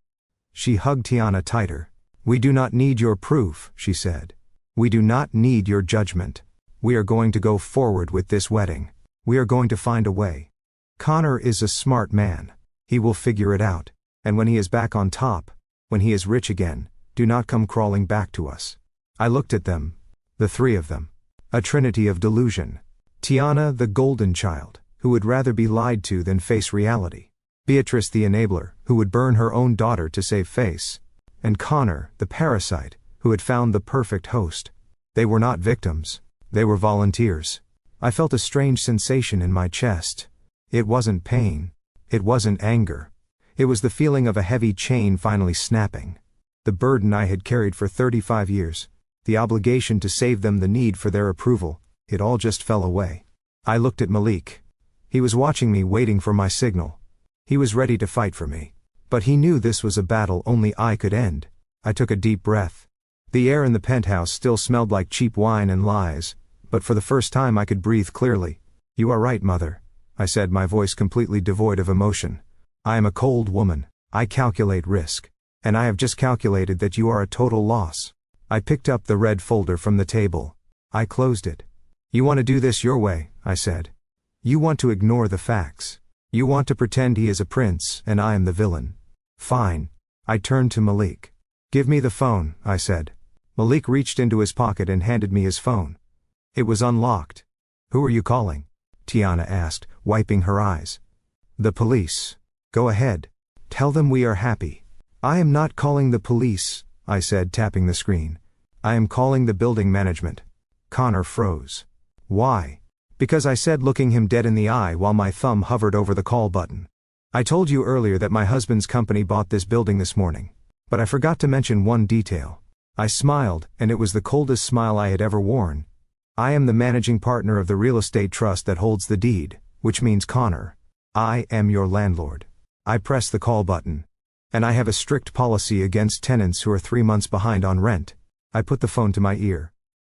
She hugged Tiana tighter. We do not need your proof, she said. We do not need your judgment. We are going to go forward with this wedding. We are going to find a way. Connor is a smart man. He will figure it out. And when he is back on top, when he is rich again, do not come crawling back to us. I looked at them, the three of them. A trinity of delusion. Tiana, the golden child, who would rather be lied to than face reality. Beatrice, the enabler, who would burn her own daughter to save face. And Connor, the parasite, who had found the perfect host. They were not victims. They were volunteers. I felt a strange sensation in my chest. It wasn't pain. It wasn't anger. It was the feeling of a heavy chain finally snapping. The burden I had carried for 35 years. The obligation to save them, the need for their approval. It all just fell away. I looked at Malik. He was watching me, waiting for my signal. He was ready to fight for me. But he knew this was a battle only I could end. I took a deep breath. The air in the penthouse still smelled like cheap wine and lies, but for the first time I could breathe clearly. You are right, Mother, I said, my voice completely devoid of emotion. I am a cold woman. I calculate risk. And I have just calculated that you are a total loss. I picked up the red folder from the table. I closed it. You want to do this your way, I said. You want to ignore the facts. You want to pretend he is a prince and I am the villain. Fine. I turned to Malik. Give me the phone, I said. Malik reached into his pocket and handed me his phone. It was unlocked. Who are you calling? Tiana asked, wiping her eyes. The police. Go ahead. Tell them we are happy. I am not calling the police, I said, tapping the screen. I am calling the building management. Connor froze. Why? Because I said, looking him dead in the eye while my thumb hovered over the call button. I told you earlier that my husband's company bought this building this morning. But I forgot to mention one detail. I smiled, and it was the coldest smile I had ever worn. I am the managing partner of the real estate trust that holds the deed, which means Connor. I am your landlord. I pressed the call button. And I have a strict policy against tenants who are 3 months behind on rent. I put the phone to my ear.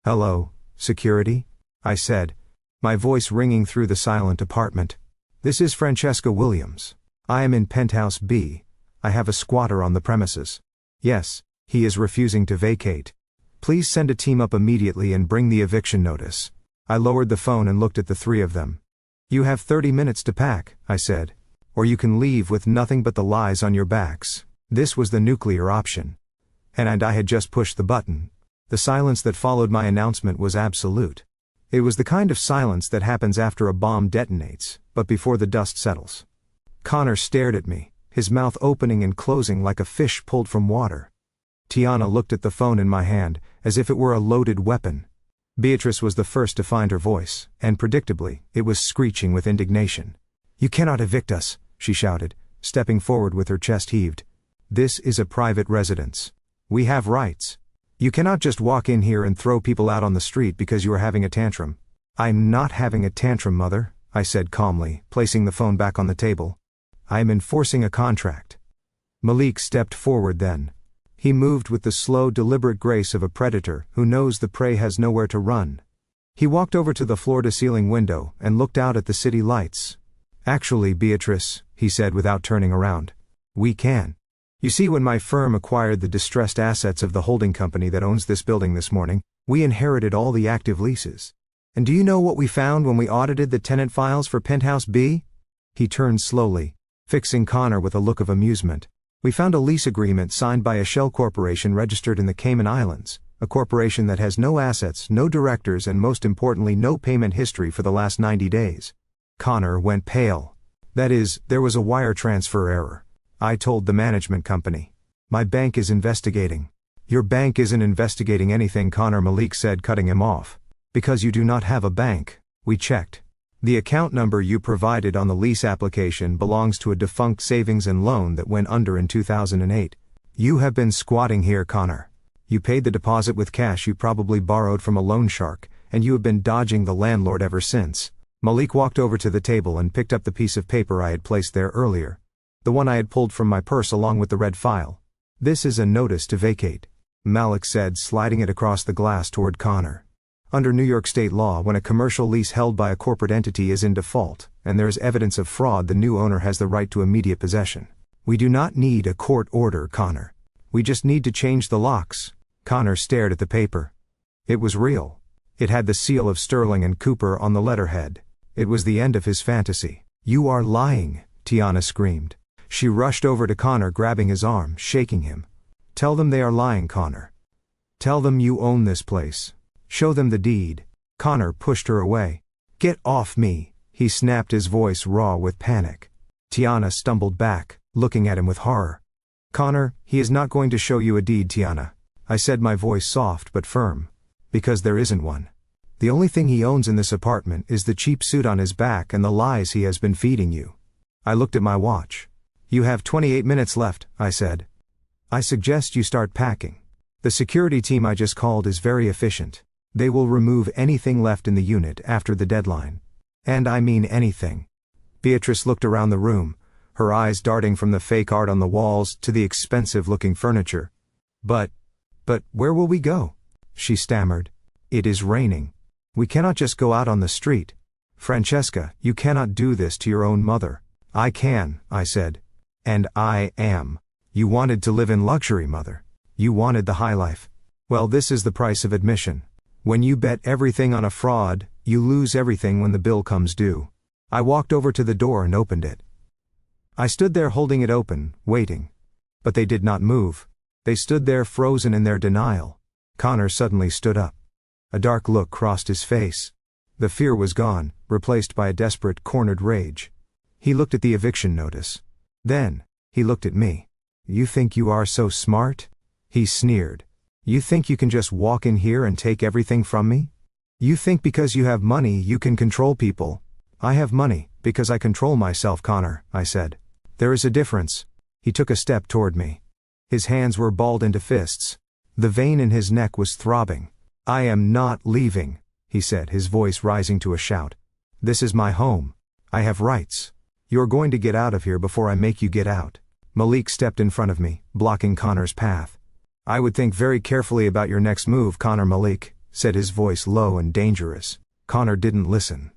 Hello, security? I said, my voice ringing through the silent apartment. This is Francesca Williams. I am in Penthouse B. I have a squatter on the premises. Yes, he is refusing to vacate. Please send a team up immediately and bring the eviction notice. I lowered the phone and looked at the three of them. You have 30 minutes to pack, I said. Or you can leave with nothing but the lies on your backs. This was the nuclear option. And I had just pushed the button. The silence that followed my announcement was absolute. It was the kind of silence that happens after a bomb detonates, but before the dust settles. Connor stared at me, his mouth opening and closing like a fish pulled from water. Tiana looked at the phone in my hand, as if it were a loaded weapon. Beatrice was the first to find her voice, and predictably, it was screeching with indignation. You cannot evict us, she shouted, stepping forward with her chest heaved. This is a private residence. We have rights. You cannot just walk in here and throw people out on the street because you are having a tantrum. I'm not having a tantrum, Mother, I said calmly, placing the phone back on the table. I am enforcing a contract. Malik stepped forward then. He moved with the slow, deliberate grace of a predator who knows the prey has nowhere to run. He walked over to the floor-to-ceiling window and looked out at the city lights. Actually, Beatrice, he said without turning around. We can. You see, when my firm acquired the distressed assets of the holding company that owns this building this morning, we inherited all the active leases. And do you know what we found when we audited the tenant files for Penthouse B? He turned slowly, fixing Connor with a look of amusement. We found a lease agreement signed by a shell corporation registered in the Cayman Islands, a corporation that has no assets, no directors, and most importantly no payment history for the last 90 days. Connor went pale. That is, there was a wire transfer error. I told the management company. My bank is investigating. Your bank isn't investigating anything, Connor, Malik said, cutting him off. Because you do not have a bank. We checked. The account number you provided on the lease application belongs to a defunct savings and loan that went under in 2008. You have been squatting here, Connor. You paid the deposit with cash you probably borrowed from a loan shark, and you have been dodging the landlord ever since. Malik walked over to the table and picked up the piece of paper I had placed there earlier. The one I had pulled from my purse along with the red file. This is a notice to vacate, Malik said, sliding it across the glass toward Connor. Under New York state law, when a commercial lease held by a corporate entity is in default, and there is evidence of fraud, the new owner has the right to immediate possession. We do not need a court order, Connor. We just need to change the locks. Connor stared at the paper. It was real. It had the seal of Sterling and Cooper on the letterhead. It was the end of his fantasy. You are lying, Tiana screamed. She rushed over to Connor, grabbing his arm, shaking him. Tell them they are lying, Connor. Tell them you own this place. Show them the deed. Connor pushed her away. Get off me, he snapped, his voice raw with panic. Tiana stumbled back, looking at him with horror. Connor, he is not going to show you a deed, Tiana, I said, my voice soft but firm. Because there isn't one. The only thing he owns in this apartment is the cheap suit on his back and the lies he has been feeding you. I looked at my watch. You have 28 minutes left, I said. I suggest you start packing. The security team I just called is very efficient. They will remove anything left in the unit after the deadline. And I mean anything. Beatrice looked around the room, her eyes darting from the fake art on the walls to the expensive-looking furniture. But where will we go? She stammered. It is raining. We cannot just go out on the street. Francesca, you cannot do this to your own mother. I can, I said. And I am. You wanted to live in luxury, mother. You wanted the high life. Well, this is the price of admission. When you bet everything on a fraud, you lose everything when the bill comes due. I walked over to the door and opened it. I stood there holding it open, waiting. But they did not move. They stood there frozen in their denial. Connor suddenly stood up. A dark look crossed his face. The fear was gone, replaced by a desperate, cornered rage. He looked at the eviction notice. Then, he looked at me. You think you are so smart? He sneered. You think you can just walk in here and take everything from me? You think because you have money you can control people? I have money, because I control myself, Connor, I said. There is a difference. He took a step toward me. His hands were balled into fists. The vein in his neck was throbbing. I am not leaving, he said, his voice rising to a shout. This is my home. I have rights. You're going to get out of here before I make you get out. Malik stepped in front of me, blocking Connor's path. I would think very carefully about your next move, Connor. Malik said, his voice low and dangerous. Connor didn't listen.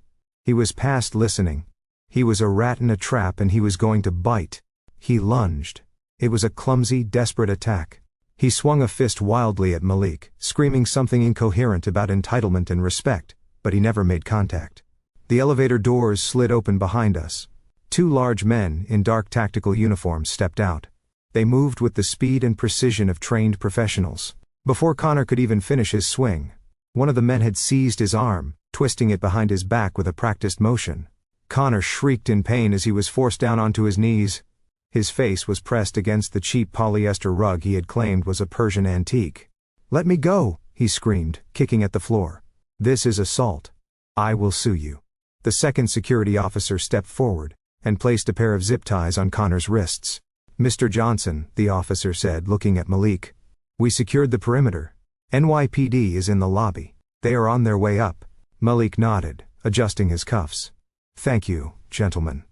He was past listening. He was a rat in a trap and he was going to bite. He lunged. It was a clumsy, desperate attack. He swung a fist wildly at Malik, screaming something incoherent about entitlement and respect, but he never made contact. The elevator doors slid open behind us. Two large men in dark tactical uniforms stepped out. They moved with the speed and precision of trained professionals. Before Connor could even finish his swing, one of the men had seized his arm, twisting it behind his back with a practiced motion. Connor shrieked in pain as he was forced down onto his knees. His face was pressed against the cheap polyester rug he had claimed was a Persian antique. Let me go, he screamed, kicking at the floor. This is assault. I will sue you. The second security officer stepped forward and placed a pair of zip ties on Connor's wrists. Mr. Johnson, the officer said, looking at Malik. We secured the perimeter. NYPD is in the lobby. They are on their way up. Malik nodded, adjusting his cuffs. Thank you, gentlemen.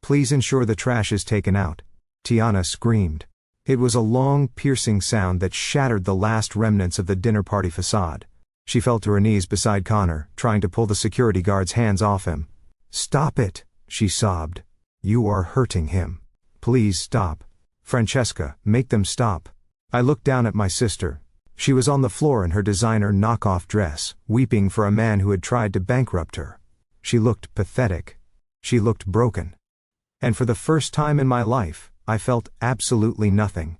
Please ensure the trash is taken out. Tiana screamed. It was a long, piercing sound that shattered the last remnants of the dinner party facade. She fell to her knees beside Connor, trying to pull the security guard's hands off him. Stop it, she sobbed. You are hurting him. Please stop. Francesca, make them stop. I looked down at my sister. She was on the floor in her designer knockoff dress, weeping for a man who had tried to bankrupt her. She looked pathetic. She looked broken. And for the first time in my life, I felt absolutely nothing.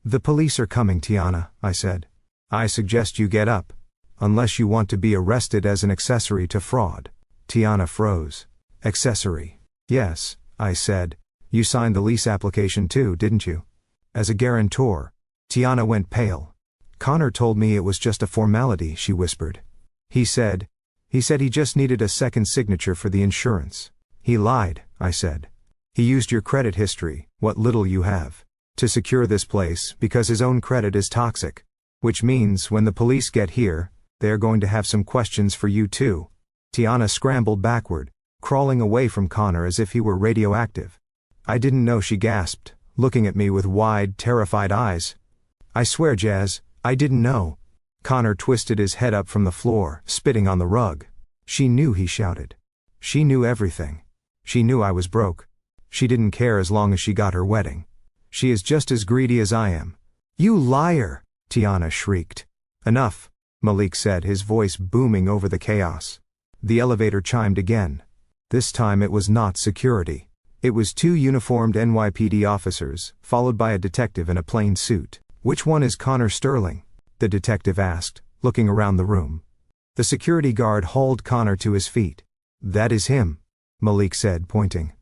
The police are coming, Tiana, I said. I suggest you get up. Unless you want to be arrested as an accessory to fraud. Tiana froze. Accessory. Yes, I said. You signed the lease application too, didn't you? As a guarantor. Tiana went pale. Connor told me it was just a formality, she whispered. He said he just needed a second signature for the insurance. He lied, I said. He used your credit history, what little you have. To secure this place, because his own credit is toxic. Which means when the police get here, they're going to have some questions for you too. Tiana scrambled backward, crawling away from Connor as if he were radioactive. I didn't know, she gasped, looking at me with wide, terrified eyes. I swear, Jazz, I didn't know. Connor twisted his head up from the floor, spitting on the rug. She knew, he shouted. She knew everything. She knew I was broke. She didn't care as long as she got her wedding. She is just as greedy as I am. You liar! Tiana shrieked. Enough, Malik said, his voice booming over the chaos. The elevator chimed again. This time it was not security. It was 2 uniformed NYPD officers, followed by a detective in a plain suit. Which one is Connor Sterling? The detective asked, looking around the room. The security guard hauled Connor to his feet. That is him, Malik said, pointing.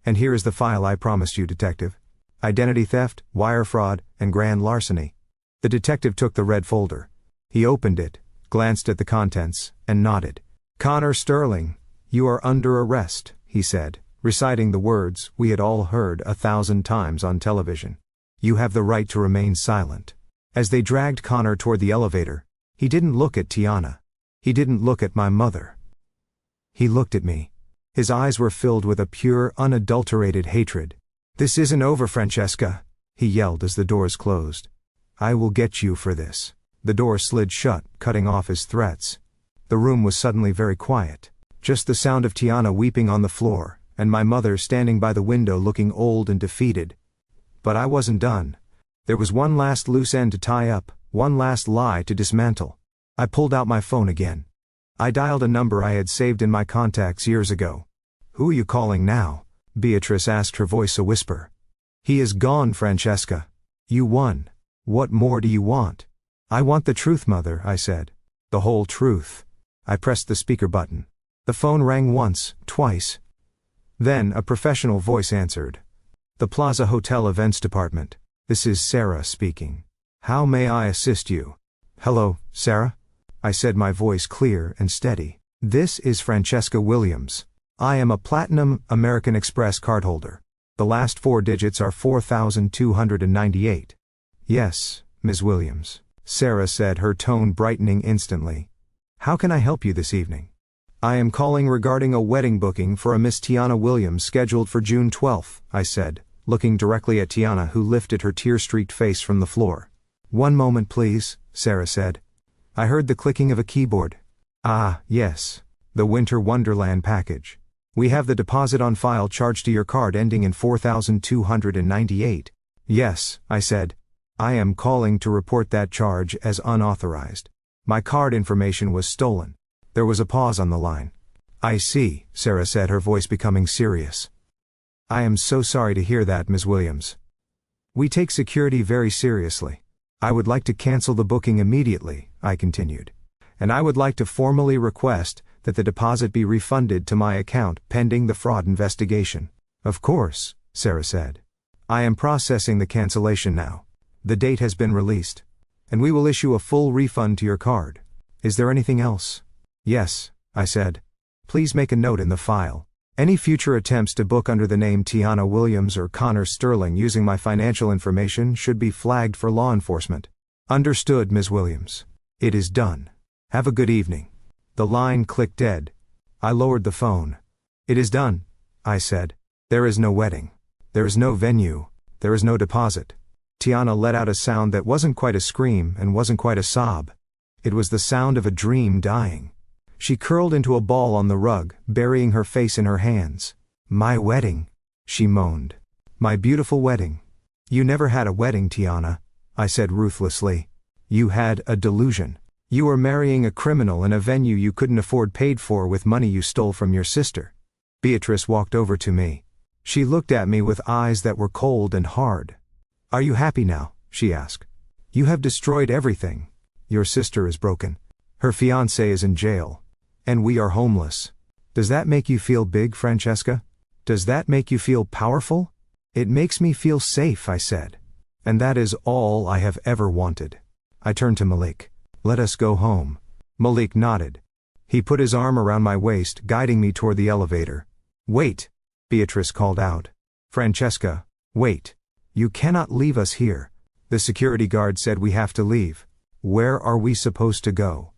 And here is the file I promised you, detective. Identity theft, wire fraud, and grand larceny. The detective took the red folder. He opened it, glanced at the contents, and nodded. Connor Sterling, you are under arrest, he said, reciting the words we had all heard 1,000 times on television. You have the right to remain silent. As they dragged Connor toward the elevator, he didn't look at Tiana. He didn't look at my mother. He looked at me. His eyes were filled with a pure, unadulterated hatred. This isn't over, Francesca, he yelled as the doors closed. I will get you for this. The door slid shut, cutting off his threats. The room was suddenly very quiet. Just the sound of Tiana weeping on the floor, and my mother standing by the window looking old and defeated. But I wasn't done. There was one last loose end to tie up, one last lie to dismantle. I pulled out my phone again. I dialed a number I had saved in my contacts years ago. Who are you calling now? Beatrice asked, her voice a whisper. He is gone, Francesca. You won. What more do you want? I want the truth, Mother, I said. The whole truth. I pressed the speaker button. The phone rang once, twice. Then a professional voice answered. The Plaza Hotel Events Department. This is Sarah speaking. How may I assist you? Hello, Sarah? I said, my voice clear and steady. This is Francesca Williams. I am a Platinum American Express cardholder. The last 4 digits are 4,298. Yes, Ms. Williams, Sarah said, her tone brightening instantly. How can I help you this evening? I am calling regarding a wedding booking for a Miss Tiana Williams scheduled for June 12th, I said, looking directly at Tiana, who lifted her tear-streaked face from the floor. One moment, please, Sarah said. I heard the clicking of a keyboard. Ah, yes. The Winter Wonderland package. We have the deposit on file charged to your card ending in 4,298. Yes, I said. I am calling to report that charge as unauthorized. My card information was stolen. There was a pause on the line. I see, Sarah said, her voice becoming serious. I am so sorry to hear that, Ms. Williams. We take security very seriously. I would like to cancel the booking immediately, I continued. And I would like to formally request that the deposit be refunded to my account pending the fraud investigation. Of course, Sarah said. I am processing the cancellation now. The date has been released. And we will issue a full refund to your card. Is there anything else? Yes, I said. Please make a note in the file. Any future attempts to book under the name Tiana Williams or Connor Sterling using my financial information should be flagged for law enforcement. Understood, Ms. Williams. It is done. Have a good evening. The line clicked dead. I lowered the phone. It is done, I said. There is no wedding. There is no venue. There is no deposit. Tiana let out a sound that wasn't quite a scream and wasn't quite a sob. It was the sound of a dream dying. She curled into a ball on the rug, burying her face in her hands. My wedding, she moaned. My beautiful wedding. You never had a wedding, Tiana, I said ruthlessly. You had a delusion. You were marrying a criminal in a venue you couldn't afford, paid for with money you stole from your sister. Beatrice walked over to me. She looked at me with eyes that were cold and hard. Are you happy now? She asked. You have destroyed everything. Your sister is broken. Her fiancé is in jail. And we are homeless. Does that make you feel big, Francesca? Does that make you feel powerful? It makes me feel safe, I said. And that is all I have ever wanted. I turned to Malik. Let us go home. Malik nodded. He put his arm around my waist, guiding me toward the elevator. Wait, Beatrice called out. Francesca, wait. You cannot leave us here. The security guard said we have to leave. Where are we supposed to go?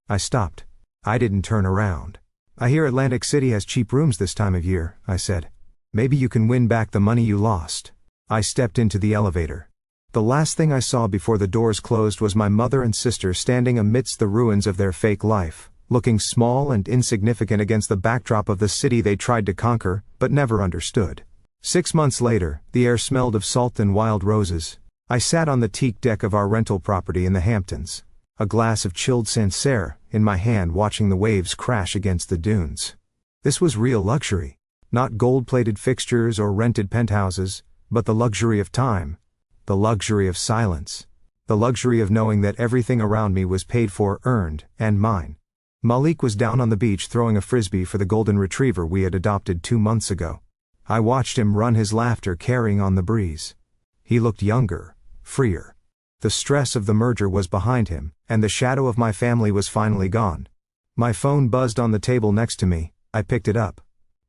I stopped. I didn't turn around. I hear Atlantic City has cheap rooms this time of year, I said. Maybe you can win back the money you lost. I stepped into the elevator. The last thing I saw before the doors closed was my mother and sister standing amidst the ruins of their fake life, looking small and insignificant against the backdrop of the city they tried to conquer, but never understood. 6 months later, the air smelled of salt and wild roses. I sat on the teak deck of our rental property in the Hamptons, a glass of chilled Sancerre in my hand, watching the waves crash against the dunes. This was real luxury. Not gold-plated fixtures or rented penthouses, but the luxury of time. The luxury of silence. The luxury of knowing that everything around me was paid for, earned, and mine. Malik was down on the beach throwing a frisbee for the golden retriever we had adopted 2 months ago. I watched him run, his laughter carrying on the breeze. He looked younger, freer. The stress of the merger was behind him, and the shadow of my family was finally gone. My phone buzzed on the table next to me. I picked it up.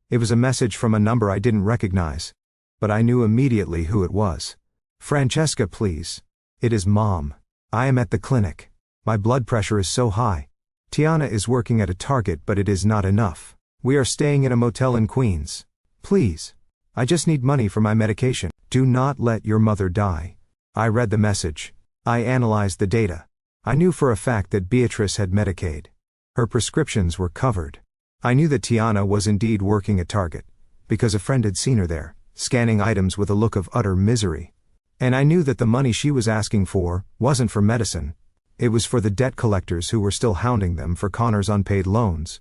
It was a message from a number I didn't recognize. But I knew immediately who it was. Francesca, please. It is Mom. I am at the clinic. My blood pressure is so high. Tiana is working at a Target, but it is not enough. We are staying in a motel in Queens. Please. I just need money for my medication. Do not let your mother die. I read the message. I analyzed the data. I knew for a fact that Beatrice had Medicaid. Her prescriptions were covered. I knew that Tiana was indeed working at Target, because a friend had seen her there, scanning items with a look of utter misery. And I knew that the money she was asking for wasn't for medicine. It was for the debt collectors who were still hounding them for Connor's unpaid loans.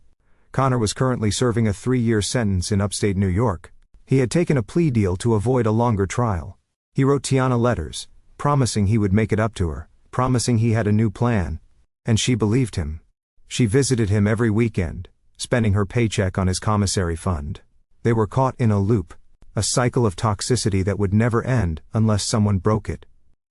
Connor was currently serving a 3-year sentence in upstate New York. He had taken a plea deal to avoid a longer trial. He wrote Tiana letters, promising he would make it up to her, promising he had a new plan. And she believed him. She visited him every weekend, spending her paycheck on his commissary fund. They were caught in a loop, a cycle of toxicity that would never end unless someone broke it.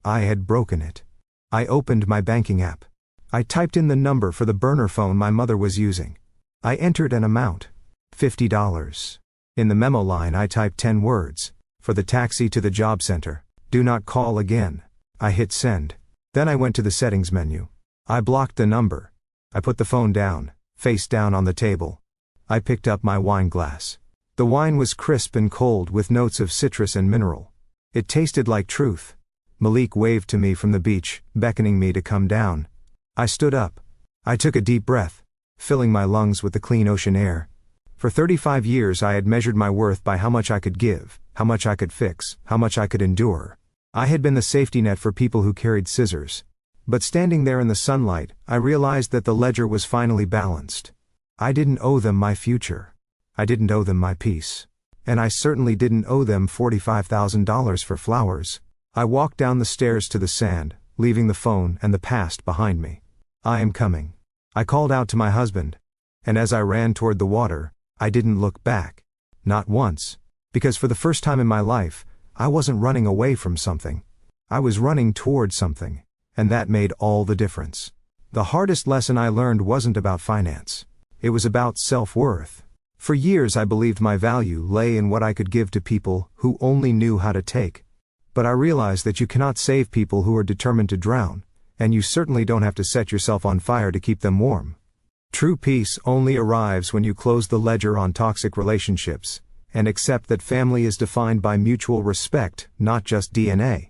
I had broken it. I opened my banking app. I typed in the number for the burner phone my mother was using. I entered an amount, $50. In the memo line I typed 10 words, for the taxi to the job center, do not call again. I hit send. Then I went to the settings menu. I blocked the number. I put the phone down, face down on the table. I picked up my wine glass. The wine was crisp and cold with notes of citrus and mineral. It tasted like truth. Malik waved to me from the beach, beckoning me to come down. I stood up. I took a deep breath, filling my lungs with the clean ocean air. For 35 years I had measured my worth by how much I could give, how much I could fix, how much I could endure. I had been the safety net for people who carried scissors. But standing there in the sunlight, I realized that the ledger was finally balanced. I didn't owe them my future. I didn't owe them my peace. And I certainly didn't owe them $45,000 for flowers. I walked down the stairs to the sand, leaving the phone and the past behind me. I am coming. I called out to my husband. And as I ran toward the water, I didn't look back. Not once. Because for the first time in my life, I wasn't running away from something. I was running toward something. And that made all the difference. The hardest lesson I learned wasn't about finance. It was about self-worth. For years I believed my value lay in what I could give to people who only knew how to take. But I realized that you cannot save people who are determined to drown, and you certainly don't have to set yourself on fire to keep them warm. True peace only arrives when you close the ledger on toxic relationships, and accept that family is defined by mutual respect, not just DNA.